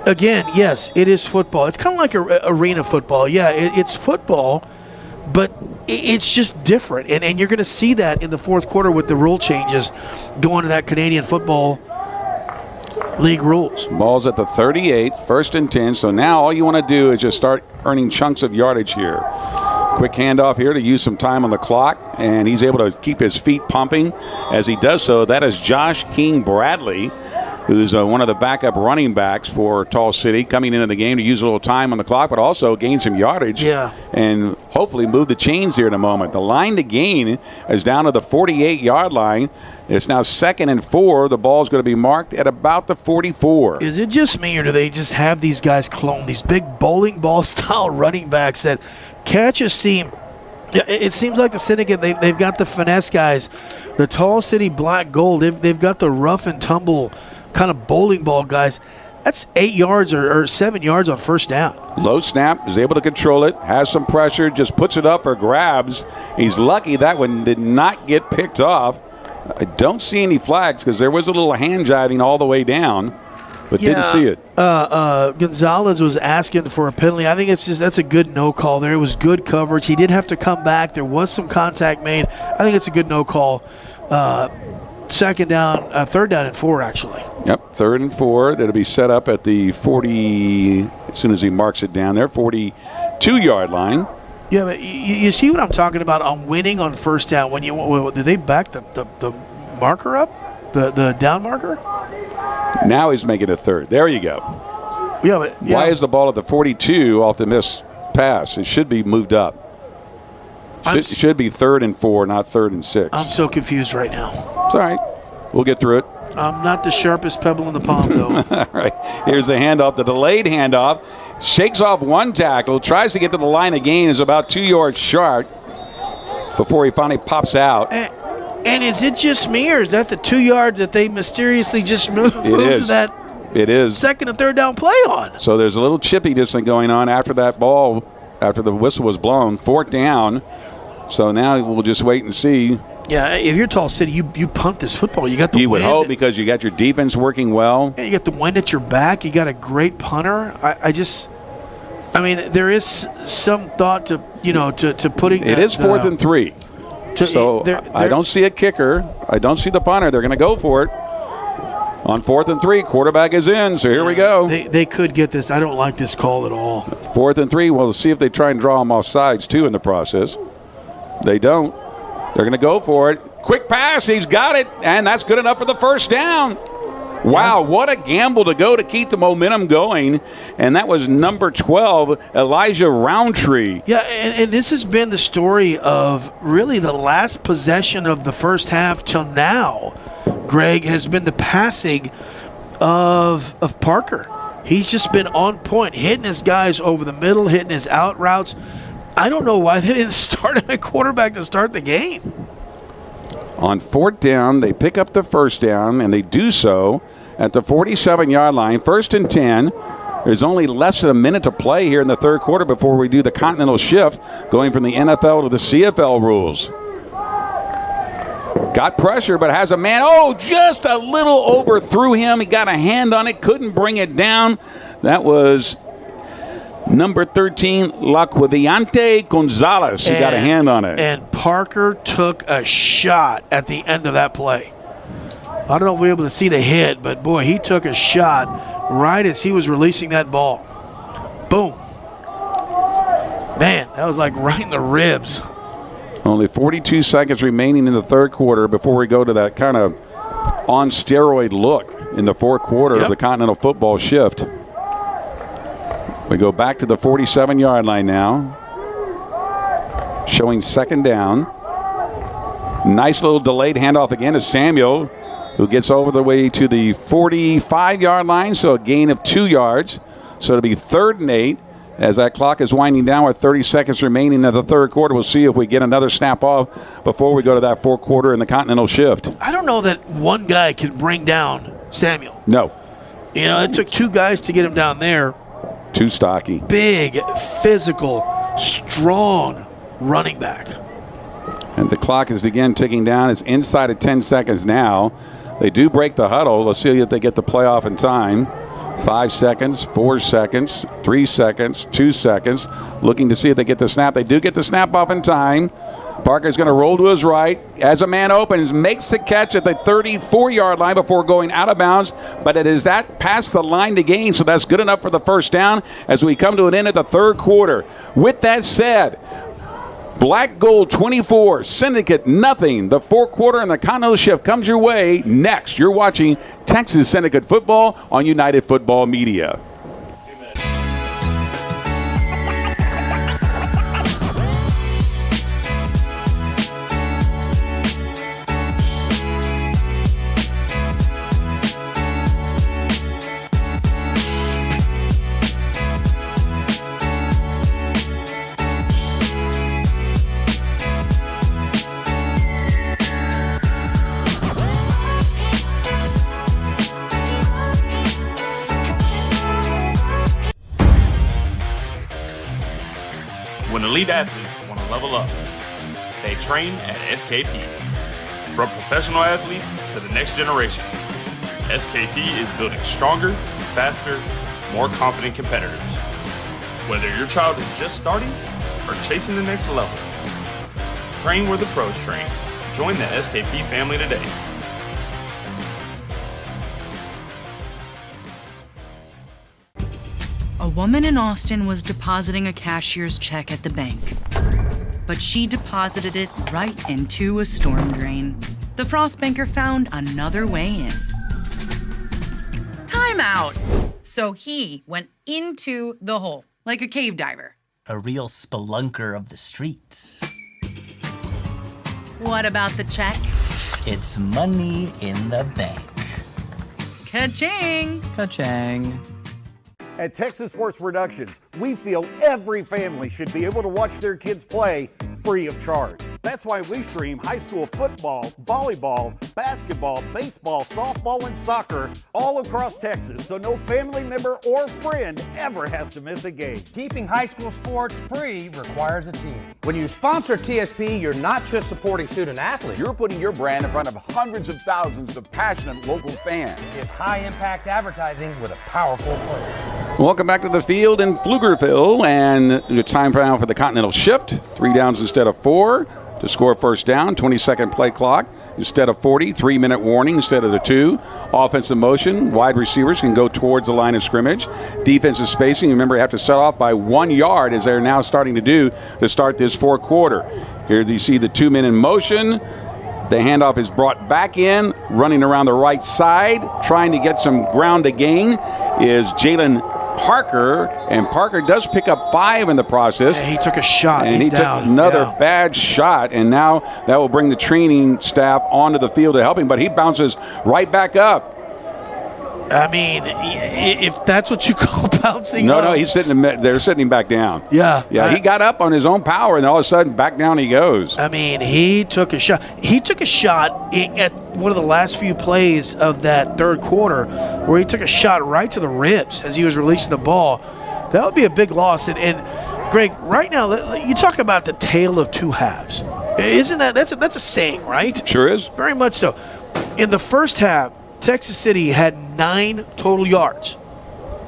again, yes, it is football. It's kind of like arena football. Yeah, it's football, but it's just different. And you're going to see that in the fourth quarter with the rule changes going to that Canadian Football League rules. Ball's at the 38, 1st and 10. So now all you want to do is just start earning chunks of yardage here. Quick handoff here to use some time on the clock, and he's able to keep his feet pumping as he does so. That is Josh King Bradley, who's one of the backup running backs for Tall City, coming into the game to use a little time on the clock, but also gain some yardage and hopefully move the chains here in a moment. The line to gain is down to the 48-yard line. It's now 2nd and 4. The ball is going to be marked at about the 44. Is it just me, or do they just have these guys clone, these big bowling ball style running backs that catches seem? It seems like the Syndicate, they've got the finesse guys, the Tall City Black Gold. They've got the rough and tumble kind of bowling ball guys. That's 8 yards or 7 yards on first down. Low snap, is able to control it, has some pressure, just puts it up for grabs. He's lucky that one did not get picked off. I don't see any flags because there was a little hand jiving all the way down, but didn't see it. Gonzalez was asking for a penalty. I think that's a good no call there. It was good coverage. He did have to come back. There was some contact made. I think it's a good no call. 3rd down and 4, actually. Yep, 3rd and 4. That'll be set up at the 40, as soon as he marks it down there, 42-yard line. Yeah, but you see what I'm talking about on winning on first down. When did they back the marker up, the down marker? Now he's making a 3rd. There you go. Yeah, but why is the ball at the 42 off the missed pass? It should be moved up. It should be 3rd and 4, not 3rd and 6. I'm so confused right now. It's all right. We'll get through it. I'm not the sharpest pebble in the pond, though. All right. Here's the handoff, the delayed handoff. Shakes off one tackle, tries to get to the line of gain, is about 2 yards short before he finally pops out. And is it just me, or is that the 2 yards that they mysteriously just moved to that It is. 2nd and 3rd down play on? So there's a little chippiness going on after that ball, after the whistle was blown. 4th down. So now we'll just wait and see. Yeah, if you're Tall City, you punt this football. You got the You would wind. hope, because you got your defense working well. Yeah, you got the wind at your back. You got a great punter. I mean, there is some thought to putting. It is 4th and 3. So I don't see a kicker. I don't see the punter. They're going to go for it. On 4th and 3, quarterback is in, so here we go. They could get this. I don't like this call at all. 4th and 3. We'll see if they try and draw them off sides, too, in the process. They don't. They're going to go for it. Quick pass. He's got it, and that's good enough for the first down. Wow, what a gamble to go to keep the momentum going. And that was number 12, Elijah Roundtree. Yeah, and this has been the story of really the last possession of the first half till now, Greg, has been the passing of Parker. He's just been on point, hitting his guys over the middle, hitting his out routes. I don't know why they didn't start a quarterback to start the game. On 4th down, they pick up the first down, and they do so at the 47-yard line. 1st and 10. There's only less than a minute to play here in the third quarter before we do the Continental shift, going from the NFL to the CFL rules. Got pressure, but has a man. Oh, just a little overthrew him. He got a hand on it, couldn't bring it down. That was number 13, Laquadiante Gonzalez. He got a hand on it. And Parker took a shot at the end of that play. I don't know if we were able to see the hit, but, boy, he took a shot right as he was releasing that ball. Boom. Man, that was like right in the ribs. Only 42 seconds remaining in the third quarter before we go to that kind of on steroid look in the fourth quarter of the Continental football shift. We go back to the 47-yard line now. showing second down. Nice little delayed handoff again to Samuel, who gets over the way to the 45-yard line, so a gain of 2 yards. So it'll be 3rd and 8 as that clock is winding down with 30 seconds remaining in the third quarter. We'll see if we get another snap off before we go to that fourth quarter in the Continental shift. I don't know that one guy can bring down Samuel. No. You know, it took 2 guys to get him down there. Too stocky. Big, physical, strong running back. And the clock is again ticking down. It's inside of 10 seconds now. They do break the huddle. Let's see if they get the play off in time. 5 seconds, 4 seconds, 3 seconds, 2 seconds. Looking to see if they get the snap. They do get the snap off in time. Parker's going to roll to his right. As a man opens, makes the catch at the 34-yard line before going out of bounds. But it is that past the line to gain, so that's good enough for the first down as we come to an end of the third quarter. With that said, Black Gold 24, Syndicate nothing. The fourth quarter and the Continental shift comes your way next. You're watching Texas Syndicate football on United Football Media. When elite athletes want to level up, they train at SKP. From professional athletes to the next generation, SKP is building stronger, faster, more confident competitors. Whether your child is just starting or chasing the next level, train where the pros train. Join the SKP family today. A woman in Austin was depositing a cashier's check at the bank, but she deposited it right into a storm drain. The frost banker found another way in. Time out! So he went into the hole, like a cave diver. A real spelunker of the streets. What about the check? It's money in the bank. Ka-ching! Ka-chang. At Texas Sports Productions, we feel every family should be able to watch their kids play free of charge. That's why we stream high school football, volleyball, basketball, baseball, softball, and soccer all across Texas, so no family member or friend ever has to miss a game. Keeping high school sports free requires a team. When you sponsor TSP, you're not just supporting student athletes. You're putting your brand in front of hundreds of thousands of passionate local fans. It's high-impact advertising with a powerful purpose. Welcome back to the field in Pflugerville, and it's time now for the Continental shift. 3 downs instead of 4 to score first down. 20-second play clock instead of 40. 3-minute warning instead of the 2. Offensive motion. Wide receivers can go towards the line of scrimmage. Defensive spacing. Remember, you have to set off by 1 yard, as they're now starting to do to start this fourth quarter. Here you see the 2 men in motion. The handoff is brought back in, running around the right side, trying to get some ground to gain is Jalen Parker, and Parker does pick up 5 in the process. Yeah, he took a shot. And He's he down. took another bad shot, and now that will bring the training staff onto the field to help him, but he bounces right back up. I mean, if that's what you call bouncing up. No, he's sitting. They're sitting him back down. Yeah. He got up on his own power, and all of a sudden, back down he goes. I mean, he took a shot. He took a shot at one of the last few plays of that third quarter where he took a shot right to the ribs as he was releasing the ball. That would be a big loss. And Greg, right now, you talk about the tale of two halves. Isn't that's a saying, right? Sure is. Very much so. In the first half, Texas City had 9 total yards.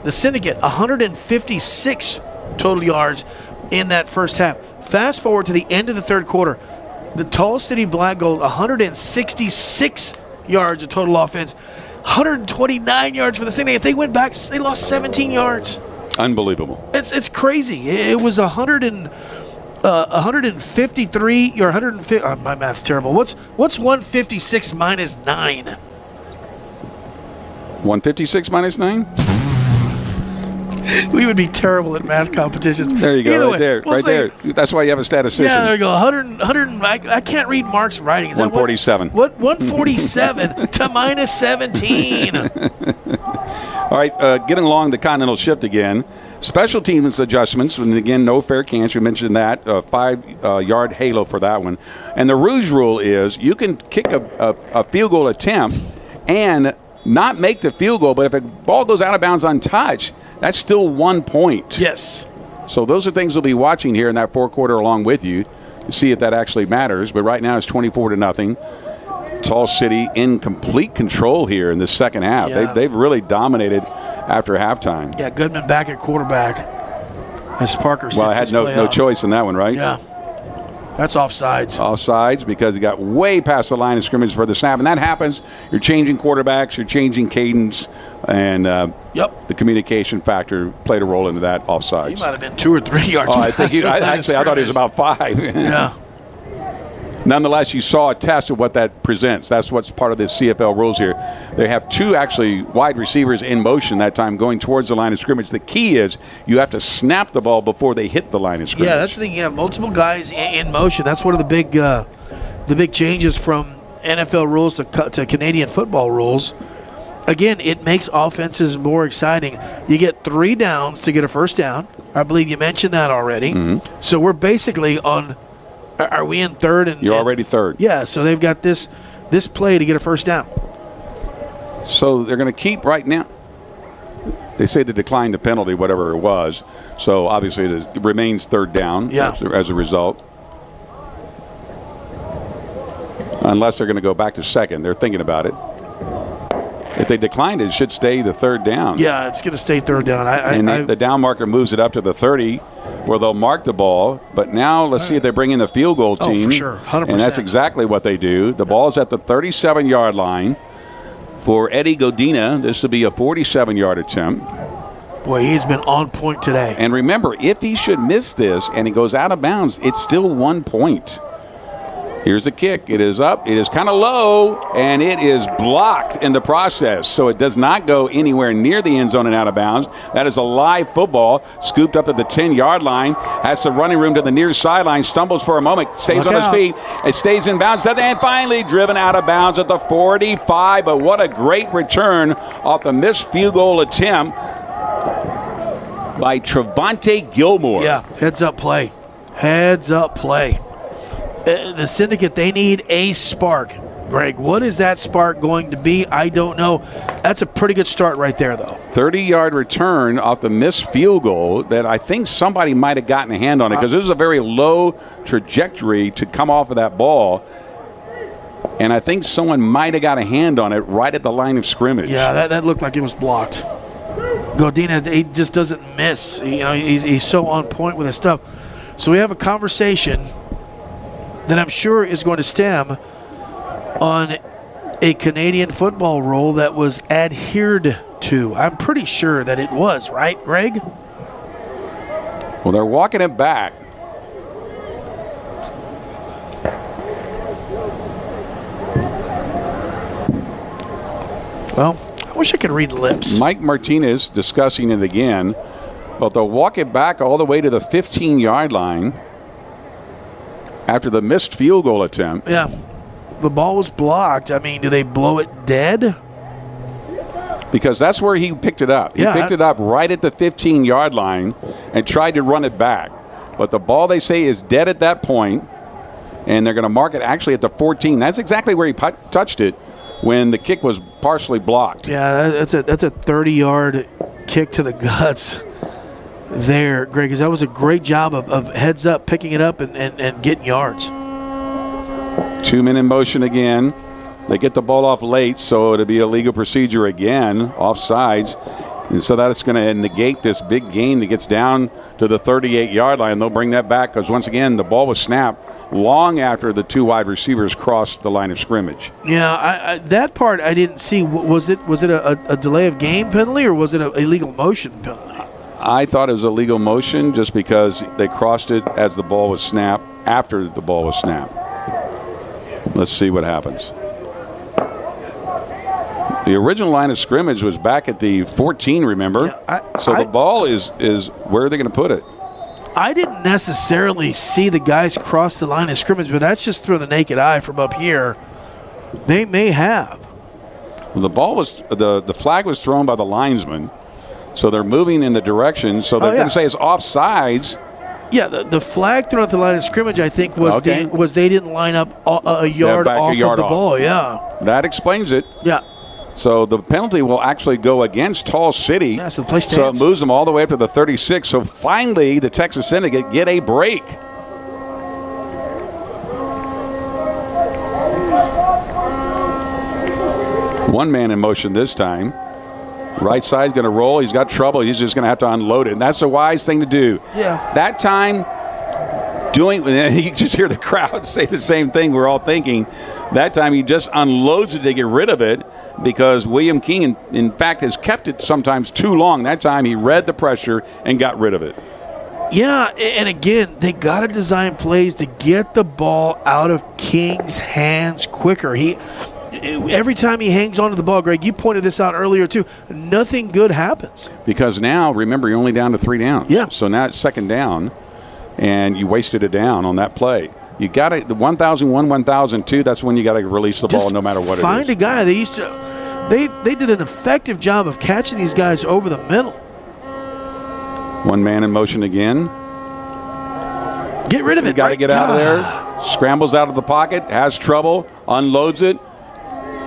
The Syndicate, 156 total yards in that first half. Fast forward to the end of the third quarter. The Tall City Black Gold, 166 yards of total offense. 129 yards for the Syndicate. If they went back, they lost 17 yards. Unbelievable. It's crazy. It was 153 or 150. My math's terrible. What's 156 minus 9? 156 minus 9? We would be terrible at math competitions. There you go, Either right way, there, we'll right say- there. That's why you have a statistician. Yeah, there you go. 100 I can't read Mark's writing. Is that 147. What 147 to minus 17. All right, getting along the Continental shift again. Special teams adjustments, and again, no fair catch. We mentioned that, 5-yard halo for that one. And the Rouge rule is you can kick a field goal attempt and not make the field goal, but if a ball goes out of bounds untouched, that's still 1 point. Yes. So those are things we'll be watching here in that fourth quarter along with you to see if that actually matters. But right now it's 24-0. Tall City in complete control here in the second half. Yeah. They've really dominated after halftime. Yeah, Goodman back at quarterback as Parker sits Well, I had his no play out. choice in that one, right? Yeah. That's offsides. Offsides because he got way past the line of scrimmage for the snap. And that happens. You're changing quarterbacks. You're changing cadence. And the communication factor played a role into that offsides. He might have been 2 or 3 yards. Oh, I think I thought he was about 5. Yeah. Nonetheless, you saw a test of what that presents. That's what's part of the CFL rules here. They have 2 actually wide receivers in motion that time going towards the line of scrimmage. The key is you have to snap the ball before they hit the line of scrimmage. Yeah, that's the thing. You have multiple guys in motion. That's one of the big changes from NFL rules to Canadian football rules. Again, it makes offenses more exciting. You get 3 downs to get a first down. I believe you mentioned that already. Mm-hmm. So we're basically on. Are we in third? You're already third. Yeah, so they've got this play to get a first down. So they're going to keep right now. They say they declined the penalty, whatever it was. So obviously it remains third down as a result. Unless they're going to go back to second. They're thinking about it. If they declined it should stay the third down. Yeah, it's going to stay third down. The down marker moves it up to the 30 where they'll mark the ball. But now let's see if they bring in the field goal team. Oh, for sure. 100%. And that's exactly what they do. The ball's at the 37-yard line. For Eddie Godina, this will be a 47-yard attempt. Boy, he's been on point today. And remember, if he should miss this and it goes out of bounds, it's still 1 point. Here's the kick. It is up. It is kind of low, and it is blocked in the process. So it does not go anywhere near the end zone and out of bounds. That is a live football, scooped up at the 10-yard line, has some running room to the near sideline, stumbles for a moment, stays on his feet. It stays in bounds, and finally driven out of bounds at the 45. But what a great return off the missed field goal attempt by Trevante Gilmore. Yeah, heads-up play. Heads-up play. The Syndicate, they need a spark. Greg, what is that spark going to be? I don't know. That's a pretty good start right there, though. 30-yard return off the missed field goal that I think somebody might have gotten a hand on it because this is a very low trajectory to come off of that ball. And I think someone might have got a hand on it right at the line of scrimmage. Yeah, that looked like it was blocked. Godina, he just doesn't miss. He's so on point with his stuff. So we have a conversation that I'm sure is going to stem on a Canadian football rule that was adhered to. I'm pretty sure that it was, right, Greg? Well, they're walking it back. Well, I wish I could read lips. Mike Martinez discussing it again, but they'll walk it back all the way to the 15-yard line after the missed field goal attempt. Yeah. The ball was blocked. I mean, do they blow it dead? Because that's where he picked it up. He picked it up right at the 15-yard line and tried to run it back. But the ball, they say, is dead at that point, and they're going to mark it actually at the 14. That's exactly where he touched it when the kick was partially blocked. Yeah, that's a 30-yard kick to the guts there, Greg, because that was a great job of heads up, picking it up and getting yards. 2 men in motion again. They get the ball off late, so it'll be a legal procedure again, offsides. And so that's going to negate this big gain that gets down to the 38-yard line. They'll bring that back because, once again, the ball was snapped long after the 2 wide receivers crossed the line of scrimmage. Yeah, that part I didn't see. Was it a delay of game penalty or was it an illegal motion penalty? I thought it was a legal motion just because they crossed it as the ball was snapped, after the ball was snapped. Let's see what happens. The original line of scrimmage was back at the 14, remember? So the ball is where are they going to put it? I didn't necessarily see the guys cross the line of scrimmage, but that's just through the naked eye from up here. They may have. Well, the ball was the flag was thrown by the linesman, so they're moving in the direction. So they're going to say it's offsides. Yeah, the flag thrown at the line of scrimmage, I think, was they didn't line up a yard off of the ball. Yeah, that explains it. Yeah. So the penalty will actually go against Tall City. Yeah, so the play stands. So it moves them all the way up to the 36. So finally, the Texas Syndicate get a break. One man in motion this time. Right side's going to roll. He's got trouble. He's just going to have to unload it. And that's a wise thing to do. Yeah. That time, you just hear the crowd say the same thing we're all thinking. That time he just unloads it to get rid of it because William King, in fact, has kept it sometimes too long. That time he read the pressure and got rid of it. Yeah, and again, they got to design plays to get the ball out of King's hands quicker. Every time he hangs onto the ball, Greg, you pointed this out earlier too, nothing good happens. Because now, remember, you're only down to 3 downs. Yeah. So now it's second down, and you wasted a down on that play. You got to, the 1001, 1002, that's when you got to release the ball no matter what it is. Find a guy. They did an effective job of catching these guys over the middle. One man in motion again. Get rid of it. Got to get out of there. Scrambles out of the pocket, has trouble, unloads it.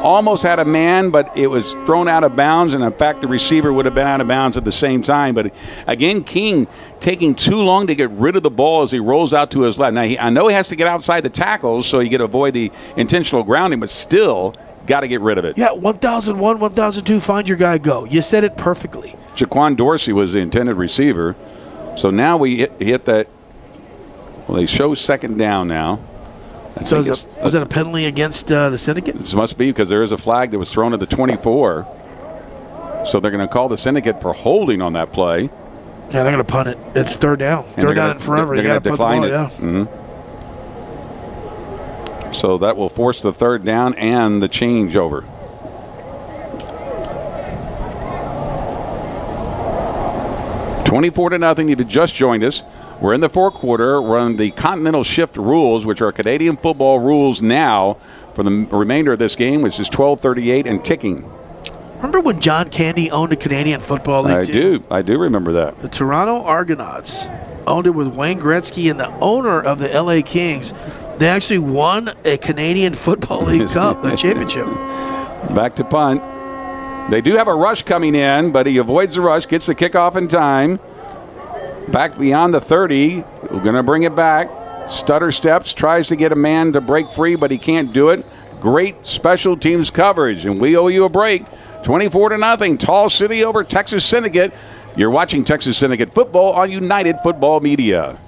Almost had a man, but it was thrown out of bounds, and in fact the receiver would have been out of bounds at the same time. But again, King taking too long to get rid of the ball as he rolls out to his left. Now, I know he has to get outside the tackles so he can avoid the intentional grounding, but still got to get rid of it. Yeah, 1001, 1002, find your guy, go. You said it perfectly. Jaquan Dorsey was the intended receiver. So now we hit that. Well, they show second down now. So was that a penalty against the Syndicate? This must be because there is a flag that was thrown at the 24. So they're going to call the Syndicate for holding on that play. Yeah, they're going to punt it. It's third down. Third down and forever. They're going to decline it. Yeah. Mm-hmm. So that will force the third down and the changeover. $24-0. You've just joined us. We're in the fourth quarter. We're on the Continental shift rules, which are Canadian football rules now for the remainder of this game, which is 12:38 and ticking. Remember when John Candy owned a Canadian Football League? I do remember that. The Toronto Argonauts owned it with Wayne Gretzky, and the owner of the LA Kings. They actually won a Canadian Football League Cup, the championship. Back to punt. They do have a rush coming in, but he avoids the rush, gets the kickoff in time. Back beyond the 30. We're going to bring it back. Stutter steps, tries to get a man to break free, but he can't do it. Great special teams coverage, and we owe you a break. 24-0. Tall City over Texas Syndicate. You're watching Texas Syndicate football on United Football Media.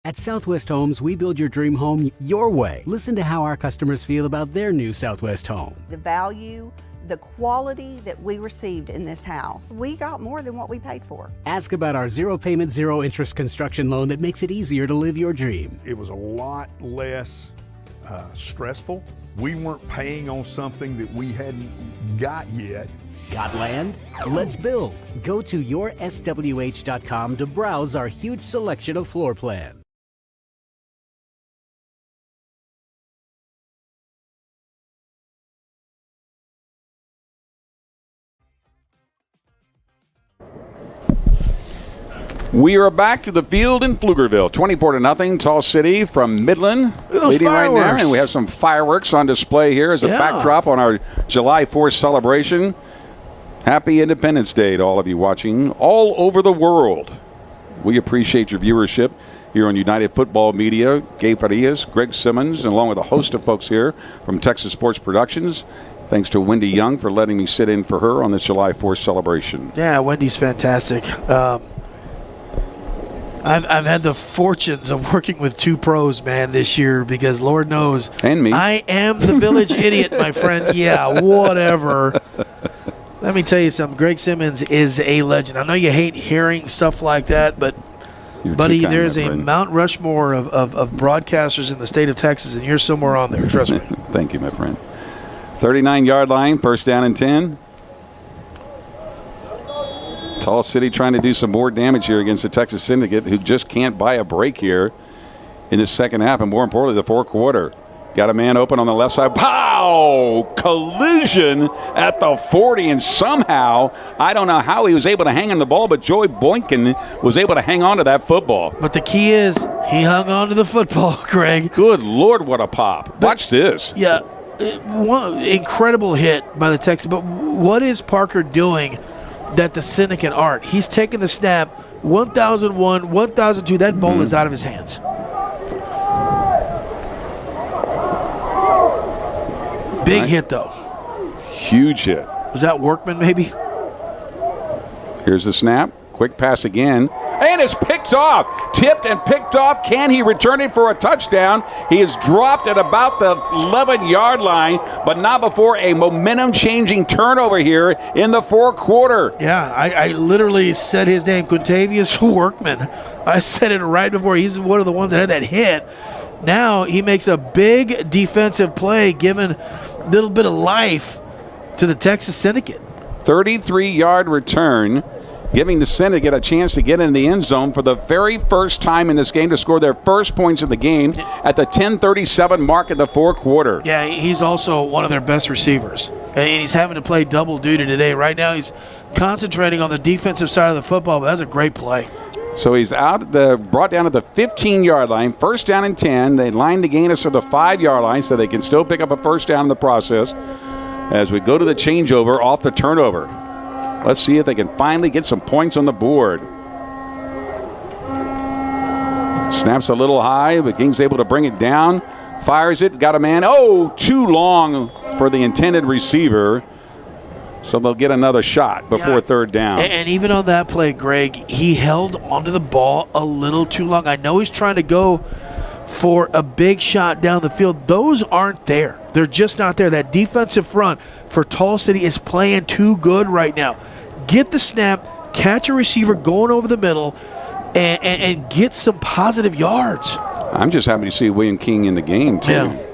At Southwest Homes, we build your dream home your way. Listen to how our customers feel about their new Southwest home. The value, the quality that we received in this house, we got more than what we paid for. Ask about our zero payment, zero interest construction loan that makes it easier to live your dream. It was a lot less stressful. We weren't paying on something that we hadn't got yet. Got land? Let's build. Go to yourswh.com to browse our huge selection of floor plans. We are back to the field in Pflugerville. 24-0, Tall City from Midland. Leading right now, and we have some fireworks on display here as a backdrop on our July 4th celebration. Happy Independence Day to all of you watching all over the world. We appreciate your viewership here on United Football Media. Gabe Farias, Greg Simmons, and along with a host of folks here from Texas Sports Productions. Thanks to Wendy Young for letting me sit in for her on this July 4th celebration. Yeah, Wendy's fantastic. I've had the fortunes of working with two pros, man, this year because Lord knows. And me. I am the village idiot, my friend. Yeah, whatever. Let me tell you something. Greg Simmons is a legend. I know you hate hearing stuff like that, but, buddy, there's a Mount Rushmore of broadcasters in the state of Texas, and you're somewhere on there. Trust me. Thank you, my friend. 39-yard line, first down and 10. Tall City trying to do some more damage here against the Texas Syndicate, who just can't buy a break here in the second half, and more importantly, the fourth quarter. Got a man open on the left side. Pow! Collision at the 40, and somehow, I don't know how he was able to hang on the ball, but Joey Boykin was able to hang on to that football. But the key is he hung on to the football, Greg. Good Lord, what a pop. Watch this. Yeah, one incredible hit by the Texans. But what is Parker doing that the Syndicate aren't? He's taking the snap, 1,001, 1,002. That ball is out of his hands. Big hit, though. Huge hit. Was that Workman, maybe? Here's the snap. Quick pass again. And it's picked off. Tipped and picked off. Can he return it for a touchdown? He is dropped at about the 11-yard line, but not before a momentum-changing turnover here in the fourth quarter. Yeah, I literally said his name, Quintavious Workman. I said it right before. He's one of the ones that had that hit. Now he makes a big defensive play, giving a little bit of life to the Texas Syndicate. 33-yard return, giving the Syndicate a chance to get in the end zone for the very first time in this game to score their first points of the game at the 10:37 mark of the fourth quarter. Yeah, he's also one of their best receivers. And he's having to play double duty today. Right now he's concentrating on the defensive side of the football, but that's a great play. So he's brought down at the 15-yard line, first down and 10. They line the gain us to the 5-yard line so they can still pick up a first down in the process as we go to the changeover off the turnover. Let's see if they can finally get some points on the board. Snaps a little high, but King's able to bring it down. Fires it, got a man. Oh, too long for the intended receiver. So they'll get another shot before third down. And even on that play, Greg, he held onto the ball a little too long. I know he's trying to go for a big shot down the field. Those aren't there. They're just not there. That defensive front for Tall City is playing too good right now. Get the snap, catch a receiver going over the middle, and get some positive yards. I'm just happy to see William King in the game, too. Yeah.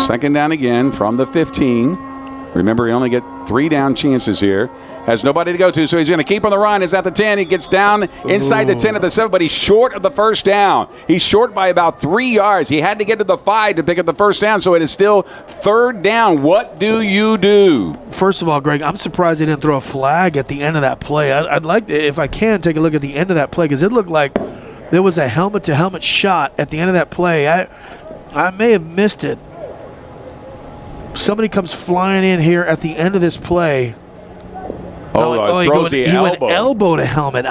Second down again from the 15. Remember, he only get 3 down chances here. Has nobody to go to, so he's going to keep on the run. He's at the 10. He gets down inside the 10 at the 7, but he's short of the first down. He's short by about 3 yards. He had to get to the 5 to pick up the first down, so it is still third down. What do you do? First of all, Greg, I'm surprised they didn't throw a flag at the end of that play. I'd like to, if I can, take a look at the end of that play because it looked like there was a helmet-to-helmet shot at the end of that play. I may have missed it. Somebody comes flying in here at the end of this play. Throws the elbow. He went elbow to helmet.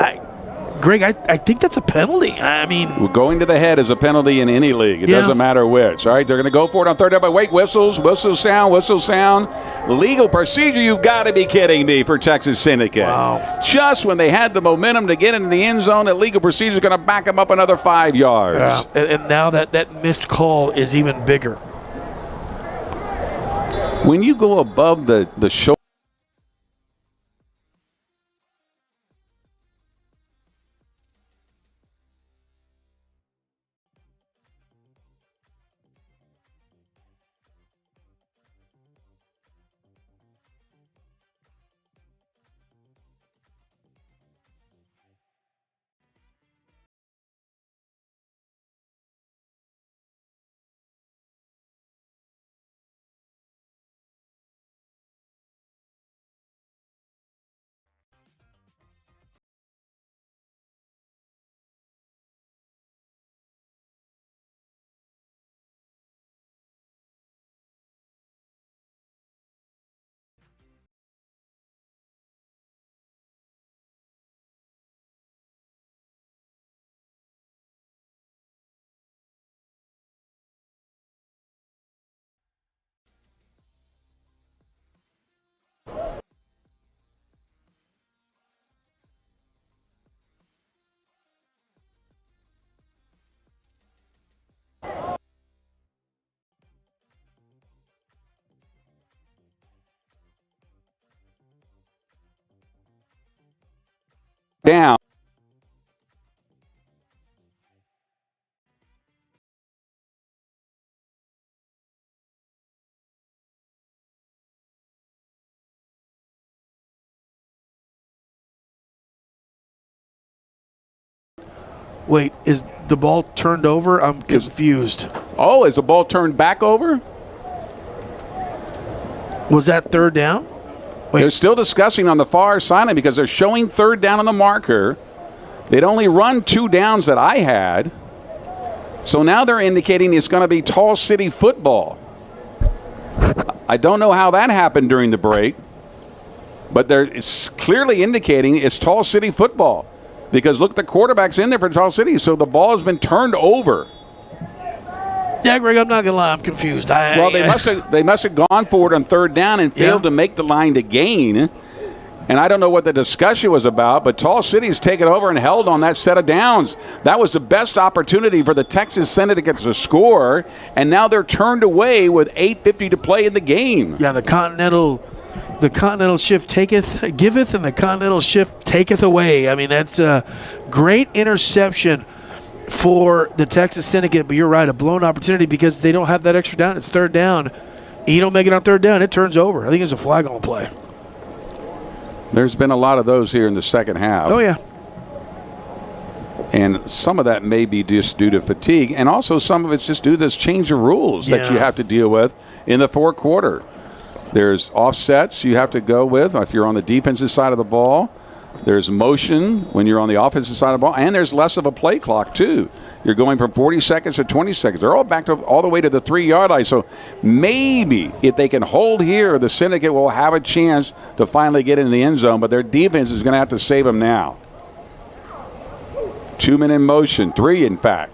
Greg, I think that's a penalty. I mean, going to the head is a penalty in any league. It doesn't matter which. All right, they're going to go for it on third down. But wait, whistles sound. Legal procedure. You've got to be kidding me for Texas Syndicate. Wow. Just when they had the momentum to get into the end zone, that legal procedure is going to back them up another 5 yards. And now that missed call is even bigger. When you go above the shoulder. Down. Wait, is the ball turned over? I'm confused. Is the ball turned back over? Was that third down? Wait. They're still discussing on the far sideline because they're showing third down on the marker. They'd only run 2 downs that I had. So now they're indicating it's going to be Tall City football. I don't know how that happened during the break, but they're clearly indicating it's Tall City football because look, the quarterback's in there for Tall City, so the ball has been turned over. Yeah, Greg, I'm not going to lie. I'm confused. They must have gone for it on third down and failed to make the line to gain. And I don't know what the discussion was about, but Tall City's taken over and held on that set of downs. That was the best opportunity for the Texas Syndicate to score, and now they're turned away with 8:50 to play in the game. Yeah, the Continental shift giveth, and the Continental shift taketh away. I mean, that's a great interception for the Texas Syndicate, but you're right, a blown opportunity because they don't have that extra down. It's third down. You don't make it on third down, it turns over. I think it's a flag on play. There's been a lot of those here in the second half. Oh, yeah. And some of that may be just due to fatigue, and also some of it's just due to this change of rules that you have to deal with in the fourth quarter. There's offsets you have to go with if you're on the defensive side of the ball. There's motion when you're on the offensive side of the ball, and there's less of a play clock, too. You're going from 40 seconds to 20 seconds. They're all back to all the way to the 3-yard line. So maybe if they can hold here, the Syndicate will have a chance to finally get in the end zone, but their defense is going to have to save them now. 2 men in motion, 3 in fact.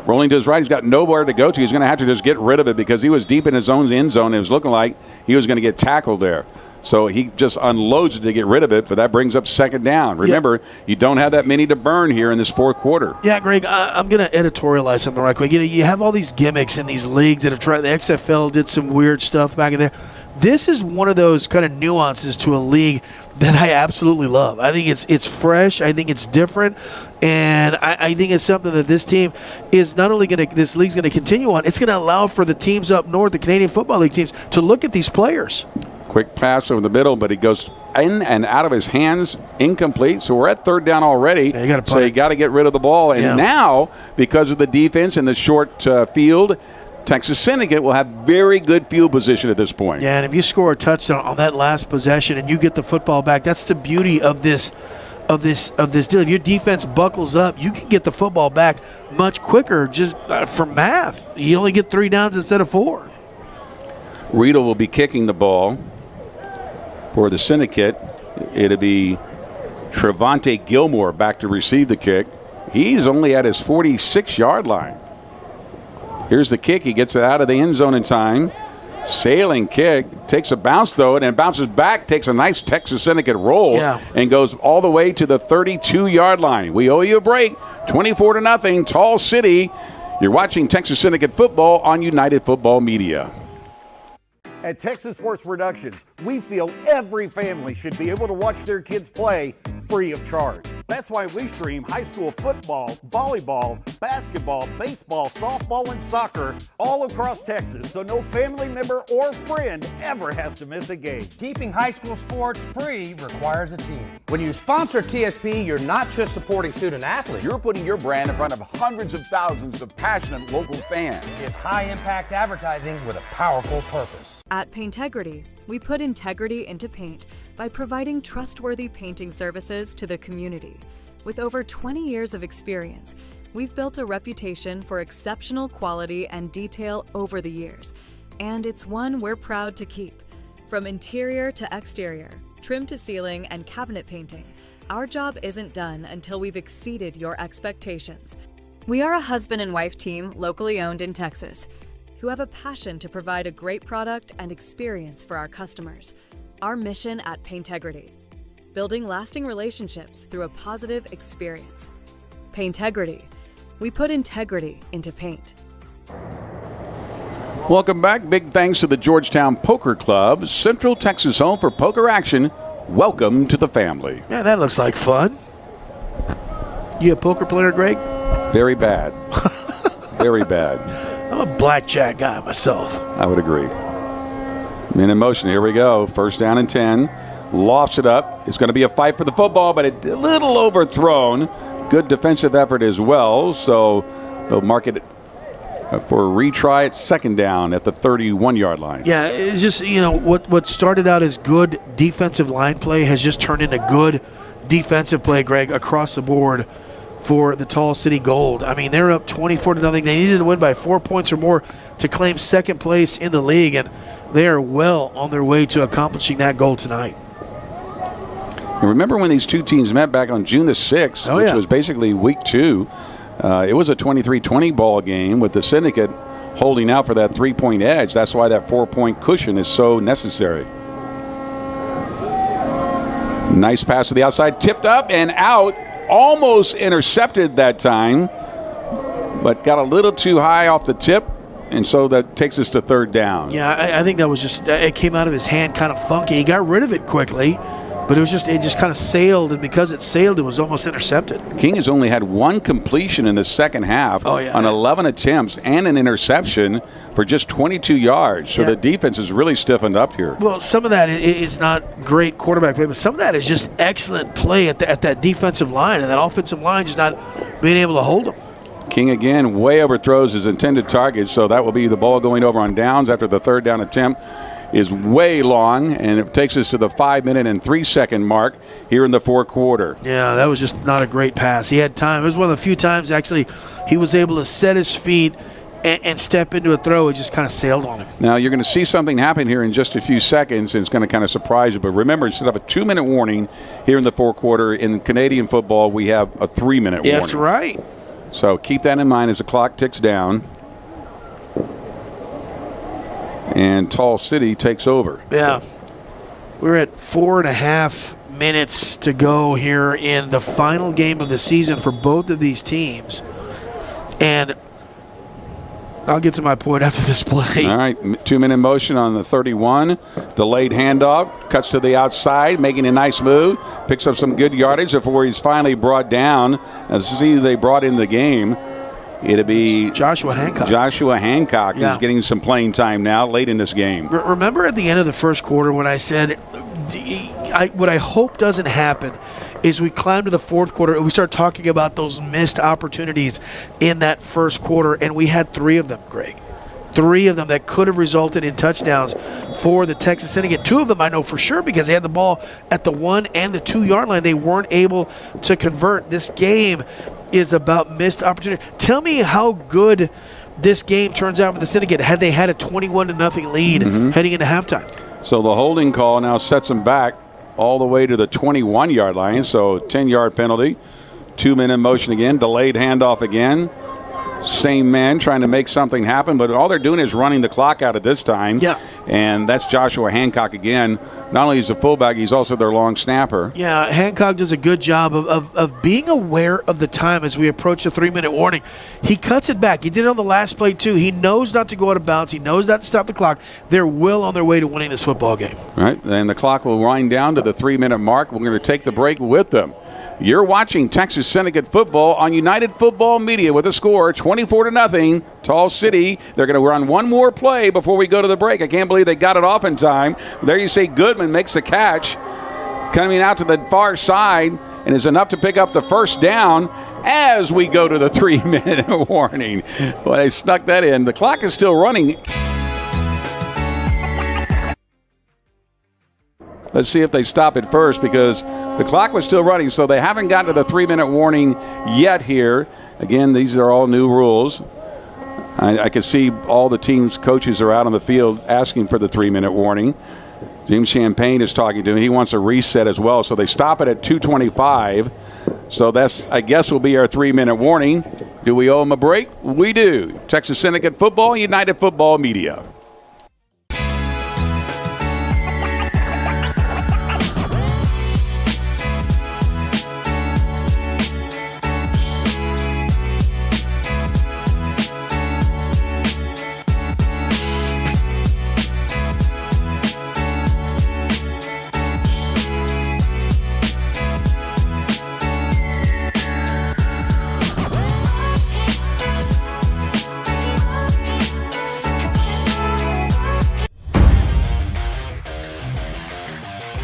Rolling to his right, he's got nowhere to go to. He's going to have to just get rid of it because he was deep in his own end zone. And it was looking like he was going to get tackled there. So he just unloads it to get rid of it, but that brings up second down. Remember, you don't have that many to burn here in this fourth quarter. Yeah, Greg, I'm going to editorialize something right quick. You have all these gimmicks in these leagues that have tried. The XFL did some weird stuff back in there. This is one of those kind of nuances to a league that I absolutely love. I think it's fresh. I think it's different. And I think it's something that this team is not only going to – this league's going to continue on. It's going to allow for the teams up north, the Canadian Football League teams, to look at these players. Quick pass over the middle, but he goes in and out of his hands, incomplete. So we're at third down already. Yeah, so you got to get rid of the ball. And now, because of the defense and the short field, Texas Syndicate will have very good field position at this point. Yeah, and if you score a touchdown on that last possession and you get the football back, that's the beauty of this deal. If your defense buckles up, you can get the football back much quicker just for math. You only get 3 downs instead of 4. Riedel will be kicking the ball for the Syndicate. It'll be Trevante Gilmore back to receive the kick. He's only at his 46-yard line. Here's the kick. He gets it out of the end zone in time. Sailing kick. Takes a bounce, though, and then bounces back. Takes a nice Texas Syndicate roll and goes all the way to the 32-yard line. We owe you a break. 24-0, Tall City. You're watching Texas Syndicate football on United Football Media. At Texas Sports Productions, we feel every family should be able to watch their kids play free of charge. That's why we stream high school football, volleyball, basketball, baseball, softball, and soccer all across Texas, so no family member or friend ever has to miss a game. Keeping high school sports free requires a team. When you sponsor TSP, you're not just supporting student athletes. You're putting your brand in front of hundreds of thousands of passionate local fans. It's high-impact advertising with a powerful purpose. At Paintegrity, we put integrity into paint by providing trustworthy painting services to the community. With over 20 years of experience, we've built a reputation for exceptional quality and detail over the years, and it's one we're proud to keep. From interior to exterior, trim to ceiling, and cabinet painting, our job isn't done until we've exceeded your expectations. We are a husband and wife team locally owned in Texas, who have a passion to provide a great product and experience for our customers. Our mission at Paintegrity: building lasting relationships through a positive experience. Paintegrity. We put integrity into paint. Welcome back. Big thanks to the Georgetown Poker Club, Central Texas home for poker action. Welcome to the family. Yeah, that looks like fun. You a poker player, Greg? Very bad. Very bad. I'm a blackjack guy myself. I would agree. Men in motion. Here we go. First down and 10. Lofts it up. It's going to be a fight for the football, but it's a little overthrown. good defensive effort as well. So they'll mark it for a retry at second down at the 31-yard line. Yeah, it's just, what started out as good defensive line play has just turned into good defensive play, Greg, across the board for the Tall City Gold. I mean, they're up 24-0. They needed to win by 4 points or more to claim second place in the league, and they are well on their way to accomplishing that goal tonight. And remember when these two teams met back on June the 6th, which was basically week 2. It was a 23-20 ball game with the Syndicate holding out for that 3-point edge. That's why that 4-point cushion is so necessary. Nice pass to the outside, tipped up and out. Almost intercepted that time, but got a little too high off the tip, and so that takes us to third down. Yeah, I think that was just, it came out of his hand kind of funky. He got rid of it quickly, but it just kind of sailed, and because it sailed, it was almost intercepted. King has only had one completion in the second half on 11 attempts and an interception for just 22 yards. So the defense has really stiffened up here. Well, some of that is not great quarterback play, but some of that is just excellent play at that defensive line, and that offensive line just not being able to hold him. King again way overthrows his intended target, so that will be the ball going over on downs after the third down attempt is way long, and it takes us to the 5-minute and 3-second mark here in the fourth quarter. Yeah, that was just not a great pass. He had time. It was one of the few times, actually, he was able to set his feet and step into a throw. It just kind of sailed on him. Now, you're going to see something happen here in just a few seconds, and it's going to kind of surprise you. But remember, instead of a 2-minute warning here in the fourth quarter, in Canadian football, we have a 3-minute warning. That's right. So keep that in mind as the clock ticks down. And Tall City takes over. Yeah. We're at 4.5 minutes to go here in the final game of the season for both of these teams. And I'll get to my point after this play. All right, 2-minute motion on the 31. Delayed handoff. Cuts to the outside, making a nice move. Picks up some good yardage before he's finally brought down. As soon as they brought in the game, it'll be Joshua Hancock. Joshua Hancock is getting some playing time now late in this game. Remember at the end of the first quarter when I said what I hope doesn't happen is we climb to the fourth quarter and we start talking about those missed opportunities in that first quarter, and we had 3 of them, Greg. 3 of them that could have resulted in touchdowns for the Texas Syndicate. 2 of them I know for sure because they had the ball at the 1 and the 2-yard line. They weren't able to convert. This game is about missed opportunity. Tell me how good this game turns out for the Syndicate had they had a 21-0 lead heading into halftime. So the holding call now sets them back all the way to the 21-yard line. So 10-yard penalty. 2-minute motion again. Delayed handoff again. Same man trying to make something happen, but all they're doing is running the clock out at this time. Yeah. And that's Joshua Hancock again. Not only is he a fullback, he's also their long snapper. Yeah, Hancock does a good job of being aware of the time as we approach the 3-minute warning. He cuts it back. He did it on the last play, too. He knows not to go out of bounds. He knows not to stop the clock. They're well on their way to winning this football game. All right, and the clock will wind down to the 3-minute mark. We're going to take the break with them. You're watching Texas Syndicate football on United Football Media with a score 24-0. Tall City. They're going to run one more play before we go to the break. I can't believe they got it off in time. There you see Goodman makes the catch, coming out to the far side, and is enough to pick up the first down as we go to the 3-minute warning. Well, they snuck that in. The clock is still running. Let's see if they stop it first because the clock was still running, so they haven't gotten to the 3-minute warning yet here. Again, these are all new rules. I can see all the team's coaches are out on the field asking for the 3-minute warning. Jim Champagne is talking to him. He wants a reset as well, so they stop it at 2:25. So that's, I guess, will be our 3-minute warning. Do we owe them a break? We do. Texas Syndicate Football, United Football Media.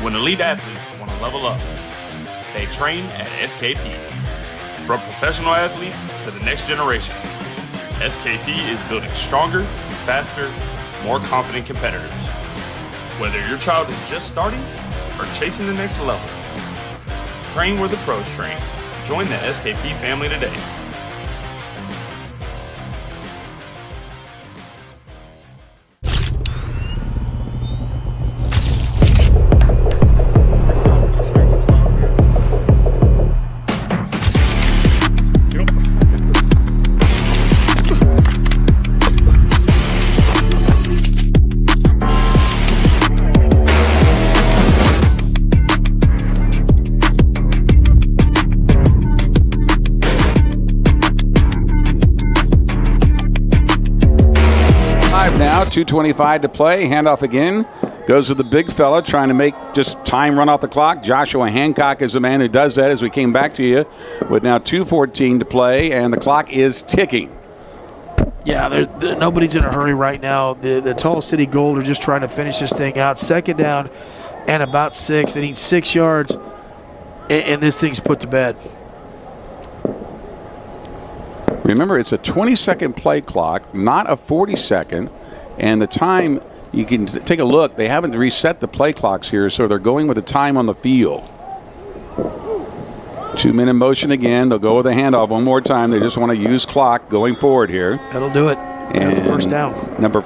When elite athletes want to level up, they train at SKP. From professional athletes to the next generation, SKP is building stronger, faster, more confident competitors. Whether your child is just starting or chasing the next level, train where the pros train. Join the SKP family today. Now 2:25 to play. Handoff again. Goes to the big fella trying to make just time run off the clock. Joshua Hancock is the man who does that as we came back to you with now 2:14 to play, and the clock is ticking. Yeah, nobody's in a hurry right now. The Tall City Gold are just trying to finish this thing out. Second down and about 6. They need 6 yards, and this thing's put to bed. Remember, it's a 20-second play clock, not a 40-second. And the time, you can take a look, they haven't reset the play clocks here, so they're going with the time on the field. 2 men in motion again. They'll go with a handoff one more time. They just want to use clock going forward here. That'll do it. That's the first down. Number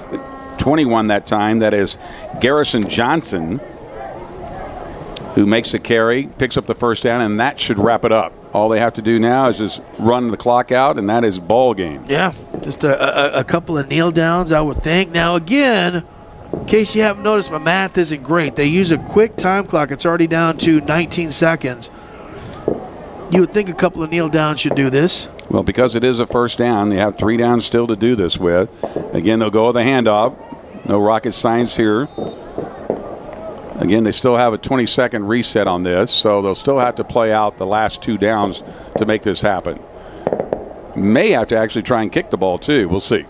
21 that time, that is Garrison Johnson, who makes the carry, picks up the first down, and that should wrap it up. All they have to do now is just run the clock out, and that is ball game. Yeah, just a couple of kneel downs, I would think. Now, again, in case you haven't noticed, my math isn't great. They use a quick time clock. It's already down to 19 seconds. You would think a couple of kneel downs should do this. Well, because it is a first down, they have 3 downs still to do this with. Again, they'll go with a handoff. No rocket science here. Again, they still have a 20-second reset on this, so they'll still have to play out the last 2 downs to make this happen. May have to actually try and kick the ball, too. We'll see.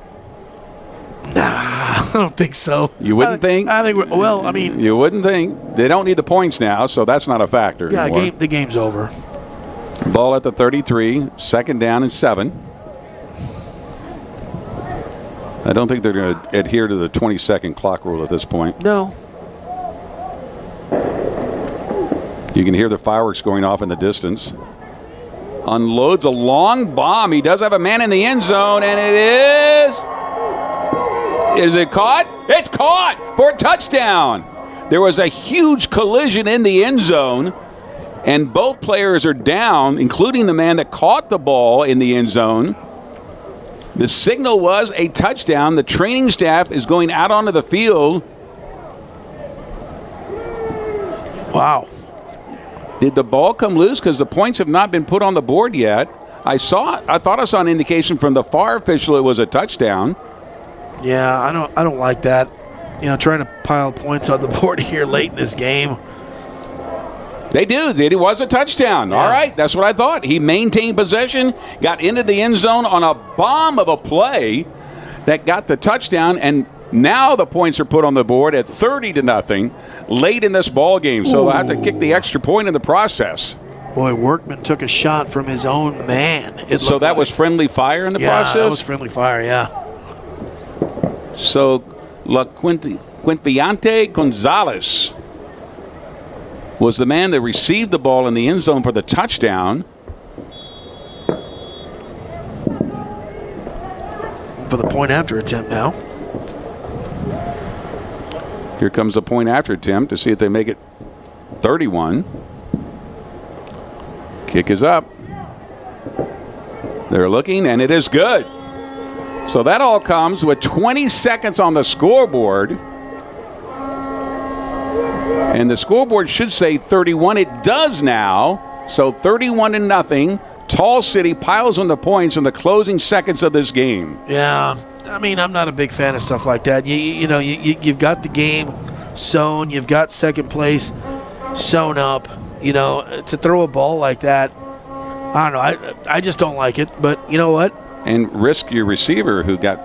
Nah, I don't think so. You wouldn't think? I think, well, I mean. You wouldn't think. They don't need the points now, so that's not a factor anymore. Yeah, the game's over. Ball at the 33, second down and 7. I don't think they're going to adhere to the 20-second clock rule at this point. No. You can hear the fireworks going off in the distance. Unloads a long bomb. He does have a man in the end zone, and it is. Is it caught? It's caught for a touchdown. There was a huge collision in the end zone, and both players are down, including the man that caught the ball in the end zone. The signal was a touchdown. The training staff is going out onto the field. Wow. Did the ball come loose? Because the points have not been put on the board yet. I thought I saw an indication from the FAR official it was a touchdown. Yeah, I don't like that. You know, trying to pile points on the board here late in this game. They do. It was a touchdown. Yeah. All right, that's what I thought. He maintained possession, got into the end zone on a bomb of a play that got the touchdown, and now the points are put on the board at 30-0 late in this ball game. So they'll have to kick the extra point in the process. Boy, Workman took a shot from his own man. So that was friendly fire in the process? Yeah, that was friendly fire, yeah. So La Quintiante Gonzalez was the man that received the ball in the end zone for the touchdown. For the point after attempt now. Here comes the point after attempt to see if they make it 31. Kick is up. They're looking, and it is good. So that all comes with 20 seconds on the scoreboard. And the scoreboard should say 31. It does now. So 31-0. Tall City piles on the points in the closing seconds of this game. Yeah. I mean, I'm not a big fan of stuff like that. You've got the game sewn. You've got second place sewn up. You know, to throw a ball like that, I don't know. I just don't like it. But you know what? And risk your receiver who got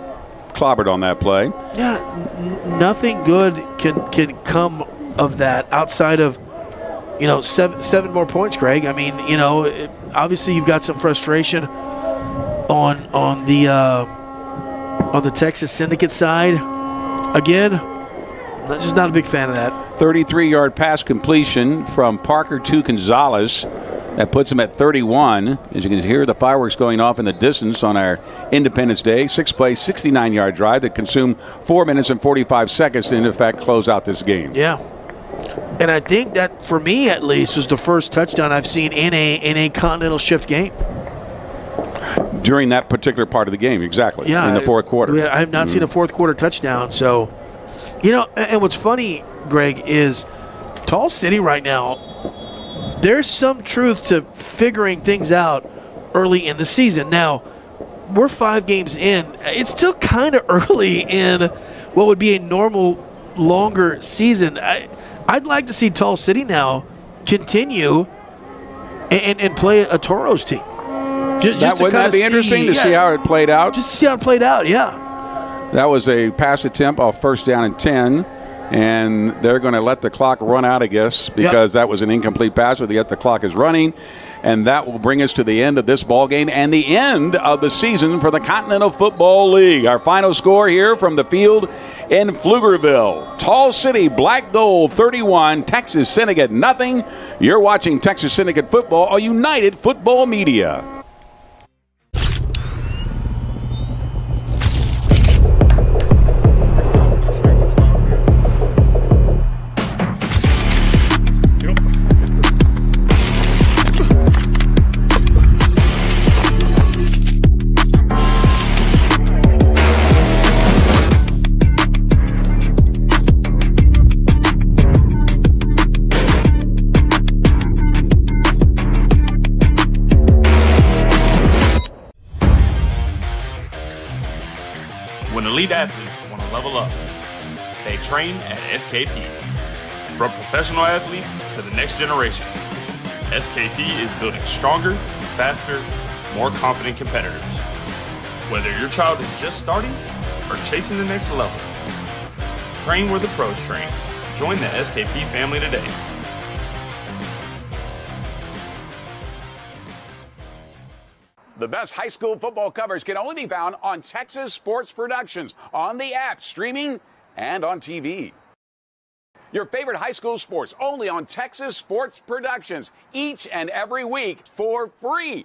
clobbered on that play. Yeah, nothing good can come of that outside of seven more points, Greg. I mean, obviously you've got some frustration on the Texas Syndicate side. Again, I'm just not a big fan of that. 33-yard pass completion from Parker to Gonzalez. That puts him at 31. As you can hear the fireworks going off in the distance on our Independence Day. 6-play, 69-yard drive that consumed 4 minutes and 45 seconds to, in effect, close out this game. Yeah. And I think that, for me at least, was the first touchdown I've seen in a Continental shift game. During that particular part of the game, exactly. Yeah. In the fourth quarter. I have not seen a fourth quarter touchdown. So, and what's funny, Greg, is Tall City right now, there's some truth to figuring things out early in the season. Now, we're 5 games in. It's still kind of early in what would be a normal, longer season. I'd like to see Tall City now continue and play a Toros team. Wouldn't that be interesting to see how it played out? Just to see how it played out, yeah. That was a pass attempt off first down and 10. And they're going to let the clock run out, I guess, because that was an incomplete pass, but yet the clock is running. And that will bring us to the end of this ball game and the end of the season for the Continental Football League. Our final score here from the field in Pflugerville. Tall City, Black Gold, 31. Texas Syndicate, nothing. You're watching Texas Syndicate Football on United Football Media. When elite athletes want to level up, they train at SKP. From professional athletes to the next generation, SKP is building stronger, faster, more confident competitors. Whether your child is just starting or chasing the next level, train where the pros train. Join the SKP family today. The best high school football coverage can only be found on Texas Sports Productions, on the app, streaming, and on TV. Your favorite high school sports only on Texas Sports Productions, each and every week for free.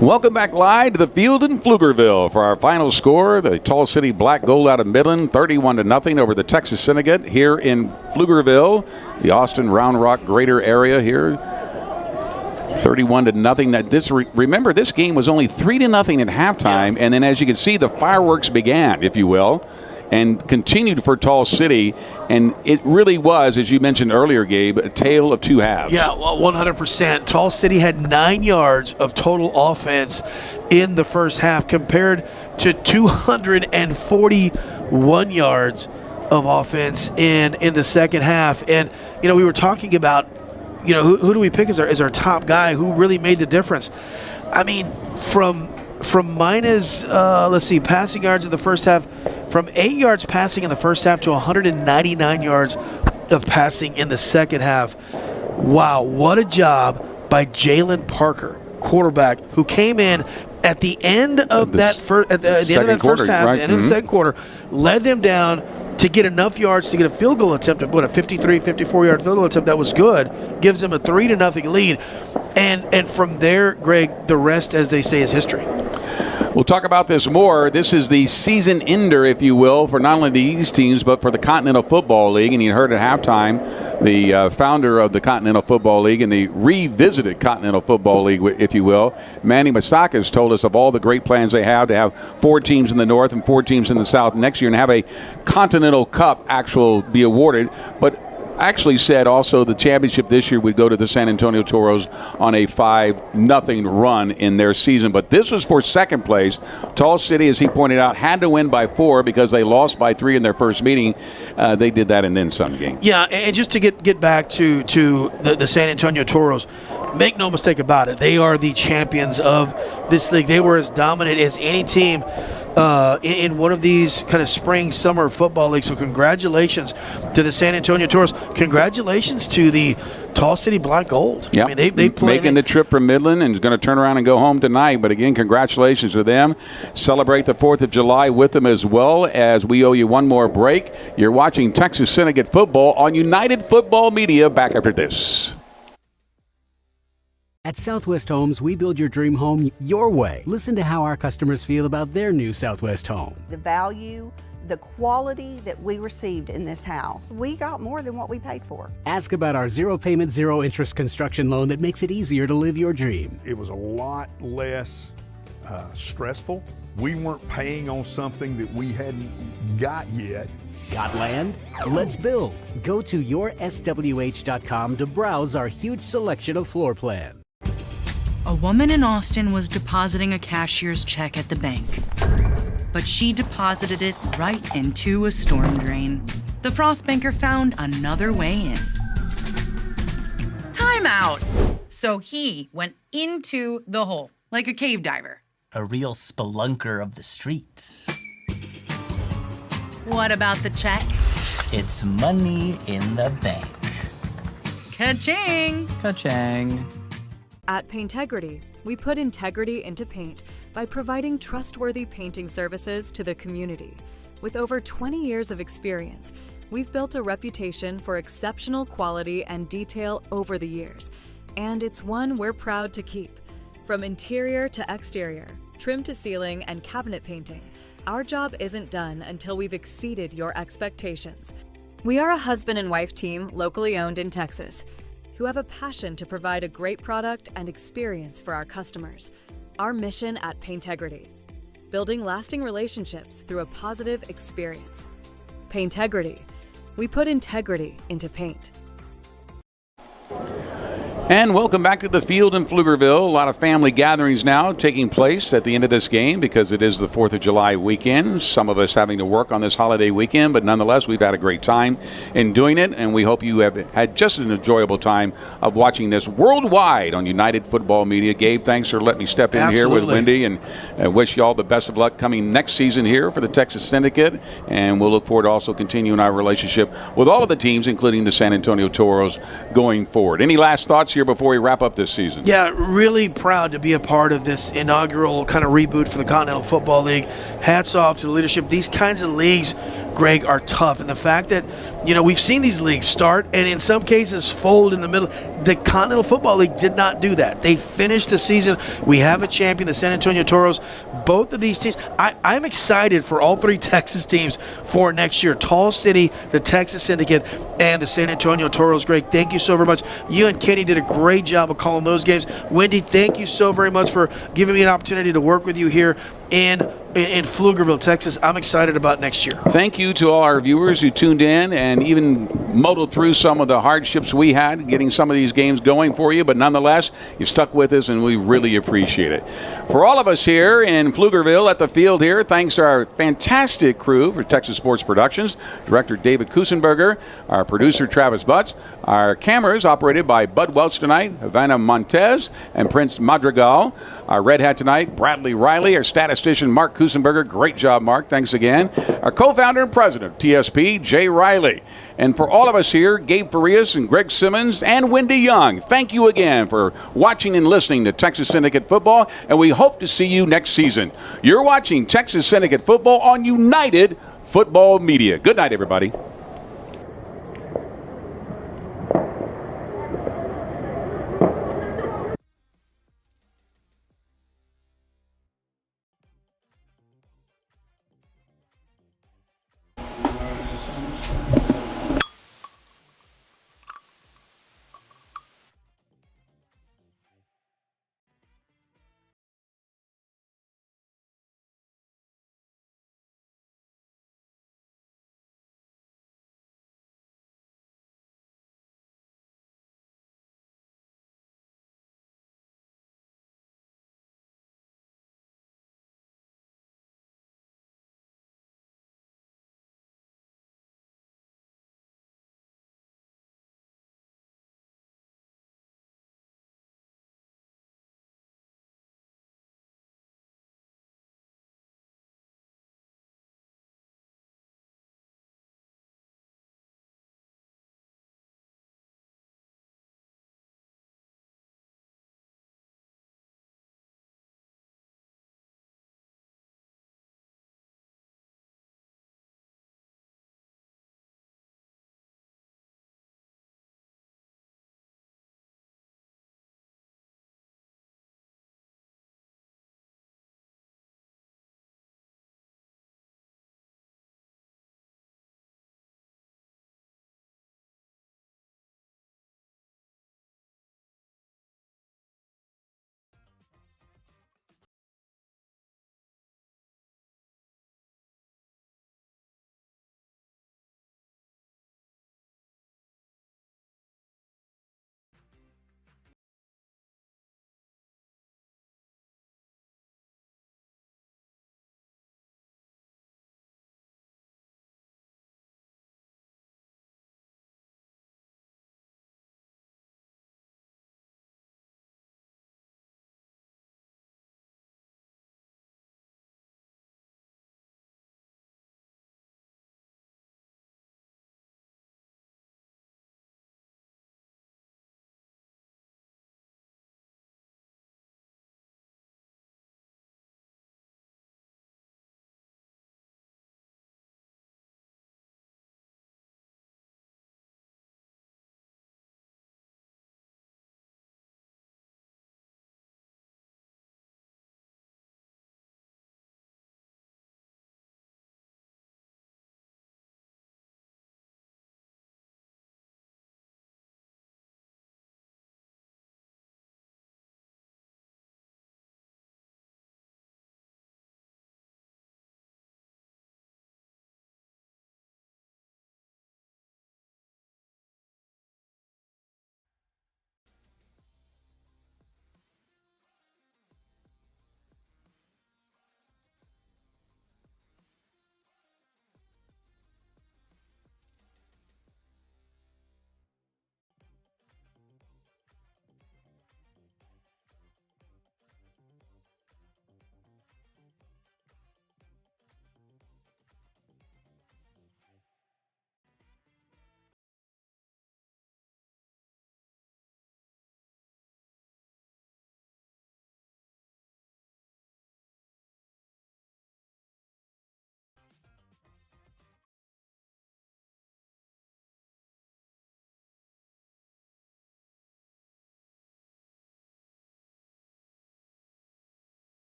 Welcome back live to the field in Pflugerville for our final score. The Tall City Black Gold out of Midland, 31-0 over the Texas Syndicate here in Pflugerville, the Austin Round Rock Greater area here. 31-0. Now remember, this game was only 3-0 at halftime, and then as you can see, the fireworks began, if you will, and continued for Tall City. And it really was, as you mentioned earlier, Gabe, a tale of two halves. Yeah, well, 100%. Tall City had 9 yards of total offense in the first half compared to 241 yards of offense in the second half. And, we were talking about, who do we pick as our top guy? Who really made the difference? I mean, from minus, passing yards in the first half, from 8 yards passing in the first half to 199 yards of passing in the second half. Wow, what a job by Jalen Parker, quarterback, who came in at the end of that first half, right? The end of the second quarter, led them down to get enough yards to get a field goal attempt, a 54-yard field goal attempt that was good, gives them a 3-0 lead. And from there, Greg, the rest, as they say, is history. We'll talk about this more. This is the season ender, if you will, for not only these teams, but for the Continental Football League. And you heard at halftime the founder of the Continental Football League and the revisited Continental Football League, if you will, Manny Masakas, told us of all the great plans they have to have 4 teams in the North and 4 teams in the South next year and have a Continental Cup be awarded. But actually said also the championship this year would go to the San Antonio Toros on a 5-0 run in their season. But this was for second place. Tall City, as he pointed out, had to win by 4 because they lost by 3 in their first meeting. They did that and then some game. Yeah, and just to get back to the San Antonio Toros, make no mistake about it, they are the champions of this league. They were as dominant as any team in one of these kind of spring, summer football leagues. So congratulations to the San Antonio Toros. Congratulations to the Tall City Black Gold. Yeah, I mean, they play making the trip from Midland and is going to turn around and go home tonight. But again, congratulations to them. Celebrate the 4th of July with them as well, as we owe you one more break. You're watching Texas Syndicate football on United Football Media. Back after this. At Southwest Homes, we build your dream home your way. Listen to how our customers feel about their new Southwest home. The value, the quality that we received in this house, we got more than what we paid for. Ask about our zero payment, zero interest construction loan that makes it easier to live your dream. It was a lot less stressful. We weren't paying on something that we hadn't got yet. Got land? Let's build. Go to yourswh.com to browse our huge selection of floor plans. A woman in Austin was depositing a cashier's check at the bank, but she deposited it right into a storm drain. The frost banker found another way in. Time out! So he went into the hole, like a cave diver. A real spelunker of the streets. What about the check? It's money in the bank. Ka-ching! Ka-chang. At Paintegrity, we put integrity into paint by providing trustworthy painting services to the community. With over 20 years of experience, we've built a reputation for exceptional quality and detail over the years, and it's one we're proud to keep. From interior to exterior, trim to ceiling, and cabinet painting, our job isn't done until we've exceeded your expectations. We are a husband and wife team locally owned in Texas, who have a passion to provide a great product and experience for our customers. Our mission at Paintegrity: building lasting relationships through a positive experience. Paintegrity. We put integrity into paint. And welcome back to the Field in Pflugerville. A lot of family gatherings now taking place at the end of this game because it is the 4th of July weekend. Some of us having to work on this holiday weekend, but nonetheless, we've had a great time in doing it, and we hope you have had just an enjoyable time of watching this worldwide on United Football Media. Gabe, thanks for letting me step in here with Wendy, and wish you all the best of luck coming next season here for the Texas Syndicate, and we'll look forward to also continuing our relationship with all of the teams, including the San Antonio Toros, going forward. Any last thoughts here before we wrap up this season? Yeah, really proud to be a part of this inaugural kind of reboot for the Continental Football League. Hats off to the leadership. These kinds of leagues, Greg, are tough. And the fact that, we've seen these leagues start and in some cases fold in the middle. The Continental Football League did not do that. They finished the season. We have a champion, the San Antonio Toros. Both of these teams, I'm excited for all 3 Texas teams for next year. Tall City, the Texas Syndicate, and the San Antonio Toros. Greg, thank you so very much. You and Kenny did a great job of calling those games. Wendy, thank you so very much for giving me an opportunity to work with you here in Pflugerville, Texas. I'm excited about next year. Thank you to all our viewers who tuned in and even muddled through some of the hardships we had getting some of these games going for you, but nonetheless, you stuck with us and we really appreciate it. For all of us here in Pflugerville at the Field here, thanks to our fantastic crew for Texas Sports Productions, Director David Kusenberger, our producer Travis Butts, our cameras operated by Bud Welch tonight, Havana Montez, and Prince Madrigal. Our red hat tonight, Bradley Riley, our statistician Mark Kusenberger. Great job, Mark. Thanks again. Our co-founder and president of TSP, Jay Riley. And for all of us here, Gabe Farias and Greg Simmons and Wendy Young, thank you again for watching and listening to Texas Syndicate Football, and we hope to see you next season. You're watching Texas Syndicate Football on United Football Media. Good night, everybody.